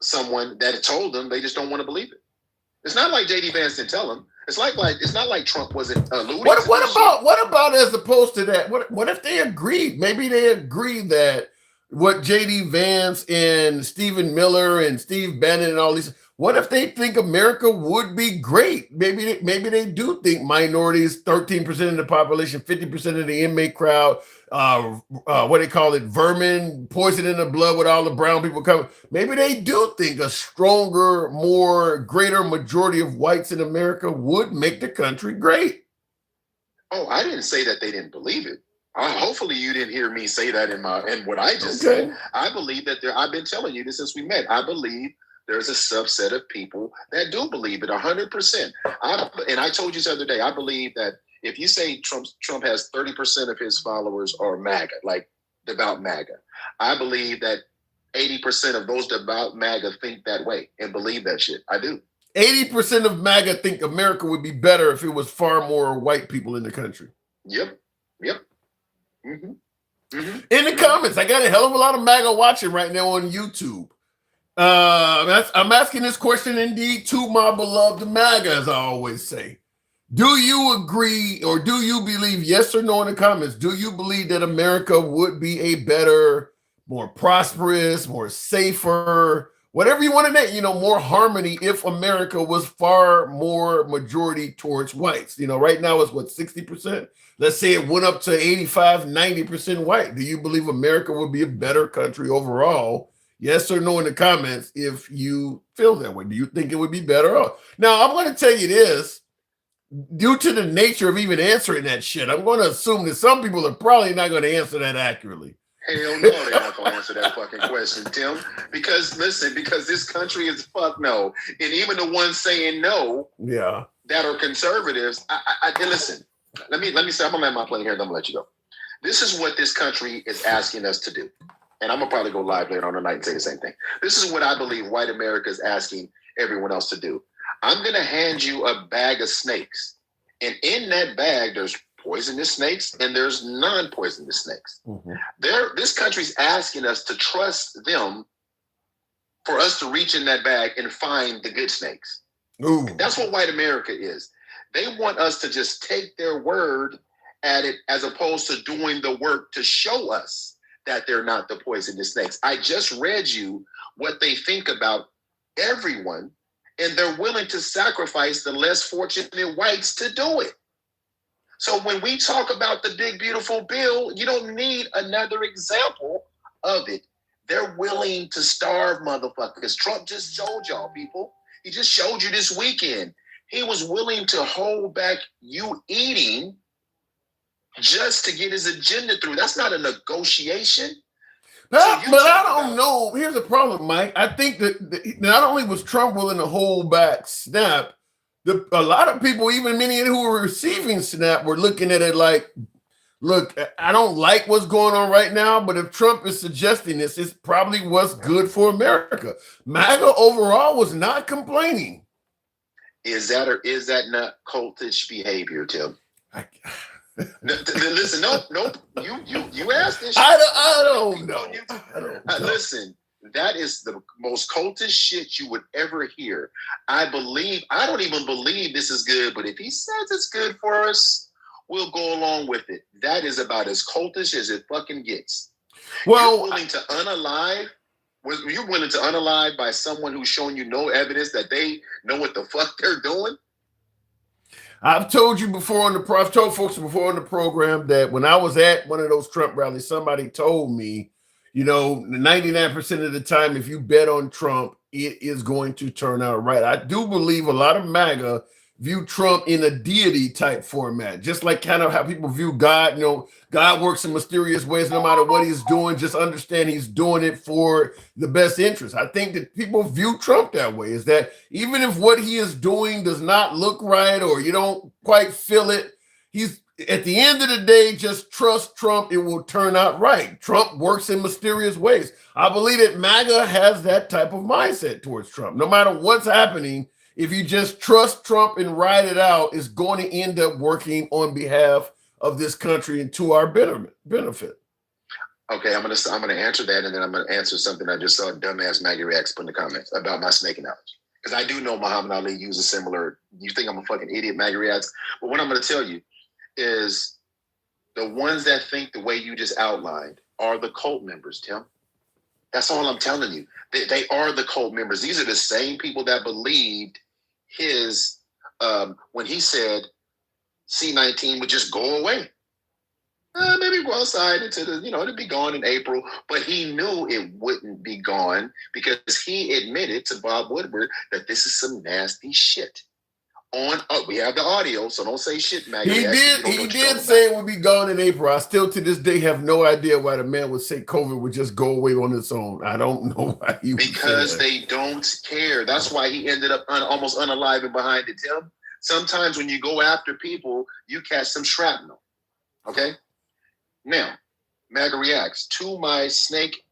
someone that told them they just don't want to believe it. It's not like J.D. Vance didn't tell them. It's not like Trump wasn't alluding. What about as opposed to that? What if they agreed? Maybe they agreed that what J.D. Vance and Stephen Miller and Steve Bannon and all these. What if they think America would be great? Maybe they do think minorities, 13% of the population, 50% of the inmate crowd, what they call it, vermin, poison in the blood with all the brown people coming. Maybe they do think a stronger, greater majority of whites in America would make the country great. Oh, I didn't say that they didn't believe it. Hopefully you didn't hear me say that in what I just said. I believe that I've been telling you this since we met. I believe there's a subset of people that do believe it 100%. And I told you the other day, I believe that if you say Trump has 30% of his followers are MAGA, like devout MAGA, I believe that 80% of those devout MAGA think that way and believe that shit. I do. 80% of MAGA think America would be better if it was far more white people in the country. Yep. Mm-hmm. Mm-hmm. In the comments, I got a hell of a lot of MAGA watching right now on YouTube. I'm asking this question indeed to my beloved MAGA, as I always say. Do you agree or do you believe, yes or no in the comments, do you believe that America would be a better, more prosperous, more safer, whatever you want to name, more harmony if America was far more majority towards whites? Right now it's what, 60%? Let's say it went up to 85, 90% white. Do you believe America would be a better country overall? Yes or no in the comments if you feel that way. Do you think it would be better off? Now, I'm going to tell you this. Due to the nature of even answering that shit, I'm going to assume that some people are probably not going to answer that accurately. Hell no, they're not going to answer that fucking question, Tim. Because this country is fuck no. And even the ones saying no, that are conservatives, and listen, let me say, I'm going to land my plane here and I'm going to let you go. This is what this country is asking us to do. And I'm going to probably go live later on tonight and say the same thing. This is what I believe white America is asking everyone else to do. I'm going to hand you a bag of snakes. And in that bag, there's poisonous snakes and there's non-poisonous snakes. Mm-hmm. This country's asking us to trust them for us to reach in that bag and find the good snakes. Ooh. That's what white America is. They want us to just take their word at it as opposed to doing the work to show us that they're not the poisonous snakes. I just read you what they think about everyone, and they're willing to sacrifice the less fortunate whites to do it. So when we talk about the big, beautiful bill, you don't need another example of it. They're willing to starve motherfuckers. Trump just showed y'all, people. He just showed you this weekend. He was willing to hold back you eating just to get his agenda through. That's not a negotiation. But I don't know. Here's the problem, Mike. I think that not only was Trump willing to hold back SNAP, a lot of people, even many who were receiving SNAP, were looking at it like, look, I don't like what's going on right now, but if Trump is suggesting this, it's probably what's good for America. MAGA overall was not complaining. Is that not cultish behavior, Tim? Listen, no. You asked this. I don't know. Listen, that is the most cultish shit you would ever hear. I don't even believe this is good, but if he says it's good for us, we'll go along with it. That is about as cultish as it fucking gets. Well, you're willing to unalive by someone who's showing you no evidence that they know what the fuck they're doing? I've told you before I've told folks before on the program that when I was at one of those Trump rallies, somebody told me, 99% of the time, if you bet on Trump, it is going to turn out right. I do believe a lot of MAGA view Trump in a deity type format, just like kind of how people view God. God works in mysterious ways. No matter what he's doing, just understand he's doing it for the best interest. I think that people view Trump that way, is that even if what he is doing does not look right or you don't quite feel it, he's at the end of the day, just trust Trump. It will turn out right. Trump works in mysterious ways. I believe that MAGA has that type of mindset towards Trump. No matter what's happening, if you just trust Trump and ride it out, it's going to end up working on behalf of this country and to our benefit. Okay, I'm gonna answer that, and then I'm gonna answer something I just saw dumbass Maggie Reacts put in the comments about my snake analogy. Because I do know Muhammad Ali uses similar. You think I'm a fucking idiot, Maggie Reacts? But what I'm gonna tell you is the ones that think the way you just outlined are the cult members, Tim. That's all I'm telling you. They are the cult members. These are the same people that believed his when he said C-19 would just go away. Maybe go outside into the, it'd be gone in April, but he knew it wouldn't be gone because he admitted to Bob Woodward that this is some nasty shit. We have the audio, so don't say shit, Maggie. He did say it would be gone in April. I still to this day have no idea why the man would say COVID would just go away on its own. I don't know why he would say that. Because they don't care. That's why he ended up almost unaliving behind it, Tim. Sometimes when you go after people, you catch some shrapnel. Okay? Now, MAGA Reacts to my snake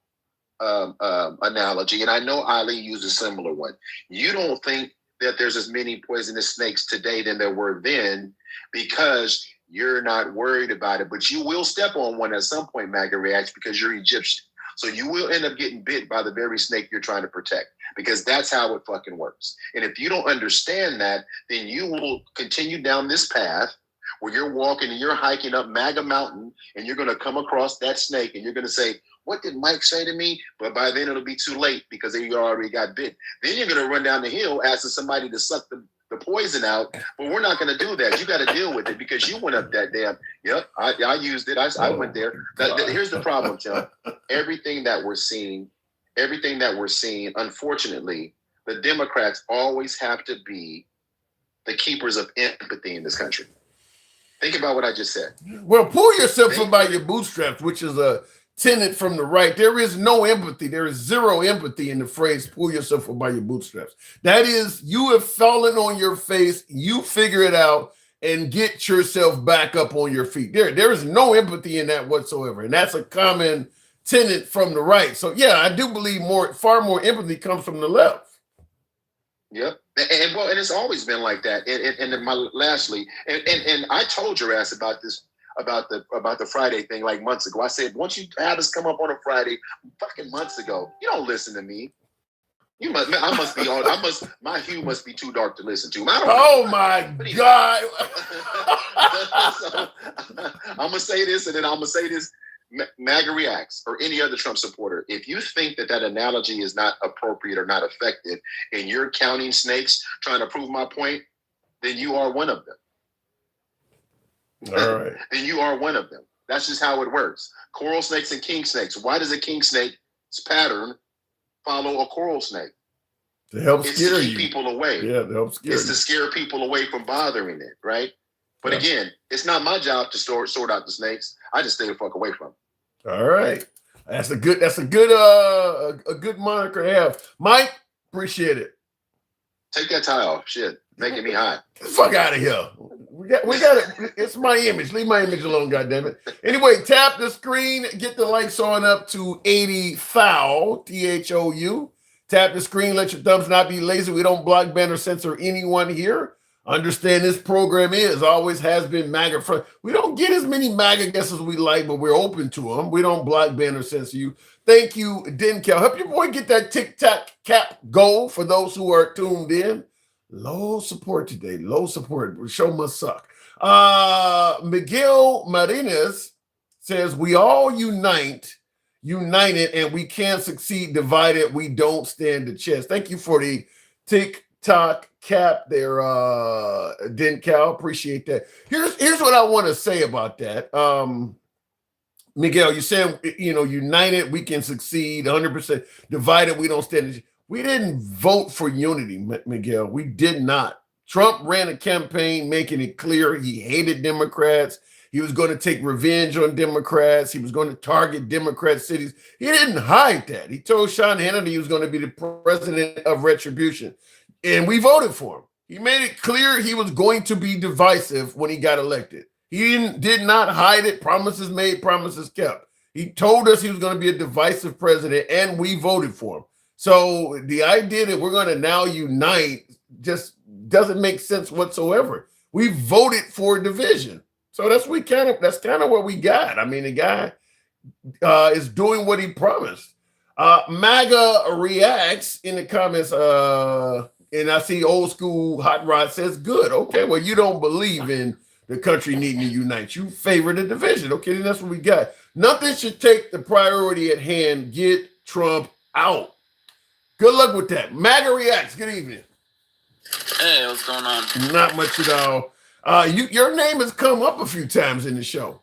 analogy, and I know Ali used a similar one. You don't think that there's as many poisonous snakes today than there were then because you're not worried about it, but you will step on one at some point, MAGA Reacts, because you're Egyptian. So you will end up getting bit by the very snake you're trying to protect because that's how it fucking works. And if you don't understand that, then you will continue down this path where you're walking and you're hiking up MAGA Mountain and you're going to come across that snake and you're going to say, what did Mike say to me? But by then it'll be too late because you already got bit. Then you're going to run down the hill asking somebody to suck the poison out. But we're not going to do that. You got to deal with it because you went up that damn. Yep, I used it. I went there. Here's the problem, Tim. Everything that we're seeing, unfortunately, the Democrats always have to be the keepers of empathy in this country. Think about what I just said. Well, pull yourself up by your bootstraps, which is a tenet from the right. There is no empathy. There is zero empathy in the phrase pull yourself up by your bootstraps. That is, you have fallen on your face, you figure it out and get yourself back up on your feet. There is no empathy in that whatsoever. And that's a common tenet from the right. So yeah, I do believe far more empathy comes from the left. Yep. And it's always been like that. And lastly, and I told your ass about this, about the Friday thing like months ago. I said, once you have us come up on a Friday fucking months ago, you don't listen to me. My hue must be too dark to listen to. My God. So, I'm gonna say this, and then I'm gonna say this. MAGA Reacts or any other Trump supporter, if you think that analogy is not appropriate or not effective and you're counting snakes trying to prove my point, then you are one of them. All right. Then you are one of them. That's just how it works. Coral snakes and king snakes. Why does a king snake's pattern follow a coral snake? To help scare you. People away. Yeah, to help scare you. It's to scare people away from bothering it, right? But again, it's not my job to sort out the snakes. I just stay the fuck away from them. All right. That's a good moniker to have. Mike, appreciate it. Take that tie off. Shit. Making me hot. Fuck out of here. We got it. It's my image. Leave my image alone, goddammit. Anyway, tap the screen, get the likes on up to 80 thou, THOU. Tap the screen, let your thumbs not be lazy. We don't block, ban, or censor anyone here. Understand this program always has been MAGA front. We don't get as many MAGA guests as we like, but we're open to them. We don't block, ban, or censor you. Thank you, Denkel. Help your boy get that tic-tac cap goal for those who are tuned in. Low support today. Low support. The show must suck. Miguel Martinez says we all united, and we can succeed divided. We don't stand a chance. Thank you for the TikTok cap there, Den Cal. Appreciate that. Here's what I want to say about that. Miguel, you said, united, we can succeed. 100% divided, we don't stand. We didn't vote for unity, Miguel. We did not. Trump ran a campaign making it clear he hated Democrats. He was going to take revenge on Democrats. He was going to target Democrat cities. He didn't hide that. He told Sean Hannity he was going to be the president of retribution. And we voted for him. He made it clear he was going to be divisive when he got elected. He did not hide it. Promises made, promises kept. He told us he was going to be a divisive president, and we voted for him. So the idea that we're going to now unite just doesn't make sense whatsoever. We voted for division. So that's kind of what we got. I mean, the guy is doing what he promised. MAGA reacts in the comments, and I see old school Hot Rod says, good. Okay, well, you don't believe in the country needing to unite. You favor the division. Okay, then that's what we got. Nothing should take the priority at hand. Get Trump out. Good luck with that. MAGA reacts. Good evening. Hey, what's going on? Not much at all. Your name has come up a few times in the show.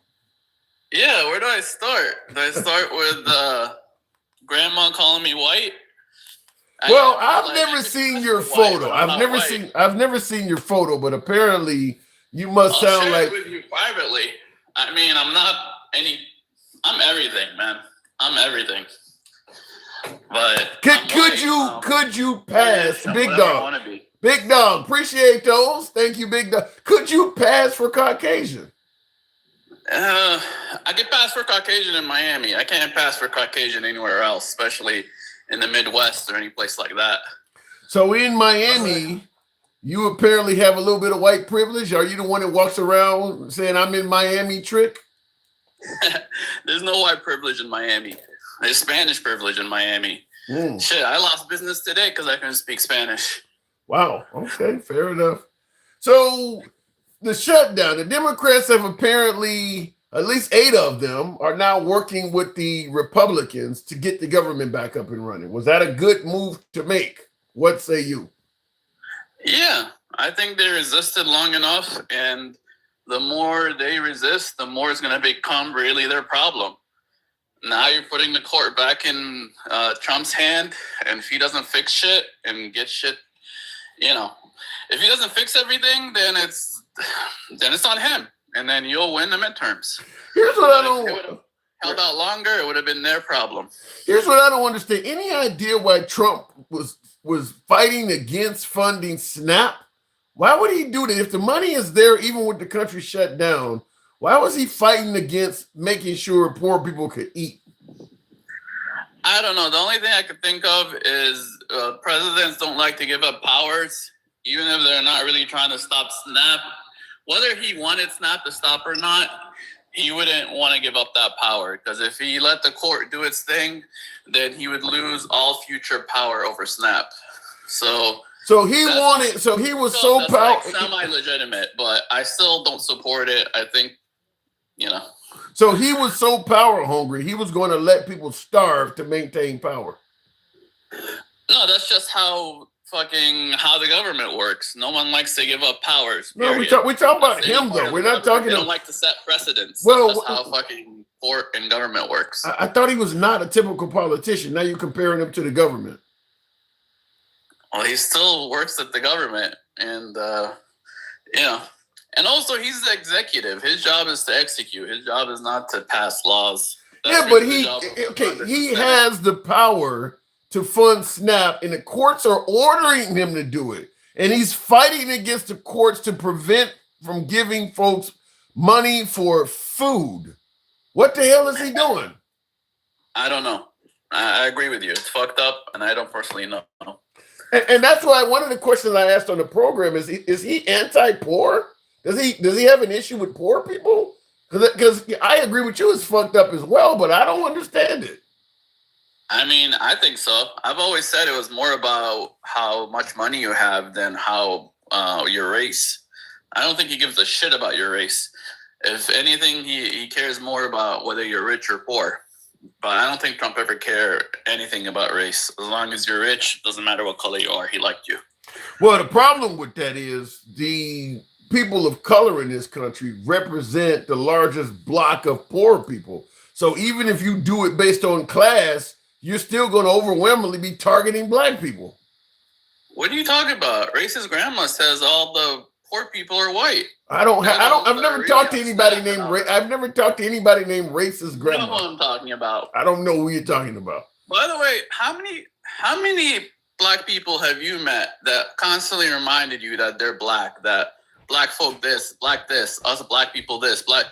Yeah, where do I start? Do I start with grandma calling me white? Well, I've never seen your photo. I've never seen your photo, but apparently you must sound like. I'll share it with you privately. I mean, I'm everything, man. I'm everything. But could you pass, Big Dog? Big Dog, appreciate those. Thank you, Big Dog. Could you pass for Caucasian? I could pass for Caucasian in Miami. I can't pass for Caucasian anywhere else, especially in the Midwest or any place like that. So in Miami, you apparently have a little bit of white privilege. Are you the one that walks around saying I'm in Miami trick? There's no white privilege in Miami. There's Spanish privilege in Miami. Shit, I lost business today because I couldn't speak Spanish. Wow. Okay, fair enough. So the shutdown, the Democrats have apparently, at least 8 of them, are now working with the Republicans to get the government back up and running. Was that a good move to make? What say you? Yeah, I think they resisted long enough, and the more they resist, the more it's going to become really their problem. Now you're putting the court back in Trump's hand, and if he doesn't fix shit and get shit, if he doesn't fix everything, then it's on him, and then you'll win the midterms. Here's what I don't. If it would have held out longer, it would have been their problem. Here's what I don't understand. Any idea why Trump was fighting against funding SNAP? Why would he do that? If the money is there, even with the country shut down, why was he fighting against making sure poor people could eat? I don't know. The only thing I could think of is presidents don't like to give up powers, even if they're not really trying to stop SNAP. Whether he wanted SNAP to stop or not, he wouldn't want to give up that power, because if he let the court do its thing, then he would lose all future power over SNAP. So he was so powerful. Like semi-legitimate, but I still don't support it. I think, So he was so power hungry, he was going to let people starve to maintain power. No, that's just how the government works. No one likes to give up powers. Period. No, we talk about him though. We're not talking. They don't like to set precedents. Well, that's how fucking court and government works. I thought he was not a typical politician. Now you're comparing him to the government. Well, he still works at the government, and and also he's the executive. His job is to execute. His job is not to pass laws. That's but he has the power to fund SNAP, and the courts are ordering him to do it. And he's fighting against the courts to prevent from giving folks money for food. What the hell is he doing? I don't know. I agree with you. It's fucked up, and I don't personally know. And that's why one of the questions I asked on the program is he anti-poor? Does he have an issue with poor people? Because I agree with you, it's fucked up as well, but I don't understand it. I mean, I think so. I've always said it was more about how much money you have than how your race. I don't think he gives a shit about your race. If anything, he cares more about whether you're rich or poor. But I don't think Trump ever cared anything about race. As long as you're rich, doesn't matter what color you are, he liked you. Well, the problem with that is the people of color in this country represent the largest block of poor people. So even if you do it based on class, you're still going to overwhelmingly be targeting black people. What are you talking about? Racist grandma says all the poor people are white. I've never talked to anybody named racist grandma. You know who I'm talking about. I don't know who you're talking about. By the way, how many black people have you met that constantly reminded you that they're black, that black folk this, us black people this, black?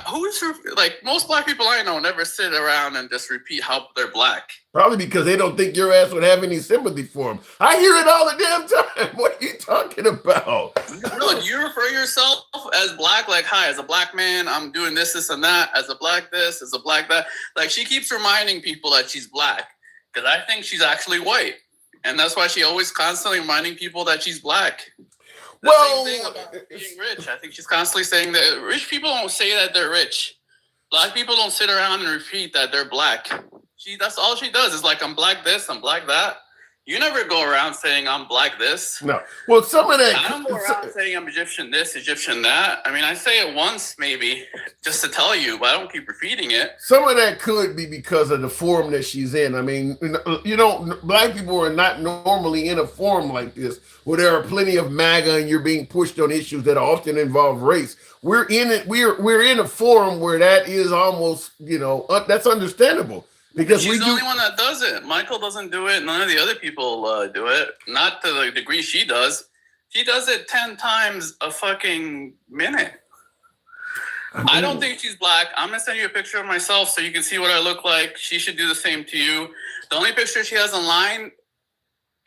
Who's like most black people I know never sit around and just repeat how they're black. Probably because they don't think your ass would have any sympathy for them. I hear it all the damn time. What are you talking about? No, do you refer yourself as black? Like, hi, as a black man, I'm doing this, and that. As a black this, as a black that. Like, she keeps reminding people that she's black because I think she's actually white. And that's why she always constantly reminding people that she's black. The same thing about being rich. I think she's constantly saying that rich people don't say that they're rich. Black people don't sit around and repeat that they're black. That's all she does is like, I'm black this, I'm black that. You never go around saying I'm black this. No. Well, some of that. I don't go around saying I'm Egyptian this, Egyptian that. I mean, I say it once maybe just to tell you, but I don't keep repeating it. Some of that could be because of the form that she's in. I mean, black people are not normally in a forum like this where there are plenty of MAGA and you're being pushed on issues that often involve race. We're in it. We're in a forum where that is almost, that's understandable. Because she's the only one that does it. Michael doesn't do it. None of the other people do it. Not to the degree she does. She does it 10 times a fucking minute. I don't think she's black. I'm going to send you a picture of myself so you can see what I look like. She should do the same to you. The only picture she has online,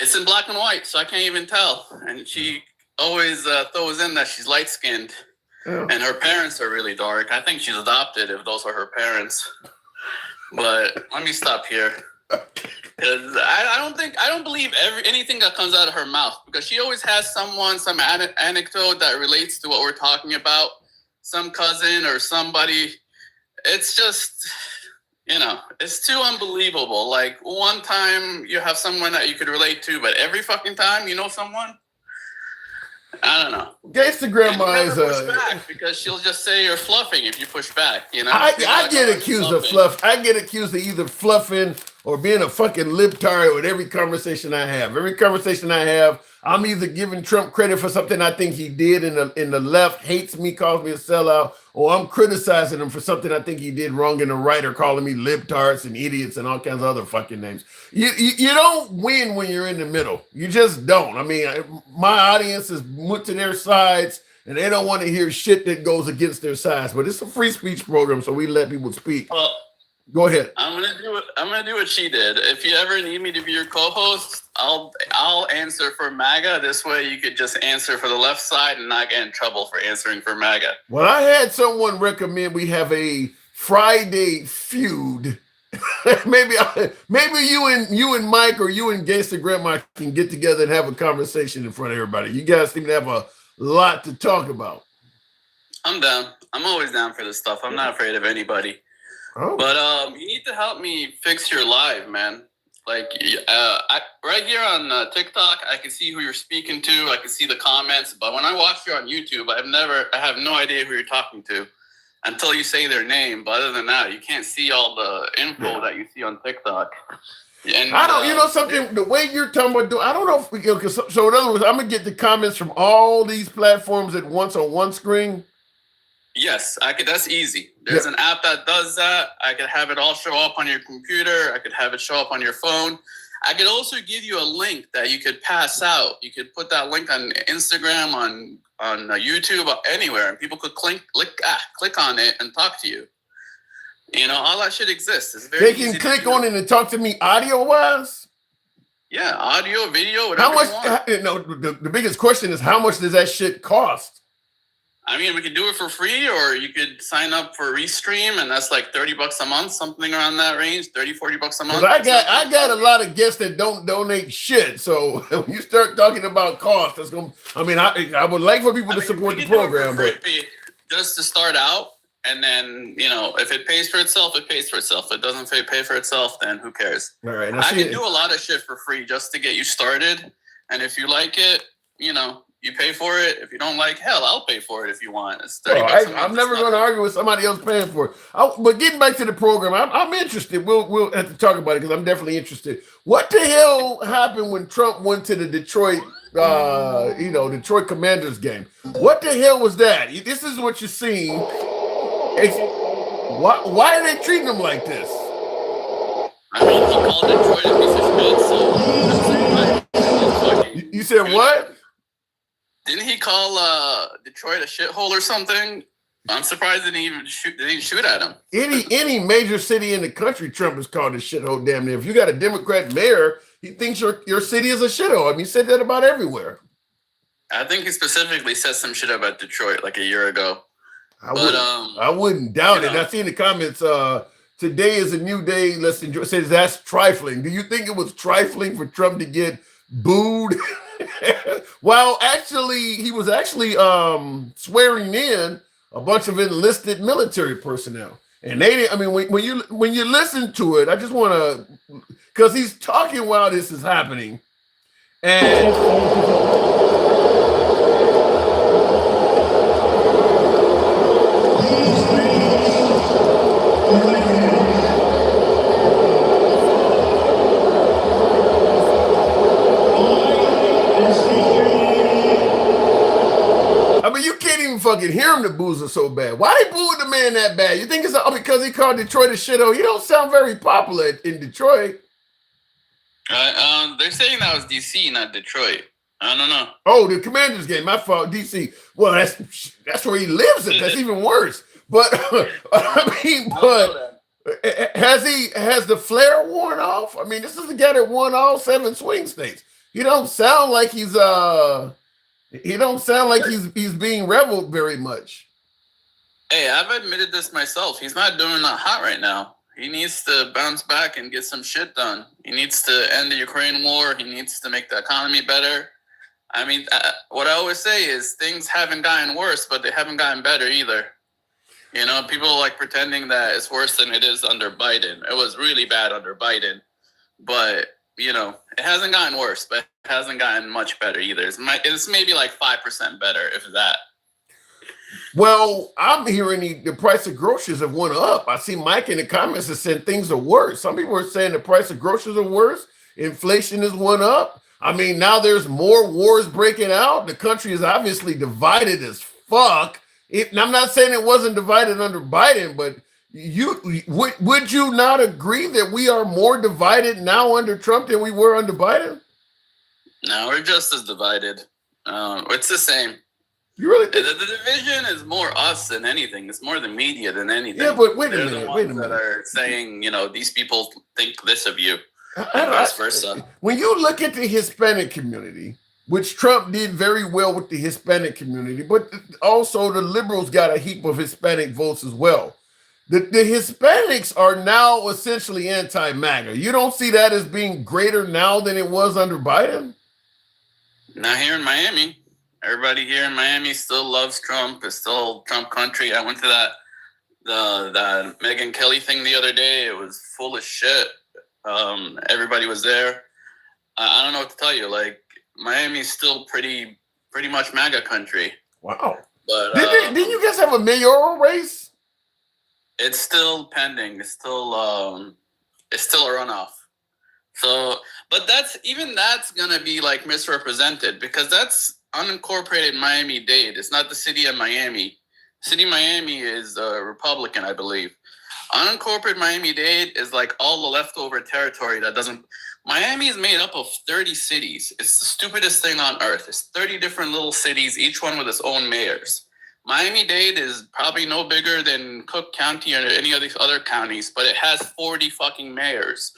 it's in black and white, so I can't even tell. And she always throws in that she's light-skinned. Oh. And her parents are really dark. I think she's adopted if those are her parents. But let me stop here. Because I don't believe anything that comes out of her mouth, because she always has some anecdote that relates to what we're talking about, some cousin or somebody. It's just, it's too unbelievable. Like one time you have someone that you could relate to, but every fucking time you know someone, I don't know. Gangsta grandma is back because she'll just say you're fluffing if you push back. I get accused of fluff. I get accused of either fluffing or being a fucking libtard with every conversation I have. Every conversation I have, I'm either giving Trump credit for something I think he did, and the left hates me, calls me a sellout, or I'm criticizing him for something I think he did wrong, and the right are calling me libtards and idiots and all kinds of other fucking names. You don't win when you're in the middle. You just don't. I mean, my audience is went to their sides, and they don't want to hear shit that goes against their sides. But it's a free speech program, so we let people speak. Well, go ahead. I'm gonna do what she did. If you ever need me to be your co-host, I'll answer for MAGA. This way you could just answer for the left side and not get in trouble for answering for MAGA. Well, I had someone recommend we have a Friday feud. maybe you and Mike or you and Gangsta Grandma can get together and have a conversation in front of everybody. You guys seem to have a lot to talk about. I'm down. I'm always down for this stuff. I'm not afraid of anybody. Oh. But you need to help me fix your live, man. Like right here on TikTok, I can see who you're speaking to. I can see the comments. But when I watch you on YouTube, I have no idea who you're talking to until you say their name. But other than that, you can't see all the info that you see on TikTok. And, I don't, something, the way you're talking about, I don't know if we can, so in other words, I'm going to get the comments from all these platforms at once on one screen. Yes, I could. That's easy. There's an app that does that. I could have it all show up on your computer. I could have it show up on your phone. I could also give you a link that you could pass out. You could put that link on Instagram, on YouTube, anywhere, and people could click on it and talk to you. All that shit exists. It's very easy. They can click on it and talk to me audio-wise? Yeah, audio, video, whatever. How much? The biggest question is, how much does that shit cost? I mean, we could do it for free, or you could sign up for Restream, and that's like $30 a month, something around that range, $30-$40 a month. I got a lot of guests that don't donate shit. So when you start talking about cost, that's gonna. I mean, I would like for people to support the program, but just to start out, and then if it pays for itself, it pays for itself. If it doesn't pay for itself, then who cares? All right, I can do a lot of shit for free just to get you started, and if you like it, you pay for it. If you don't like, hell, I'll pay for it if you want. It's $30 I'm never going to argue with somebody else paying for it. But getting back to the program, I'm interested. We'll have to talk about it because I'm definitely interested. What the hell happened when Trump went to the Detroit, Detroit Commanders game? What the hell was that? This is what you're seeing. Why are they treating him like this? I mean, he called Detroit a piece of shit. So you said what? Didn't he call Detroit a shithole or something? I'm surprised they didn't shoot at him. Any major city in the country, Trump is called a shithole damn near. If you got a Democrat mayor, he thinks your city is a shithole. I mean, he said that about everywhere. I think he specifically said some shit about Detroit like a year ago. I wouldn't doubt it. I see in the comments, today is a new day. Let's enjoy. Says that's trifling. Do you think it was trifling for Trump to get booed? Well, actually, he was swearing in a bunch of enlisted military personnel, and they didn't. I mean, when you listen to it, I just want to, because he's talking while this is happening, and. I mean, you can't even fucking hear him, the boozer so bad. Why they booing the man that bad? You think it's because he called Detroit a shithole? He don't sound very popular in Detroit. They're saying that was DC, not Detroit. I don't know. Oh, the Commanders game. My fault, DC. Well, that's where he lives. That's even worse. But has the flair worn off? I mean, this is the guy that won all 7 swing states. He don't sound like he's being reveled very much. Hey, I've admitted this myself. He's not doing that hot right now. He needs to bounce back and get some shit done. He needs to end the Ukraine war. He needs to make the economy better. I mean, what I always say is things haven't gotten worse, but they haven't gotten better either. People like pretending that it's worse than it is under Biden. It was really bad under Biden, but it hasn't gotten worse, but it hasn't gotten much better either. It's maybe like 5% better, if that. Well, I'm hearing the price of groceries have went up. I see Mike in the comments that said things are worse. Some people are saying the price of groceries are worse. Inflation has went up. I mean, now there's more wars breaking out. The country is obviously divided as fuck. I'm not saying it wasn't divided under Biden, but would you not agree that we are more divided now under Trump than we were under Biden? No, we're just as divided. It's the same. You really think? The division is more us than anything. It's more the media than anything. Yeah, but wait a minute. That are saying, these people think this of you, and vice versa. When you look at the Hispanic community, which Trump did very well with the Hispanic community, but also the liberals got a heap of Hispanic votes as well. The Hispanics are now essentially anti-MAGA. You don't see that as being greater now than it was under Biden? Not here in Miami. Everybody here in Miami still loves Trump. It's still Trump country. I went to that Megyn Kelly thing the other day. It was full of shit. Everybody was there. I don't know what to tell you. Like, Miami's still pretty much MAGA country. Wow. But didn't you guys have a mayoral race? It's still pending. It's still a runoff. So, but that's gonna be like misrepresented because that's unincorporated Miami-Dade. It's not the city of Miami. City of Miami is Republican, I believe. Unincorporated Miami-Dade is like all the leftover territory that doesn't. Miami is made up of 30 cities. It's the stupidest thing on earth. It's 30 different little cities, each one with its own mayors. Miami-Dade is probably no bigger than Cook County or any of these other counties, but it has 40 fucking mayors.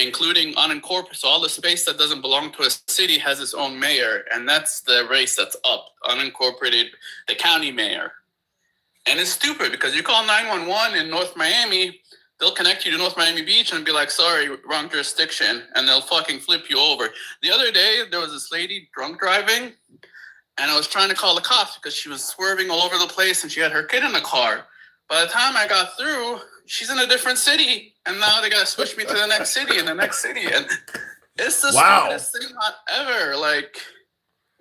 including unincorporated. So all the space that doesn't belong to a city has its own mayor, and that's the race that's up. Unincorporated, the county mayor. And it's stupid because you call 911 in North Miami, they'll connect you to North Miami Beach and be like, sorry, wrong jurisdiction, and they'll fucking flip you over. The other day, there was this lady drunk driving, and I was trying to call the cops because she was swerving all over the place and she had her kid in the car. By the time I got through, she's in a different city, and now they gotta switch me to the next city and the next city, and it's the stupidest thing ever. Like,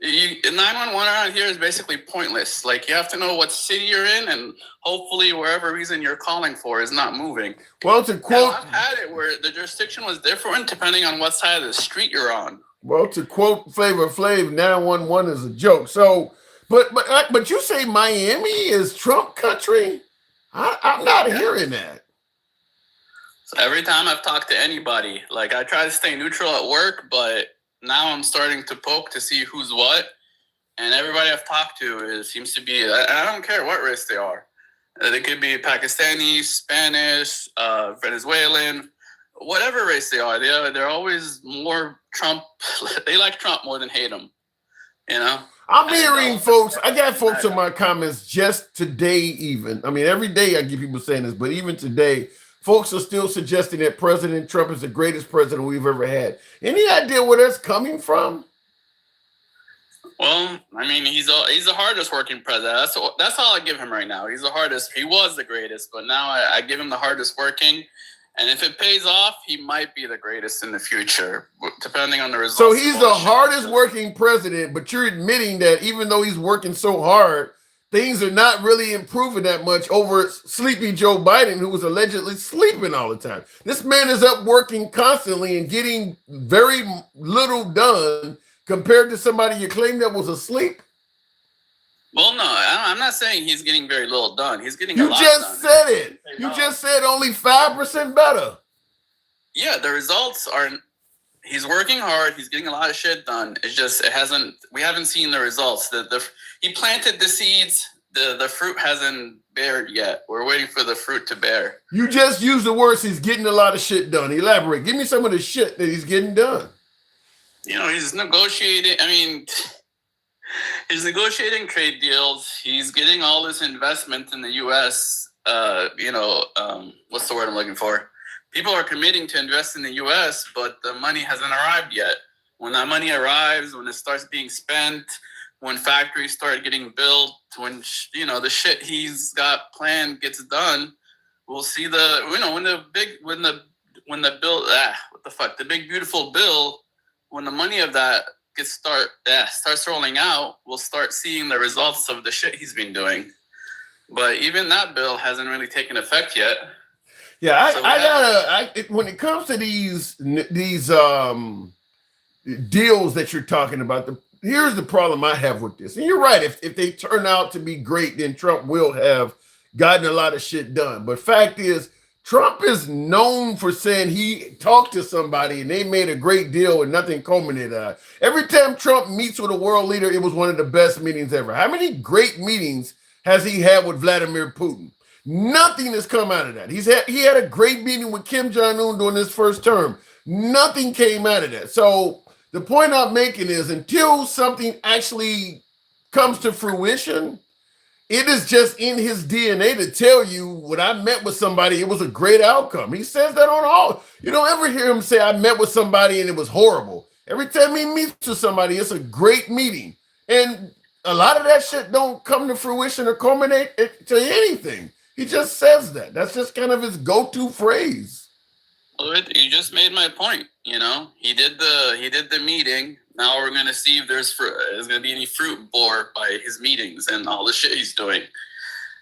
911 around here is basically pointless. Like, you have to know what city you're in, and hopefully wherever reason you're calling for is not moving. Well, to quote, I've had it where the jurisdiction was different depending on what side of the street you're on. Well, to quote Flavor Flav, 911 is a joke. So, but you say Miami is Trump country? I'm not hearing that. So every time I've talked to anybody, like, I try to stay neutral at work, but now I'm starting to poke to see who's what. And everybody I've talked to seems to be, I don't care what race they are. They could be Pakistani, Spanish, Venezuelan, whatever race they are. They're always more Trump. They like Trump more than hate him, you know? I'm hearing folks, I got folks in my comments just today even. I mean, every day I get people saying this, but even today, folks are still suggesting that President Trump is the greatest president we've ever had. Any idea where that's coming from? Well, I mean, he's the hardest working president. That's all I give him right now. He's the hardest. He was the greatest, but now I give him the hardest working. And if it pays off, he might be the greatest in the future, depending on the results. So he's the hardest working president, but you're admitting that even though he's working so hard, things are not really improving that much over sleepy Joe Biden, who was allegedly sleeping all the time. This man is up working constantly and getting very little done compared to somebody you claim that was asleep. Well, no, I'm not saying he's getting very little done. He's getting a You lot just done. said it. You just said only 5% better. Yeah, the results are. He's working hard. He's getting a lot of shit done. It's just we haven't seen the results. He planted the seeds. The fruit hasn't bared yet. We're waiting for the fruit to bear. You just used the words he's getting a lot of shit done. Elaborate. Give me some of the shit that he's getting done. You know, he's negotiating. I mean, he's negotiating trade deals. He's getting all this investment in the U.S. What's the word I'm looking for? People are committing to invest in the U.S., but the money hasn't arrived yet. When that money arrives, when it starts being spent, when factories start getting built, when the shit he's got planned gets done, we'll see the big beautiful bill, when the money of that starts rolling out, we'll start seeing the results of the shit he's been doing. But even that bill hasn't really taken effect yet. Yeah, when it comes to these deals that you're talking about, here's the problem I have with this. And you're right, if they turn out to be great, then Trump will have gotten a lot of shit done. But fact is, Trump is known for saying he talked to somebody and they made a great deal and nothing culminated. Every time Trump meets with a world leader, it was one of the best meetings ever. How many great meetings has he had with Vladimir Putin? Nothing has come out of that. He had a great meeting with Kim Jong-un during his first term. Nothing came out of that. So the point I'm making is until something actually comes to fruition, it is just in his DNA to tell you when I met with somebody, it was a great outcome. He says that on all. You don't ever hear him say, I met with somebody and it was horrible. Every time he meets with somebody, it's a great meeting. And a lot of that shit don't come to fruition or culminate to anything. He just says that. That's just kind of his go-to phrase. Well, you just made my point. You know, he did the meeting. Now we're going to see if there's going to be any fruit bore by his meetings and all the shit he's doing.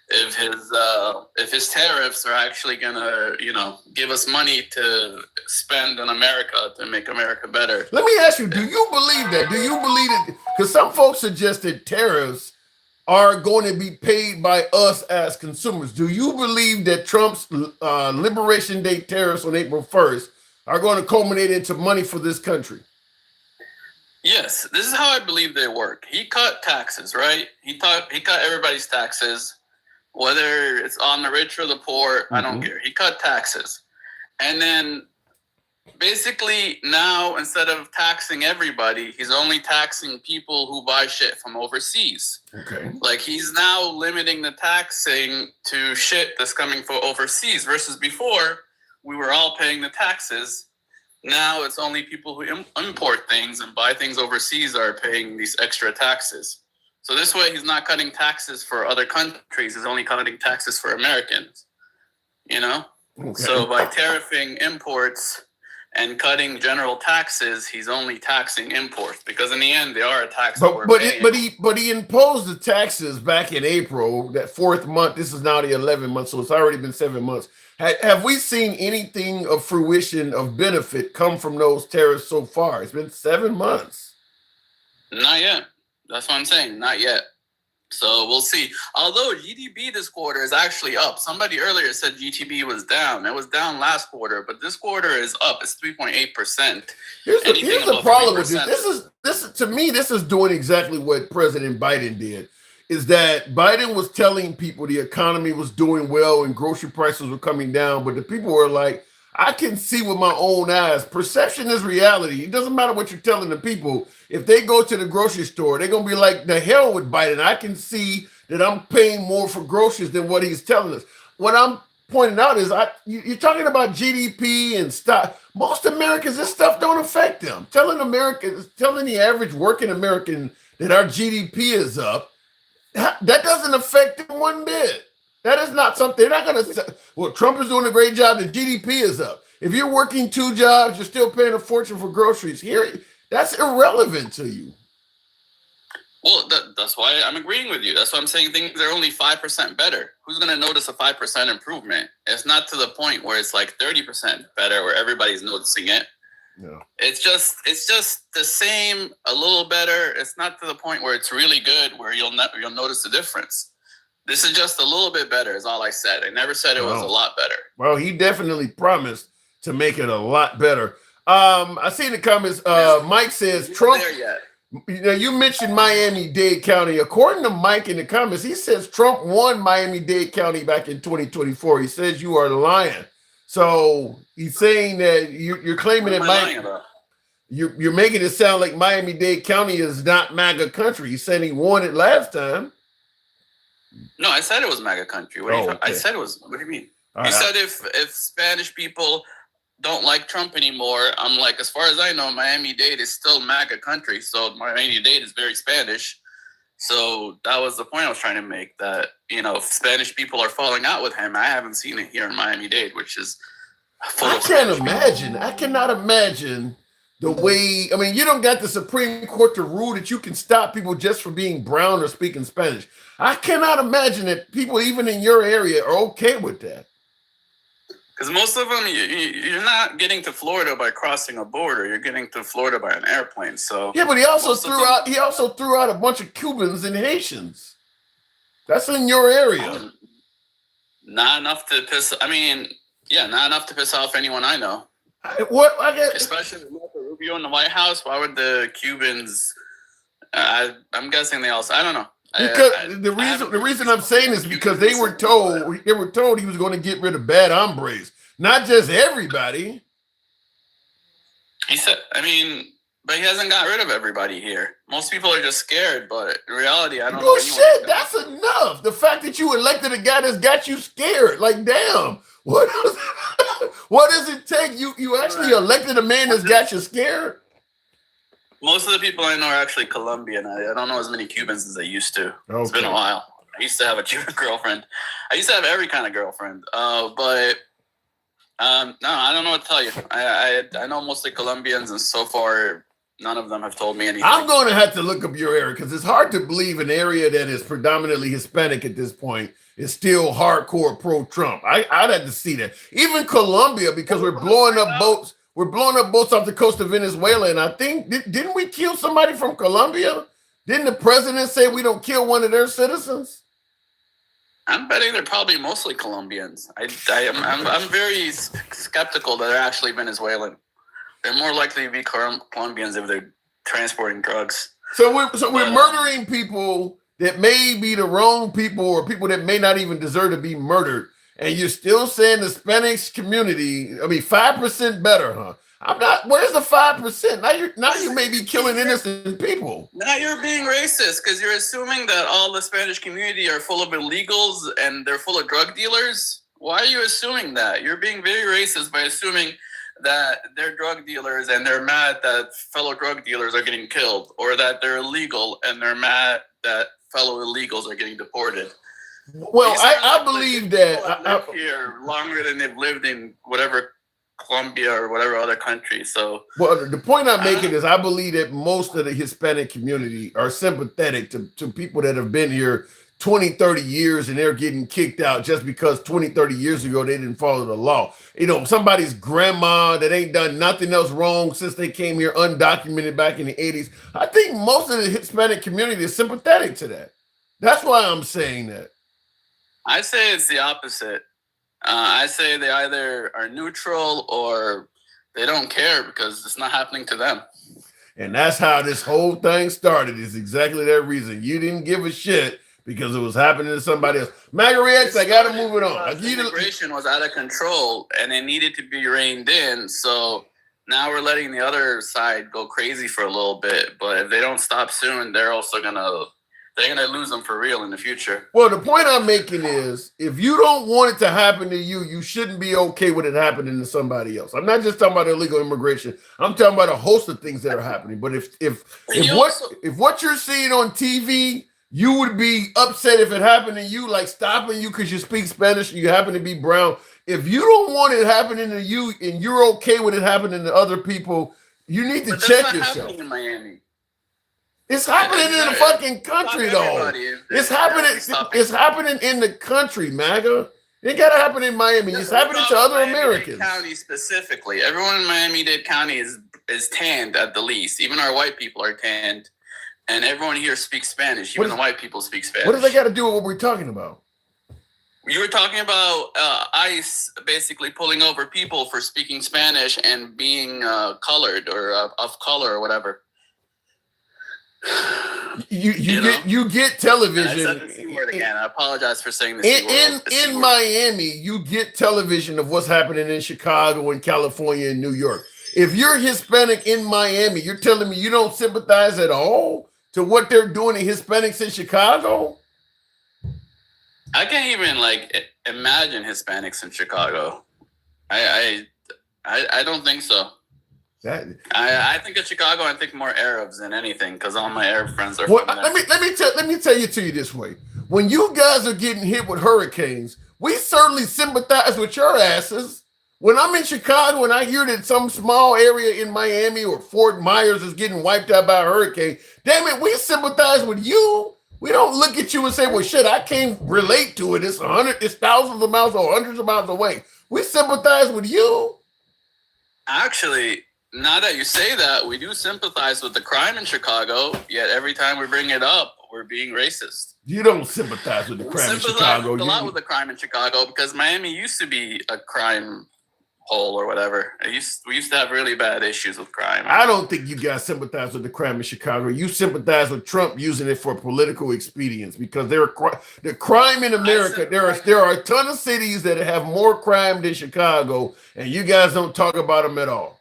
If his tariffs are actually going to, give us money to spend in America to make America better. Let me ask you, do you believe that? Do you believe it? Because some folks suggested tariffs are going to be paid by us as consumers. Do you believe that Trump's Liberation Day tariffs on April 1st are going to culminate into money for this country? Yes, this is how I believe they work. He cut taxes, right? He cut everybody's taxes, whether it's on the rich or the poor. I don't care. He cut taxes. And then basically now instead of taxing everybody, he's only taxing people who buy shit from overseas. Okay. Like he's now limiting the taxing to shit that's coming from overseas versus before we were all paying the taxes. Now it's only people who import things and buy things overseas are paying these extra taxes. So this way he's not cutting taxes for other countries, he's only cutting taxes for Americans, you know? Okay. So by tariffing imports and cutting general taxes, he's only taxing imports because in the end they are a tax. But he imposed the taxes back in April, that 4th month. This is now the 11th month, so it's already been 7 months. Have we seen anything of fruition of benefit come from those tariffs so far? It's been 7 months. Not yet. That's what I'm saying. Not yet. So we'll see. Although GDP this quarter is actually up. Somebody earlier said GDP was down. It was down last quarter, but this quarter is up. It's 3.8%. Here's the problem with this. This is to me, this is doing exactly what President Biden did. Is that Biden was telling people the economy was doing well and grocery prices were coming down, but the people were like, I can see with my own eyes. Perception is reality. It doesn't matter what you're telling the people. If they go to the grocery store, they're going to be like, the hell with Biden. I can see that I'm paying more for groceries than what he's telling us. What I'm pointing out is you're talking about GDP and stuff. Most Americans, this stuff don't affect them. Telling the average working American that our GDP is up, that doesn't affect them one bit. That is not something they're not going to say. Well, Trump is doing a great job. The GDP is up. If you're working 2 jobs, you're still paying a fortune for groceries. Here, that's irrelevant to you. Well, that's why I'm agreeing with you. That's why I'm saying things are only 5% better. Who's going to notice a 5% improvement? It's not to the point where it's like 30% better, where everybody's noticing it. No. It's just the same, a little better. It's not to the point where it's really good, where you'll notice the difference. This is just a little bit better, is all I said. I never said it was a lot better. Well, he definitely promised to make it a lot better. I see in the comments, Mike says Trump. There yet. You mentioned Miami-Dade County. According to Mike in the comments, he says Trump won Miami-Dade County back in 2024. He says you are lying. So he's saying that you're claiming that you're making it sound like Miami-Dade County is not MAGA country. He's saying he won it last time. No, I said it was MAGA country. I said it was. What do you mean? You said if Spanish people don't like Trump anymore, I'm like, as far as I know, Miami-Dade is still MAGA country. So Miami-Dade is very Spanish. So that was the point I was trying to make, that, you know, if Spanish people are falling out with him, I haven't seen it here in Miami-Dade, which is full of Spanish people. I cannot imagine the way, I mean, you don't got the Supreme Court to rule that you can stop people just for being brown or speaking Spanish. I cannot imagine that people even in your area are okay with that. Because most of them, you're not getting to Florida by crossing a border. You're getting to Florida by an airplane. So yeah, but he also threw out a bunch of Cubans and Haitians. That's in your area. Not enough to piss. I mean, yeah, not enough to piss off anyone I know. Especially with Marco Rubio in the White House. Why would the Cubans? I'm guessing they also. I don't know. Because the reason I'm saying is because they were told he was going to get rid of bad hombres, not just everybody. He said, I mean, but he hasn't got rid of everybody here. Most people are just scared, but in reality, I don't know. Shit, that's enough. The fact that you elected a guy that's got you scared, like, damn, what does it take? You actually elected a man that's got you scared? Most of the people I know are actually Colombian. I don't know as many Cubans as I used to. Okay. It's been a while. I used to have a Cuban girlfriend. I used to have every kind of girlfriend. No, I don't know what to tell you. I know mostly Colombians, and so far, none of them have told me anything. I'm going to have to look up your area, because it's hard to believe an area that is predominantly Hispanic at this point is still hardcore pro-Trump. I'd have to see that. Even Colombia, because we're blowing up boats. We're blowing up boats off the coast of Venezuela, and I think, didn't we kill somebody from Colombia? Didn't the president say we don't kill one of their citizens? I'm betting they're probably mostly Colombians. I'm very skeptical that they're actually Venezuelan. They're more likely to be Colombians if they're transporting drugs. So we're murdering people that may be the wrong people, or people that may not even deserve to be murdered. And you're still saying the Spanish community, I mean, 5% better, huh? I'm not. Where's the 5%? Now you may be killing innocent people. Now you're being racist because you're assuming that all the Spanish community are full of illegals and they're full of drug dealers. Why are you assuming that? You're being very racist by assuming that they're drug dealers and they're mad that fellow drug dealers are getting killed, or that they're illegal and they're mad that fellow illegals are getting deported. Well, I believe that I live here longer than they've lived in whatever Colombia or whatever other country. So, well, the point I'm making is I believe that most of the Hispanic community are sympathetic to people that have been here 20, 30 years and they're getting kicked out just because 20, 30 years ago they didn't follow the law. You know, somebody's grandma that ain't done nothing else wrong since they came here undocumented back in the 80s. I think most of the Hispanic community is sympathetic to that. That's why I'm saying that. I say it's the opposite. I say they either are neutral or they don't care because it's not happening to them. And that's how this whole thing started, is exactly that reason. You didn't give a shit because it was happening to somebody else. Margaret, I got to move it on. Immigration was out of control and it needed to be reined in. So now we're letting the other side go crazy for a little bit. But if they don't stop soon, they're gonna lose them for real in the future. Well, the point I'm making is, if you don't want it to happen to you, you shouldn't be okay with it happening to somebody else. I'm not just talking about illegal immigration. I'm talking about a host of things that are happening. But if what you're seeing on TV, you would be upset if it happened to you, like stopping you because you speak Spanish and you happen to be brown. If you don't want it happening to you and you're okay with it happening to other people, you need to check yourself. Happening in Miami. It's happening in the fucking country, though. It's happening. It's happening in the country, MAGA. It gotta happen in Miami. It's happening to other Americans. County specifically, everyone in Miami-Dade County is tanned at the least. Even our white people are tanned, and everyone here speaks Spanish. Even the white people speak Spanish. What does that got to do with what we're talking about? You were talking about ICE basically pulling over people for speaking Spanish and being colored or of color or whatever. You get television. I said the C word again. I apologize for saying this. In Miami, you get television of what's happening in Chicago and California and New York. If you're Hispanic in Miami, you're telling me you don't sympathize at all to what they're doing to Hispanics in Chicago? I can't even imagine Hispanics in Chicago. I don't think so. I think of Chicago. I think more Arabs than anything because all my Arab friends are. Well, let me tell you this way: when you guys are getting hit with hurricanes, we certainly sympathize with your asses. When I'm in Chicago and I hear that some small area in Miami or Fort Myers is getting wiped out by a hurricane, damn it, we sympathize with you. We don't look at you and say, "Well, shit, I can't relate to it. It's thousands of miles or hundreds of miles away." We sympathize with you. Actually. Now that you say that, we do sympathize with the crime in Chicago, yet every time we bring it up, we're being racist. You don't sympathize with the crime in Chicago. A lot with the crime in Chicago because Miami used to be a crime hole or whatever. We used to have really bad issues with crime. I don't think you guys sympathize with the crime in Chicago. You sympathize with Trump using it for political expedience because the crime in America, there are a ton of cities that have more crime than Chicago, and you guys don't talk about them at all.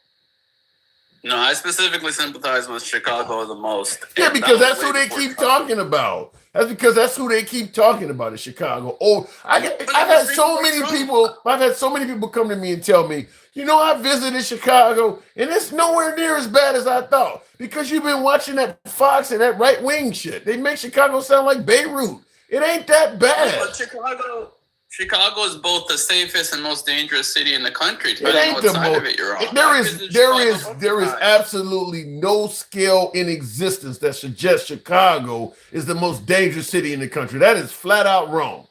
No, I specifically sympathize with Chicago the most. Yeah, because that's who they keep talking about. That's because that's who they keep talking about in Chicago. Oh, I've had so many people come to me and tell me, I visited Chicago and it's nowhere near as bad as I thought because you've been watching that Fox and that right wing shit. They make Chicago sound like Beirut. It ain't that bad. But Chicago is both the safest and most dangerous city in the country. It ain't the most. There is absolutely no scale in existence that suggests Chicago is the most dangerous city in the country. That is flat out wrong.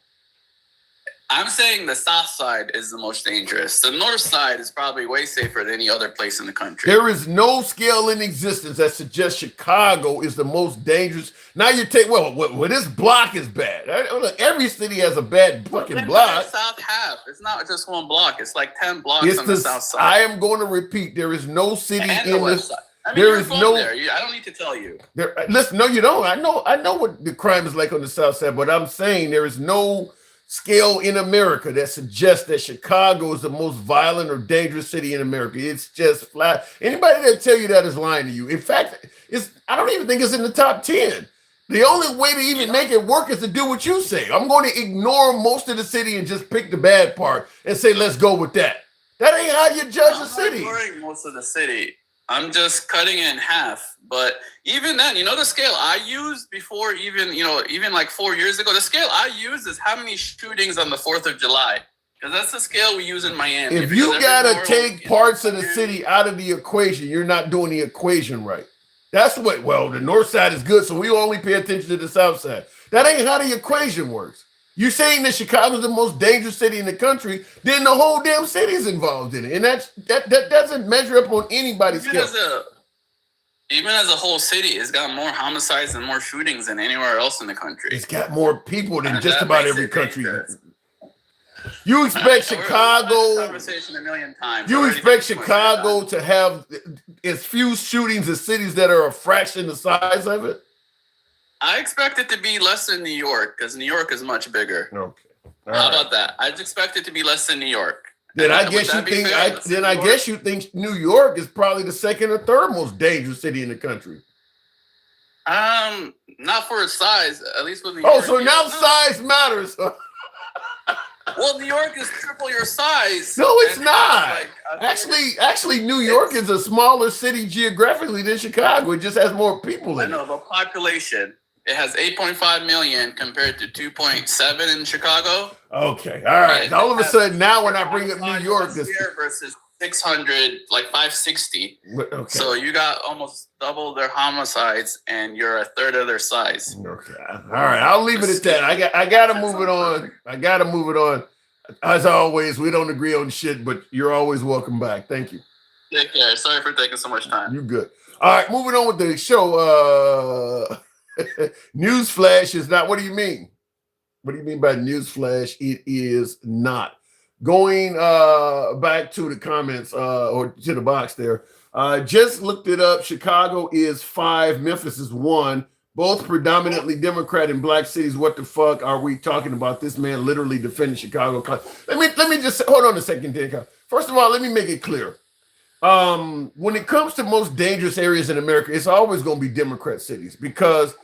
I'm saying the south side is the most dangerous. The north side is probably way safer than any other place in the country. There is no scale in existence that suggests Chicago is the most dangerous. Now you take, this block is bad. Look, every city has a bad fucking block. South half. It's not just one block. It's like 10 blocks on the south side. I am going to repeat. There is no city in the this. Side. I mean, there is no. There. I don't need to tell you. Listen, no, you don't. I know what the crime is like on the south side, but I'm saying there is no scale in America that suggests that Chicago is the most violent or dangerous city in America. It's just flat. Anybody that tell you that is lying to you. In fact, I don't even think it's in the top 10. The only way to even make it work is to do what you say. I'm going to ignore most of the city and just pick the bad part and say, let's go with that. That ain't how you judge a city. I'm ignoring most of the city. I'm just cutting it in half. But even then, the scale I used before, even like 4 years ago, the scale I used is how many shootings on the 4th of July. Because that's the scale we use in Miami. If you got to take parts of the city out of the equation, you're not doing the equation right. That's what, the north side is good, so we only pay attention to the south side. That ain't how the equation works. You're saying that Chicago's the most dangerous city in the country, then the whole damn city's involved in it. And that doesn't measure up on anybody's scale. Even as a whole city, it's got more homicides and more shootings than anywhere else in the country. It's got more people than just about every country. You expect Chicago. Conversation a million times. You expect Chicago to have as few shootings as cities that are a fraction the size of it? I expect it to be less than New York because New York is much bigger. Okay. How about that? I expect it to be less than New York. Then I guess you think New York is probably the second or third most dangerous city in the country. Not for its size, at least with New York. Oh, so now size matters. Well, New York is triple your size. No, it's not. Actually, New York is a smaller city geographically than Chicago. It just has more people in it. I know, the population. It has 8.5 million compared to 2.7 in Chicago. Okay, all right. All of a sudden, now when I bring up New York, this year versus 600, like 560. Okay. So you got almost double their homicides, and you're a third of their size. Okay, all right. I'll leave it at that. I gotta move it on. As always, we don't agree on shit, but you're always welcome back. Thank you. Take care. Sorry for taking so much time. You're good. All right, moving on with the show. Newsflash is not. What do you mean? What do you mean by newsflash? It is not. Going back to the comments or to the box there. Just looked it up. Chicago is 5. Memphis is 1. Both predominantly Democrat in black cities. What the fuck are we talking about? This man literally defended Chicago. Let me just hold on a second, Dan. First of all, let me make it clear. When it comes to most dangerous areas in America, it's always going to be Democrat cities because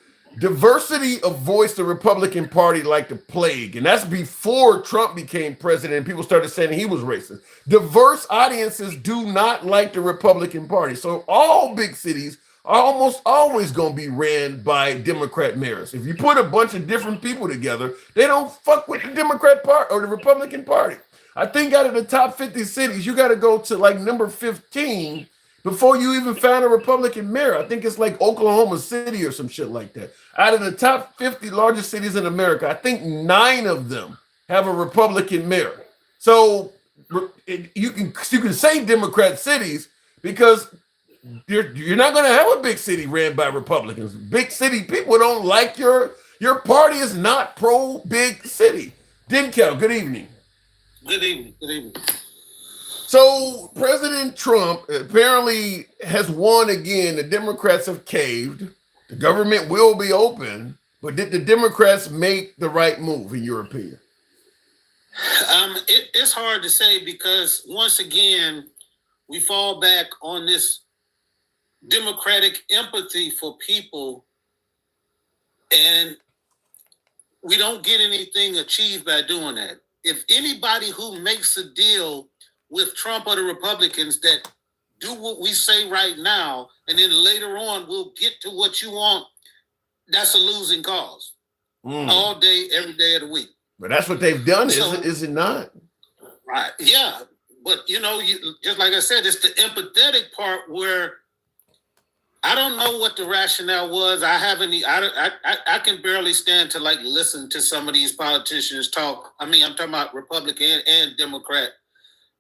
diversity avoids the Republican Party like the plague. And that's before Trump became president and people started saying he was racist. Diverse audiences do not like the Republican Party. So all big cities are almost always going to be ran by Democrat mayors. If you put a bunch of different people together, they don't fuck with the Democrat Party or the Republican Party. I think out of the top 50 cities, you got to go to like number 15 before you even found a Republican mayor. I think it's like Oklahoma City or some shit like that. Out of the top 50 largest cities in America, I think 9 of them have a Republican mayor. So you can say Democrat cities because you're not going to have a big city ran by Republicans. Big city people don't like your party is not pro big city. Dinkel, good evening. Good evening. Good evening. So President Trump apparently has won again. The Democrats have caved. The government will be open. But did the Democrats make the right move, in your opinion? It's hard to say because, once again, we fall back on this democratic empathy for people, and we don't get anything achieved by doing that. If anybody who makes a deal with Trump or the Republicans that do what we say right now, and then later on we'll get to what you want, that's a losing cause. All day, every day of the week. But that's what they've done, is it not? Right. Yeah. But, just like I said, it's the empathetic part where I don't know what the rationale was. I can barely stand to listen to some of these politicians talk. I mean, I'm talking about Republican and Democrat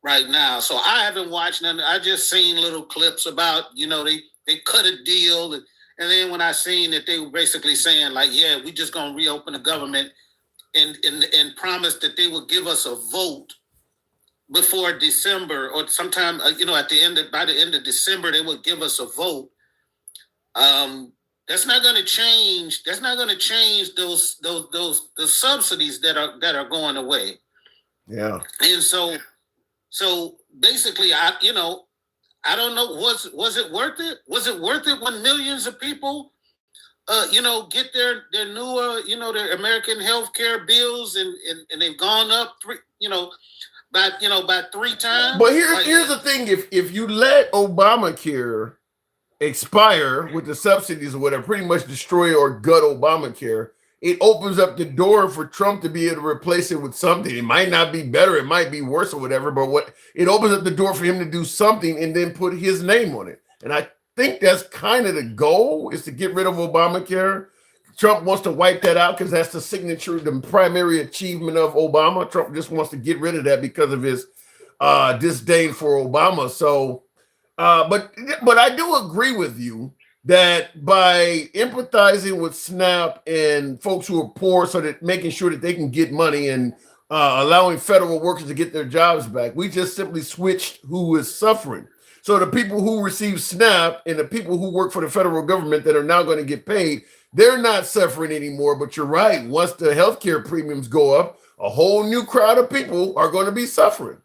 right now. So I haven't watched none. I just seen little clips about, they cut a deal. And then when I seen that they were basically saying yeah, we just going to reopen the government and promise that they would give us a vote before December or sometime, by the end of December, they would give us a vote. That's not going to change. That's not going to change those the subsidies that are going away. Yeah. And so basically, I don't know. Was it worth it? Was it worth it when millions of people, get their new, their American health care bills and they've gone up by 3 times? But here's the thing: if you let Obamacare expire with the subsidies or whatever, pretty much destroy or gut Obamacare, it opens up the door for Trump to be able to replace it with something. It might not be better, it might be worse or whatever, but it opens up the door for him to do something and then put his name on it. And I think that's kind of the goal, is to get rid of Obamacare. Trump wants to wipe that out because that's the signature, the primary achievement of Obama. Trump just wants to get rid of that because of his disdain for Obama. So, but I do agree with you that by empathizing with SNAP and folks who are poor, so that making sure that they can get money and allowing federal workers to get their jobs back, we just simply switched who is suffering. So the people who receive SNAP and the people who work for the federal government that are now going to get paid, they're not suffering anymore. But you're right. Once the healthcare premiums go up, a whole new crowd of people are going to be suffering.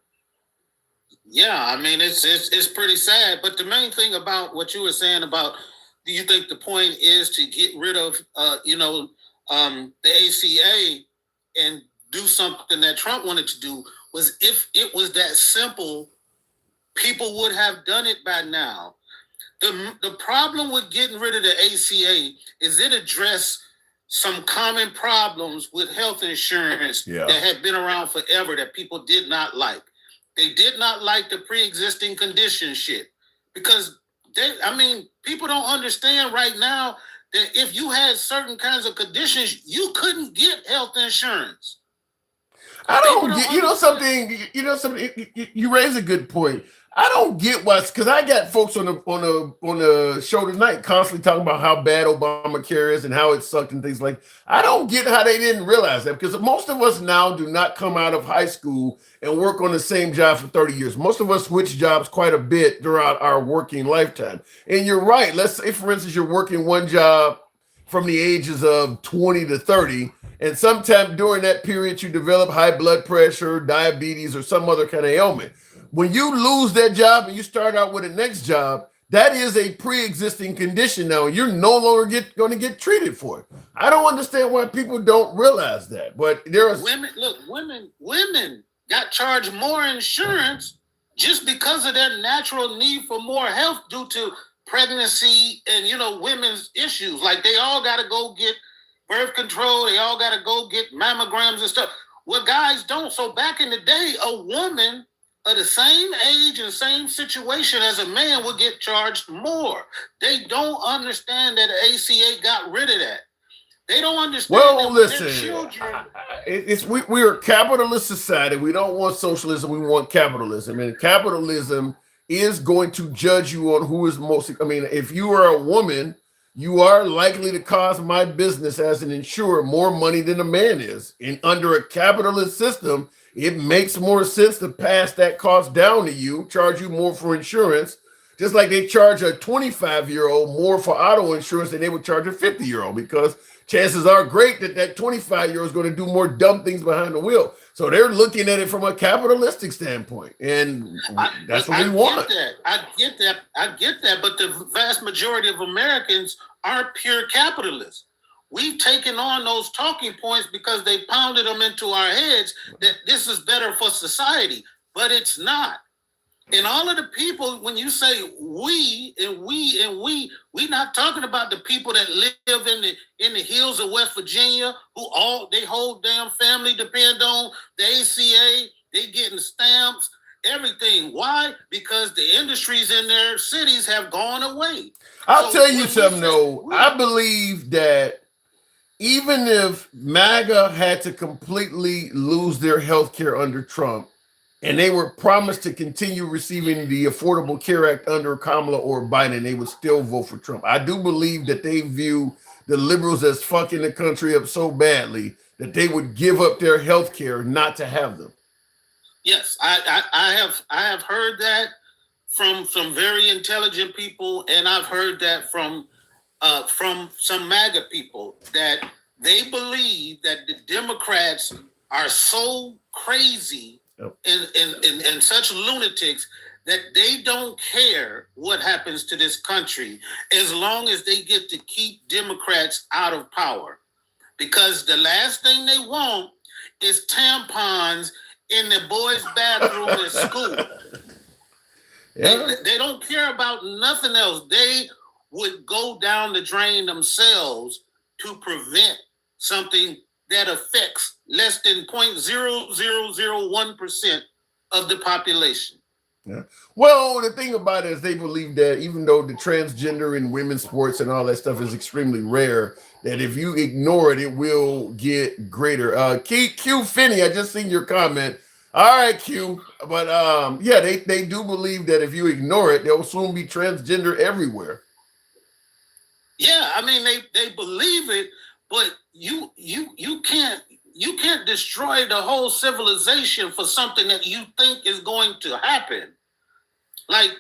Yeah, I mean, it's pretty sad. But the main thing about what you were saying about, do you think the point is to get rid of, the ACA and do something that Trump wanted to do? Was, if it was that simple, people would have done it by now. The problem with getting rid of the ACA is it addressed some common problems with health insurance that had been around forever that people did not like. They did not like the pre-existing condition shit because people don't understand right now that if you had certain kinds of conditions, you couldn't get health insurance. I don't get, something, you raise a good point. I don't get what's, because I got folks on the show tonight constantly talking about how bad Obamacare is and how it sucked and things like. I don't get how they didn't realize that, because most of us now do not come out of high school and work on the same job for 30 years. Most of us switch jobs quite a bit throughout our working lifetime. And you're right. Let's say, for instance, you're working one job from the ages of 20 to 30, and sometime during that period you develop high blood pressure, diabetes, or some other kind of ailment. When you lose that job and you start out with a next job, that is a pre-existing condition now. You're no longer going to get treated for it. I don't understand why people don't realize that. But there are women got charged more insurance just because of their natural need for more health due to pregnancy and women's issues. Like, they all got to go get birth control. They all got to go get mammograms and stuff. Well, guys don't. So back in the day, a woman of the same age and same situation as a man would get charged more. They don't understand that the ACA got rid of that. They don't understand. Well, listen, we're a capitalist society. We don't want socialism. We want capitalism. And capitalism is going to judge you on who is most. I mean, if you are a woman, you are likely to cost my business as an insurer more money than a man is. And under a capitalist system, it makes more sense to pass that cost down to you, charge you more for insurance, just like they charge a 25-year-old more for auto insurance than they would charge a 50-year-old, because chances are great that that 25-year-old is going to do more dumb things behind the wheel. So they're looking at it from a capitalistic standpoint, and that's what we want. I get that, but the vast majority of Americans aren't pure capitalists. We've taken on those talking points because they pounded them into our heads that this is better for society, but it's not. And all of the people, when you say we're not talking about the people that live in the hills of West Virginia, who they whole damn family depend on the ACA. They getting stamps, everything. Why? Because the industries in their cities have gone away. I'll tell you something though. I believe that even if MAGA had to completely lose their health care under Trump, and they were promised to continue receiving the Affordable Care Act under Kamala or Biden, they would still vote for Trump. I do believe that they view the liberals as fucking the country up so badly that they would give up their health care not to have them. Yes, I have heard that from very intelligent people, and I've heard that from from some MAGA people that they believe that the Democrats are so crazy and such lunatics that they don't care what happens to this country as long as they get to keep Democrats out of power. Because the last thing they want is tampons in the boys' bathroom at school. They don't care about nothing else. They would go down the drain themselves to prevent something that affects less than 0.0001% of the population. Yeah. Well, the thing about it is they believe that even though the transgender in women's sports and all that stuff is extremely rare, that if you ignore it, it will get greater. Q Finney, I just seen your comment. All right, Q. But yeah, they do believe that if you ignore it, there'll soon be transgender everywhere. Yeah, I mean they believe it, but you can't destroy the whole civilization for something that you think is going to happen. Like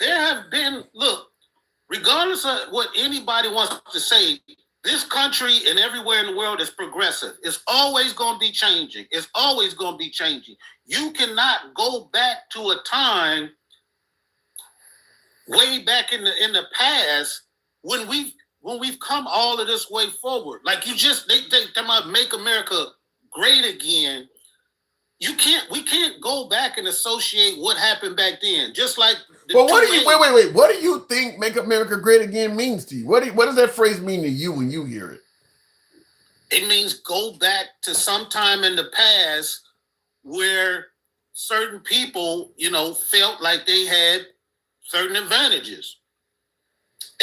there have been, look, regardless of what anybody wants to say, this country and everywhere in the world is progressive. It's always going to be changing. It's always going to be changing. You cannot go back to a time way back in the past when we've come all of this way forward. Like you just they talking about make America great again. We can't go back and associate what happened back then. Just like well, what do you wait? What do you think "Make America Great Again" means to you? What does that phrase mean to you when you hear it? It means go back to some time in the past where certain people, felt like they had certain advantages.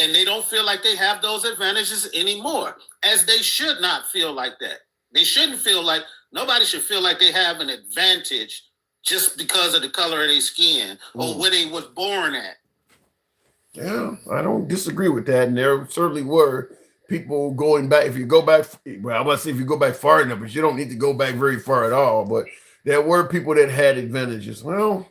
And they don't feel like they have those advantages anymore, as they should not feel like that. They shouldn't feel like, nobody should feel like they have an advantage just because of the color of their skin or where they was born at. Yeah, I don't disagree with that. And there certainly were people going back. If you go back, well, I must say if you go back far enough, but you don't need to go back very far at all. But there were people that had advantages. Well,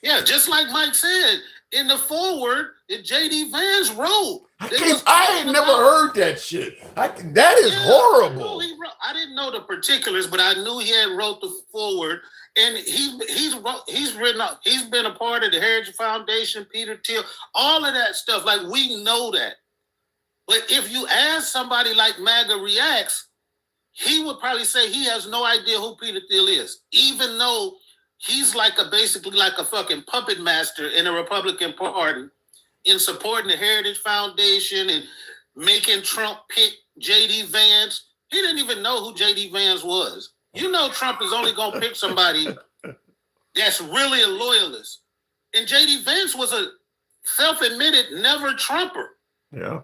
yeah, just like Mike said, in the forward, that J.D. Vance wrote. I ain't never heard that shit. That is horrible. I didn't know the particulars, but I knew he had wrote the forward, and he's been a part of the Heritage Foundation, Peter Thiel, all of that stuff. Like we know that. But if you ask somebody like MAGA Reacts, he would probably say he has no idea who Peter Thiel is, even though he's basically like a fucking puppet master in the Republican Party in supporting the Heritage Foundation and making Trump pick J.D. Vance. He didn't even know who J.D. Vance was. You know Trump is only going to pick somebody that's really a loyalist. And J.D. Vance was a self-admitted never Trumper. Yeah.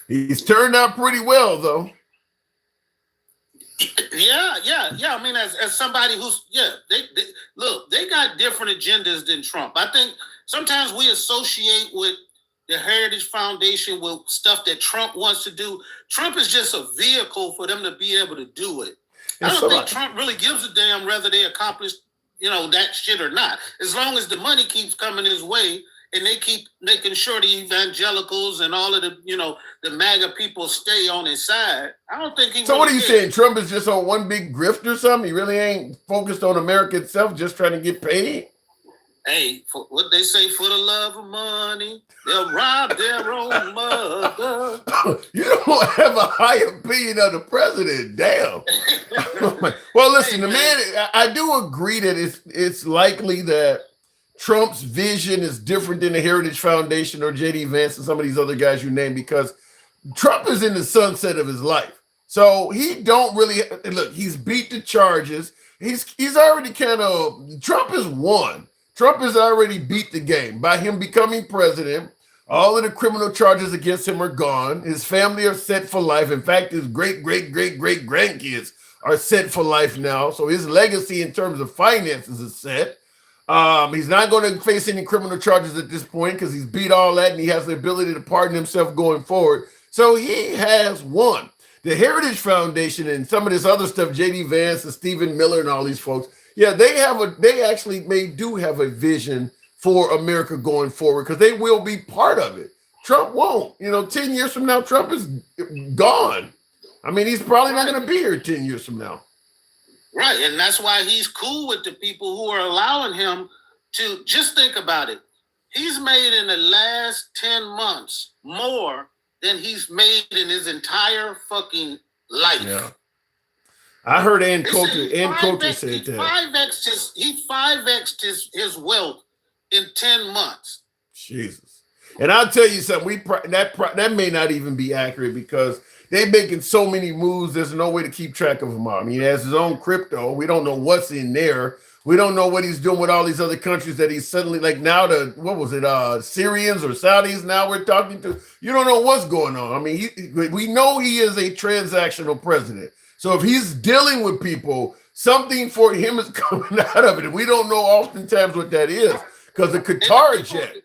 He's turned out pretty well, though. Yeah. I mean, as somebody who's, they got different agendas than Trump. I think sometimes we associate with the Heritage Foundation with stuff that Trump wants to do. Trump is just a vehicle for them to be able to do it. I don't think Trump really gives a damn whether they accomplish, that shit or not. As long as the money keeps coming his way and they keep making sure the evangelicals and all of the, the MAGA people stay on his side, I don't think he. So what are you saying? Trump is just on one big grift or something? He really ain't focused on America itself, just trying to get paid? Hey, for what they say, for the love of money, they'll rob their own mother. You don't have a high opinion of the president. Damn. Well, listen, I do agree that it's likely that Trump's vision is different than the Heritage Foundation or J.D. Vance and some of these other guys you named, because Trump is in the sunset of his life. So he don't really look, he's beat the charges. He's already Trump has won. Trump has already beat the game by him becoming president. All of the criminal charges against him are gone. His family are set for life. In fact, his great grandkids are set for life now. So his legacy in terms of finances is set. He's not going to face any criminal charges at this point because he's beat all that and he has the ability to pardon himself going forward. So he has won. The Heritage Foundation and some of this other stuff, J.D. Vance and Stephen Miller and all these folks, yeah, they actually do have a vision for America going forward because they will be part of it. Trump won't. 10 years from now, Trump is gone. I mean, he's probably not going to be here 10 years from now. Right, and that's why he's cool with the people who are allowing him to. Just think about it. He's made in the last 10 months more than he's made in his entire fucking life. Yeah. I heard Ann Coulter said that. He 5x'd his wealth in 10 months. Jesus. And I'll tell you something, that may not even be accurate because they're making so many moves, there's no way to keep track of him all. I mean, he has his own crypto. We don't know what's in there. We don't know what he's doing with all these other countries that he's suddenly, like now Syrians or Saudis now we're talking to. You don't know what's going on. I mean, we know he is a transactional president. So if he's dealing with people, something for him is coming out of it. And we don't know oftentimes what that is because the Qatar jet.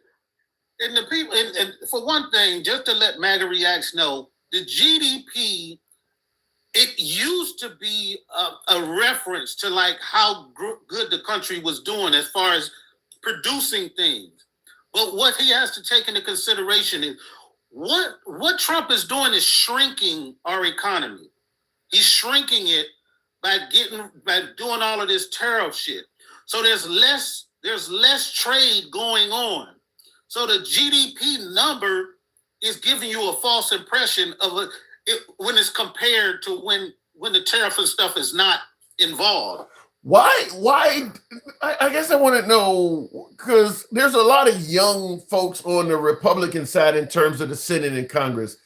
And the people, and for one thing, just to let MAGA Reacts know, the GDP, it used to be a reference to like how good the country was doing as far as producing things. But what he has to take into consideration is what Trump is doing is shrinking our economy. He's shrinking it by doing all of this tariff shit. So there's less trade going on. So the GDP number is giving you a false impression of when it's compared to when the tariff and stuff is not involved. Why? I guess I want to know, because there's a lot of young folks on the Republican side in terms of the Senate and Congress.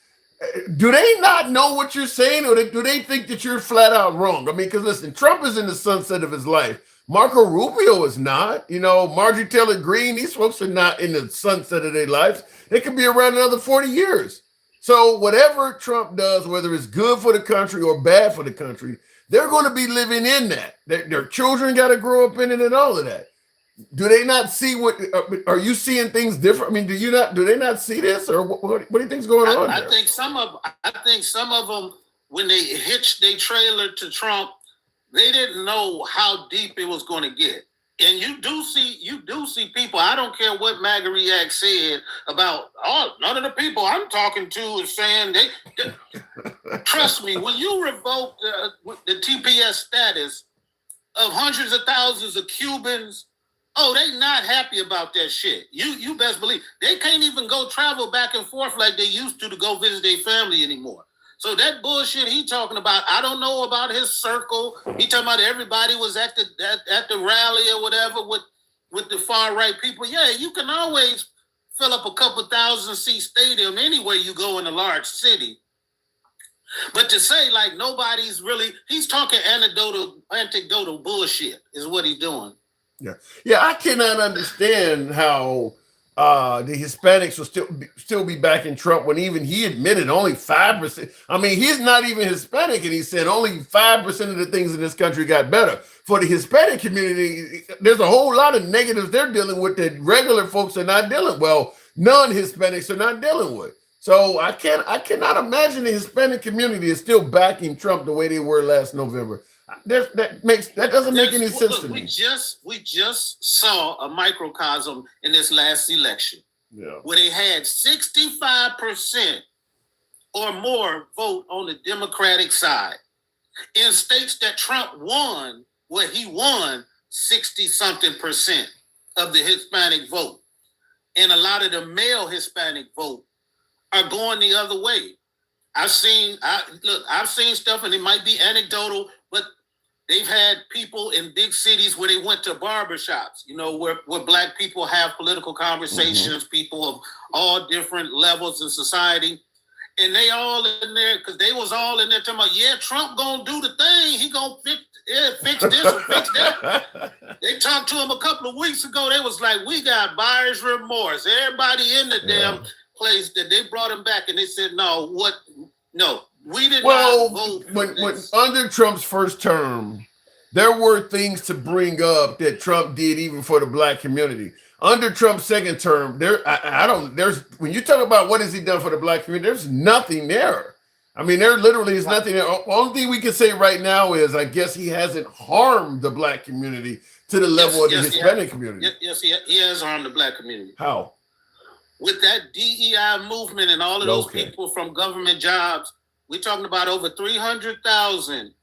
Do they not know what you're saying, or do they think that you're flat out wrong? I mean, because listen, Trump is in the sunset of his life. Marco Rubio is not. Marjorie Taylor Greene, these folks are not in the sunset of their lives. They could be around another 40 years. So whatever Trump does, whether it's good for the country or bad for the country, they're going to be living in that. Their children got to grow up in it and all of that. Do they not see are you seeing things different? I mean, do they not see this, or what do you think's going on there? I think some of them, when they hitched their trailer to Trump, they didn't know how deep it was going to get. And you do see people. I don't care what MAGA React said about none of the people I'm talking to is saying they trust me, when you revoke the TPS status of hundreds of thousands of Cubans, they not happy about that shit. You best believe they can't even go travel back and forth like they used to go visit their family anymore. So that bullshit he talking about, I don't know about his circle. He talking about everybody was at the rally or whatever with the far right people. Yeah, you can always fill up a couple thousand seat stadium anywhere you go in a large city. But to say like nobody's really, he's talking anecdotal bullshit is what he's doing. Yeah, I cannot understand how the Hispanics will still be backing Trump when even he admitted only 5%. I mean, he's not even Hispanic, and he said only 5% of the things in this country got better. For the Hispanic community, there's a whole lot of negatives they're dealing with that regular folks are not dealing. Well, non-Hispanics are not dealing with. So I cannot imagine the Hispanic community is still backing Trump the way they were last November. That doesn't make any sense to me. We just saw a microcosm in this last election, where they had 65% or more vote on the Democratic side. In states that Trump won, where he won 60-something% of the Hispanic vote, and a lot of the male Hispanic vote are going the other way. I've seen stuff, and it might be anecdotal, but they've had people in big cities where they went to barbershops, where Black people have political conversations, people of all different levels in society. And they all in there, because they was all in there talking about, Trump gonna do the thing. He gonna fix this or fix that. They talked to him a couple of weeks ago. They was like, we got buyer's remorse. Everybody in the damn place that they brought him back, and they said, no, we did not vote for when under Trump's first term, there were things to bring up that Trump did even for the Black community. Under Trump's second term, when you talk about what has he done for the Black community, there's nothing there. I mean, there literally is nothing there. Only thing we can say right now is, I guess he hasn't harmed the Black community to the level of the Hispanic community. Yes, he has harmed the Black community. How? with that DEI movement and all of those people from government jobs, we're talking about over 300,000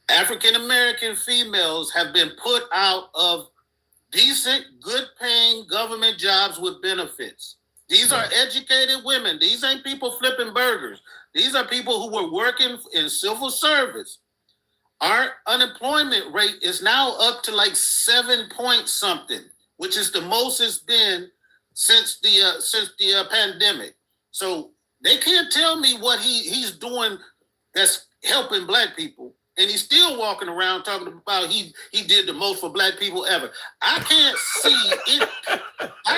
African-American females have been put out of decent, good-paying government jobs with benefits. These are educated women. These ain't people flipping burgers. These are people who were working in civil service. Our unemployment rate is now up to like 7 point something, which is the most it's been since the pandemic. So they can't tell me what he's doing that's helping black people. And he's still walking around talking about he did the most for black people ever. I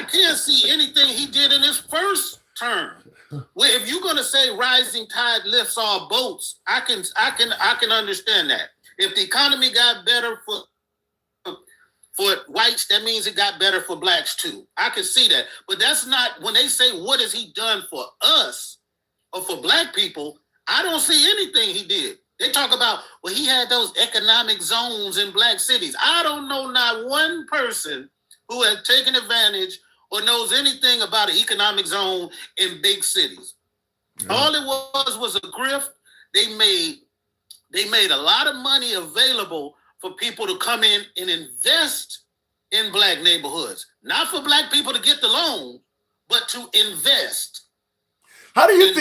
can't see anything he did in his first term. Well, if you're gonna say rising tide lifts all boats, I can understand that. If the economy got better for whites, that means it got better for blacks too. I can see that. But that's not when they say what has he done for us or for black people, I don't see anything he did. They talk about, well, he had those economic zones in black cities. I don't know not one person who has taken advantage or knows anything about an economic zone in big cities. Yeah. All it was a grift. They made a lot of money available for people to come in and invest in black neighborhoods. Not for black people to get the loan, but to invest. How do you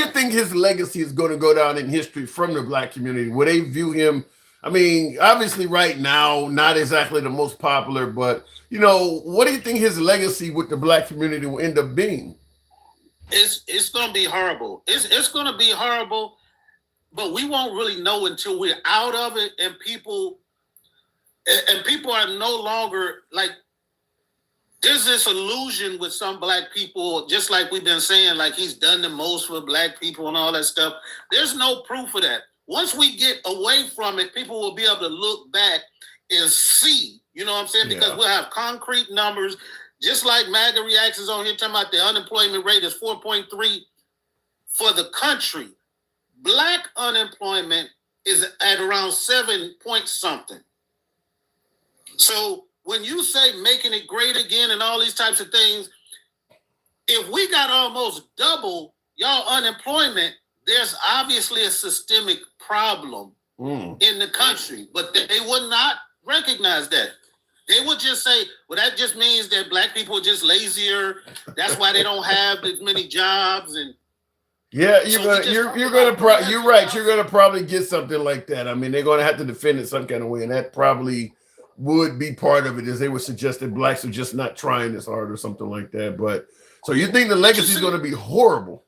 think his legacy is going to go down in history from the black community? Will they view him? I mean, obviously right now, not exactly the most popular, but what do you think his legacy with the black community will end up being? It's going to be horrible. It's going to be horrible, but we won't really know until we're out of it, and people are no longer like. There's this illusion with some black people, just like we've been saying, like he's done the most for black people and all that stuff. There's no proof of that. Once we get away from it, people will be able to look back and see, you know what I'm saying? Because we'll have concrete numbers, just like MAGA reactions on here talking about the unemployment rate is 4.3 for the country. Black unemployment is at around 7 point something. So when you say making it great again and all these types of things, if we got almost double y'all unemployment, there's obviously a systemic problem in the country, but they would not recognize that. They would just say, well, that just means that black people are just lazier. That's why they don't have as many jobs. And yeah, you're right. You're gonna probably get something like that. I mean, they're gonna have to defend it some kind of way, and that probably would be part of it, as they would suggest that blacks are just not trying as hard or something like that. But so you think the legacy is going to be horrible?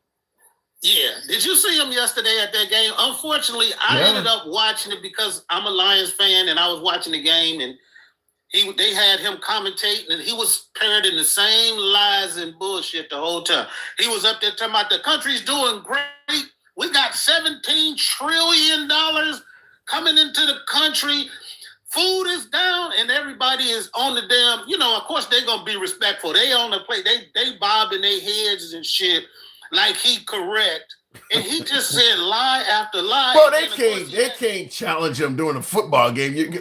Yeah. Did you see him yesterday at that game? Unfortunately, I ended up watching it because I'm a Lions fan, and I was watching the game, and they had him commentating, and he was parroting the same lies and bullshit the whole time. He was up there talking about the country's doing great. We got $17 trillion coming into the country. Food is down and everybody is on the damn, of course they're going to be respectful. They on the plate. They bobbing their heads and shit like he correct. And he just said lie after lie. Well, they can't challenge him during a football game.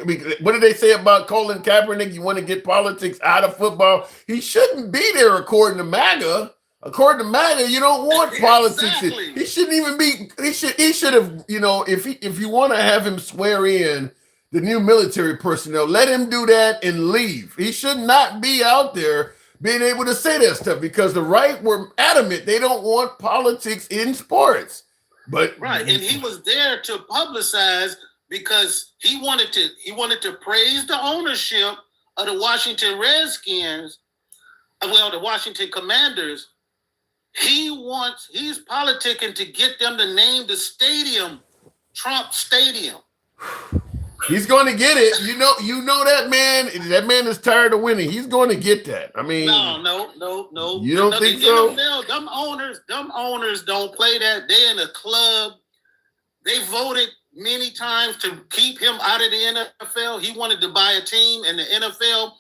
What did they say about Colin Kaepernick? You want to get politics out of football? He shouldn't be there according to MAGA. According to MAGA, you don't want politics. Exactly. He shouldn't even be. He should have. If you want to have him swear in the new military personnel, let him do that and leave. He should not be out there being able to say that stuff, because the right were adamant they don't want politics in sports. But right, and he was there to publicize because he wanted to praise the ownership of the Washington Redskins, the Washington Commanders. He's politicking to get them to name the stadium Trump Stadium. He's going to get it. You know that man. That man is tired of winning. He's going to get that. I mean, no. You don't think so? NFL, them owners don't play that. They're in a club. They voted many times to keep him out of the NFL. He wanted to buy a team, and the NFL,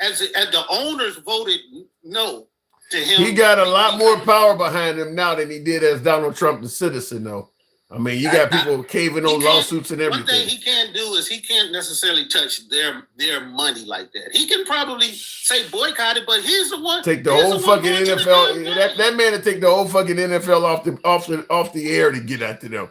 as the owners voted no to him. He got a lot more power behind him now than he did as Donald Trump, the citizen, though. I mean, you got people caving on lawsuits and everything. One thing he can't do is he can't necessarily touch their money like that. He can probably say boycott it, but he's the one take the whole fucking NFL. That man to take the whole fucking NFL off the air to get at to them.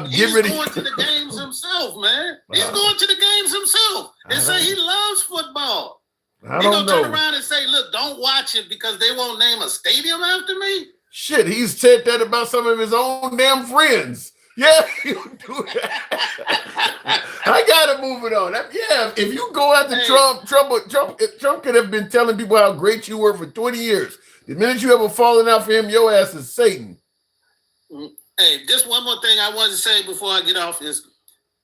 He's going to the games himself, man. He's going to the games himself and say he loves football. I don't know. Turn around and say, look, don't watch it because they won't name a stadium after me. Shit, he's said that about some of his own damn friends. Yeah, he'll do that. I gotta move it on. Yeah, if you go after Trump could have been telling people how great you were for 20 years. The minute you ever fallen out for him, your ass is Satan. Hey, just one more thing I wanted to say before I get off is,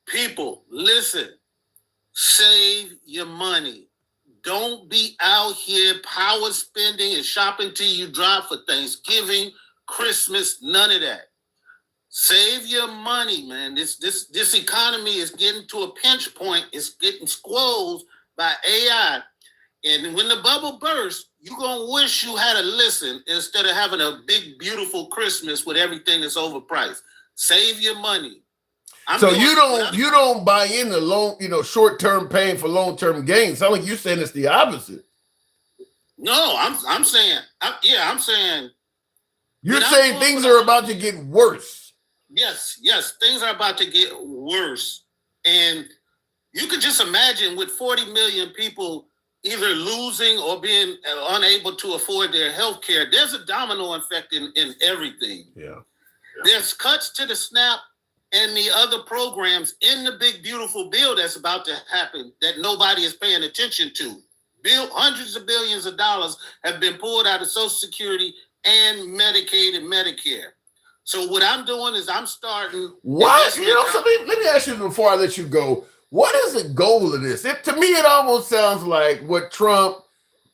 people, listen, save your money. Don't be out here power spending and shopping till you drop for Thanksgiving, Christmas, none of that. Save your money, man. This economy is getting to a pinch point. It's getting squozed by AI. And when the bubble bursts, you're going to wish you had a listen instead of having a big, beautiful Christmas with everything that's overpriced. Save your money. So you don't buy into short-term pain for long-term gain. Sound like you're saying it's the opposite. No, I'm saying. You're saying things are about to get worse. Yes, things are about to get worse. And you can just imagine with 40 million people either losing or being unable to afford their health care, there's a domino effect in everything. Yeah. There's cuts to the SNAP and the other programs in the big, beautiful bill that's about to happen that nobody is paying attention to. Hundreds of billions of dollars have been pulled out of Social Security and Medicaid and Medicare. So what I'm doing is I'm starting. What? Let me ask you before I let you go. What is the goal of this? To me, it almost sounds like what Trump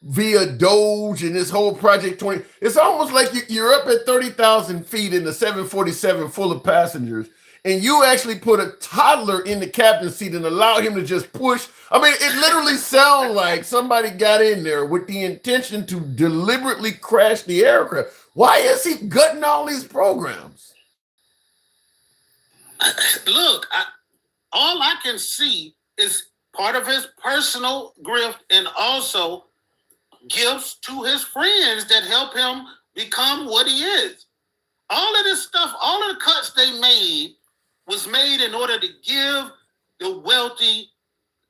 via Doge and this whole Project 20. It's almost like you're up at 30,000 feet in the 747 full of passengers, and you actually put a toddler in the captain's seat and allow him to just push. I mean, it literally sounds like somebody got in there with the intention to deliberately crash the aircraft. Why is he gutting all these programs? Look, all I can see is part of his personal grift and also gifts to his friends that help him become what he is. All of this stuff, all of the cuts they made was made in order to give the wealthy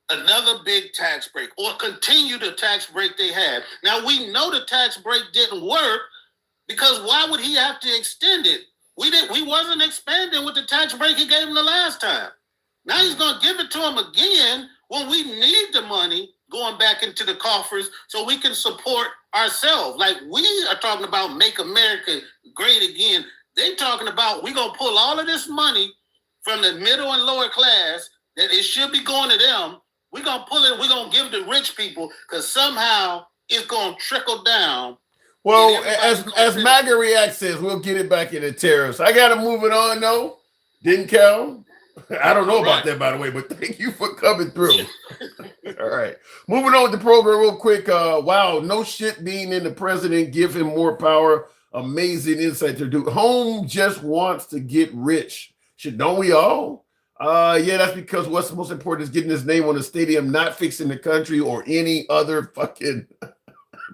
another big tax break or continue the tax break they had. Now, we know the tax break didn't work because why would he have to extend it? We wasn't expanding with the tax break he gave him the last time. Now he's going to give it to him again when we need the money going back into the coffers so we can support ourselves. Like we are talking about make America great again. They talking about we're going to pull all of this money from the middle and lower class that it should be going to them. We're going to pull it. We're going to give it to rich people because somehow it's going to trickle down. Well, as MAGA React says, we'll get it back in the tariffs. I got to move it on, though. Didn't count. I don't know about that, by the way, but thank you for coming through. All right. Moving on with the program real quick. Wow, no shit being in the president. Give him more power. Amazing insight to do. Home just wants to get rich. Don't we all? Yeah, that's because what's most important is getting his name on the stadium, not fixing the country or any other fucking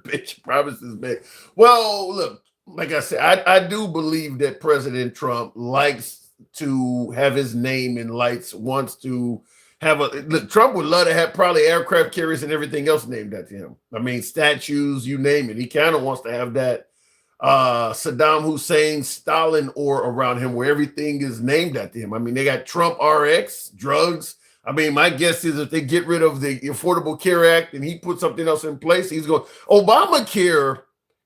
bitch promises, man. Well, look, like I said, I do believe that President Trump likes to have his name in lights, wants to have look, Trump would love to have probably aircraft carriers and everything else named after him. I mean, statues, you name it. He kind of wants to have that Saddam Hussein, Stalin aura around him where everything is named after him. I mean, they got Trump RX, drugs. I mean, my guess is if they get rid of the Affordable Care Act and he put something else in place, he's going. Obamacare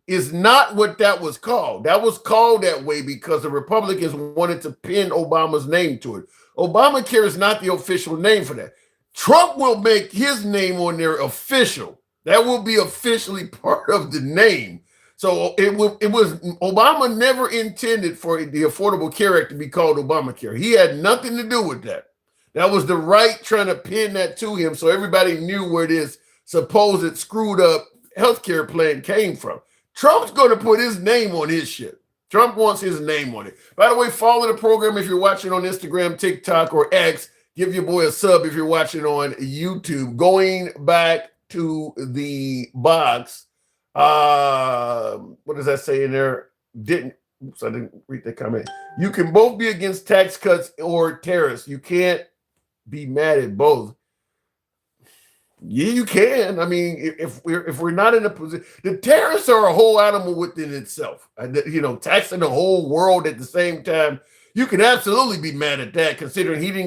is not what that was called. That was called that way because the Republicans wanted to pin Obama's name to it. Obamacare is not the official name for that. Trump will make his name on there official. That will be officially part of the name. So it was Obama never intended for the Affordable Care Act to be called Obamacare. He had nothing to do with that. That was the right trying to pin that to him so everybody knew where this supposed screwed up healthcare plan came from. Trump's going to put his name on his shit. Trump wants his name on it. By the way, follow the program if you're watching on Instagram, TikTok, or X. Give your boy a sub if you're watching on YouTube. Going back to the box, what does that say in there? I didn't read that comment. You can both be against tax cuts or tariffs. You can't be mad at both. Yeah, you can. I mean, if we're not in a position, the tariffs are a whole animal within itself. Taxing the whole world at the same time, you can absolutely be mad at that, considering he didn't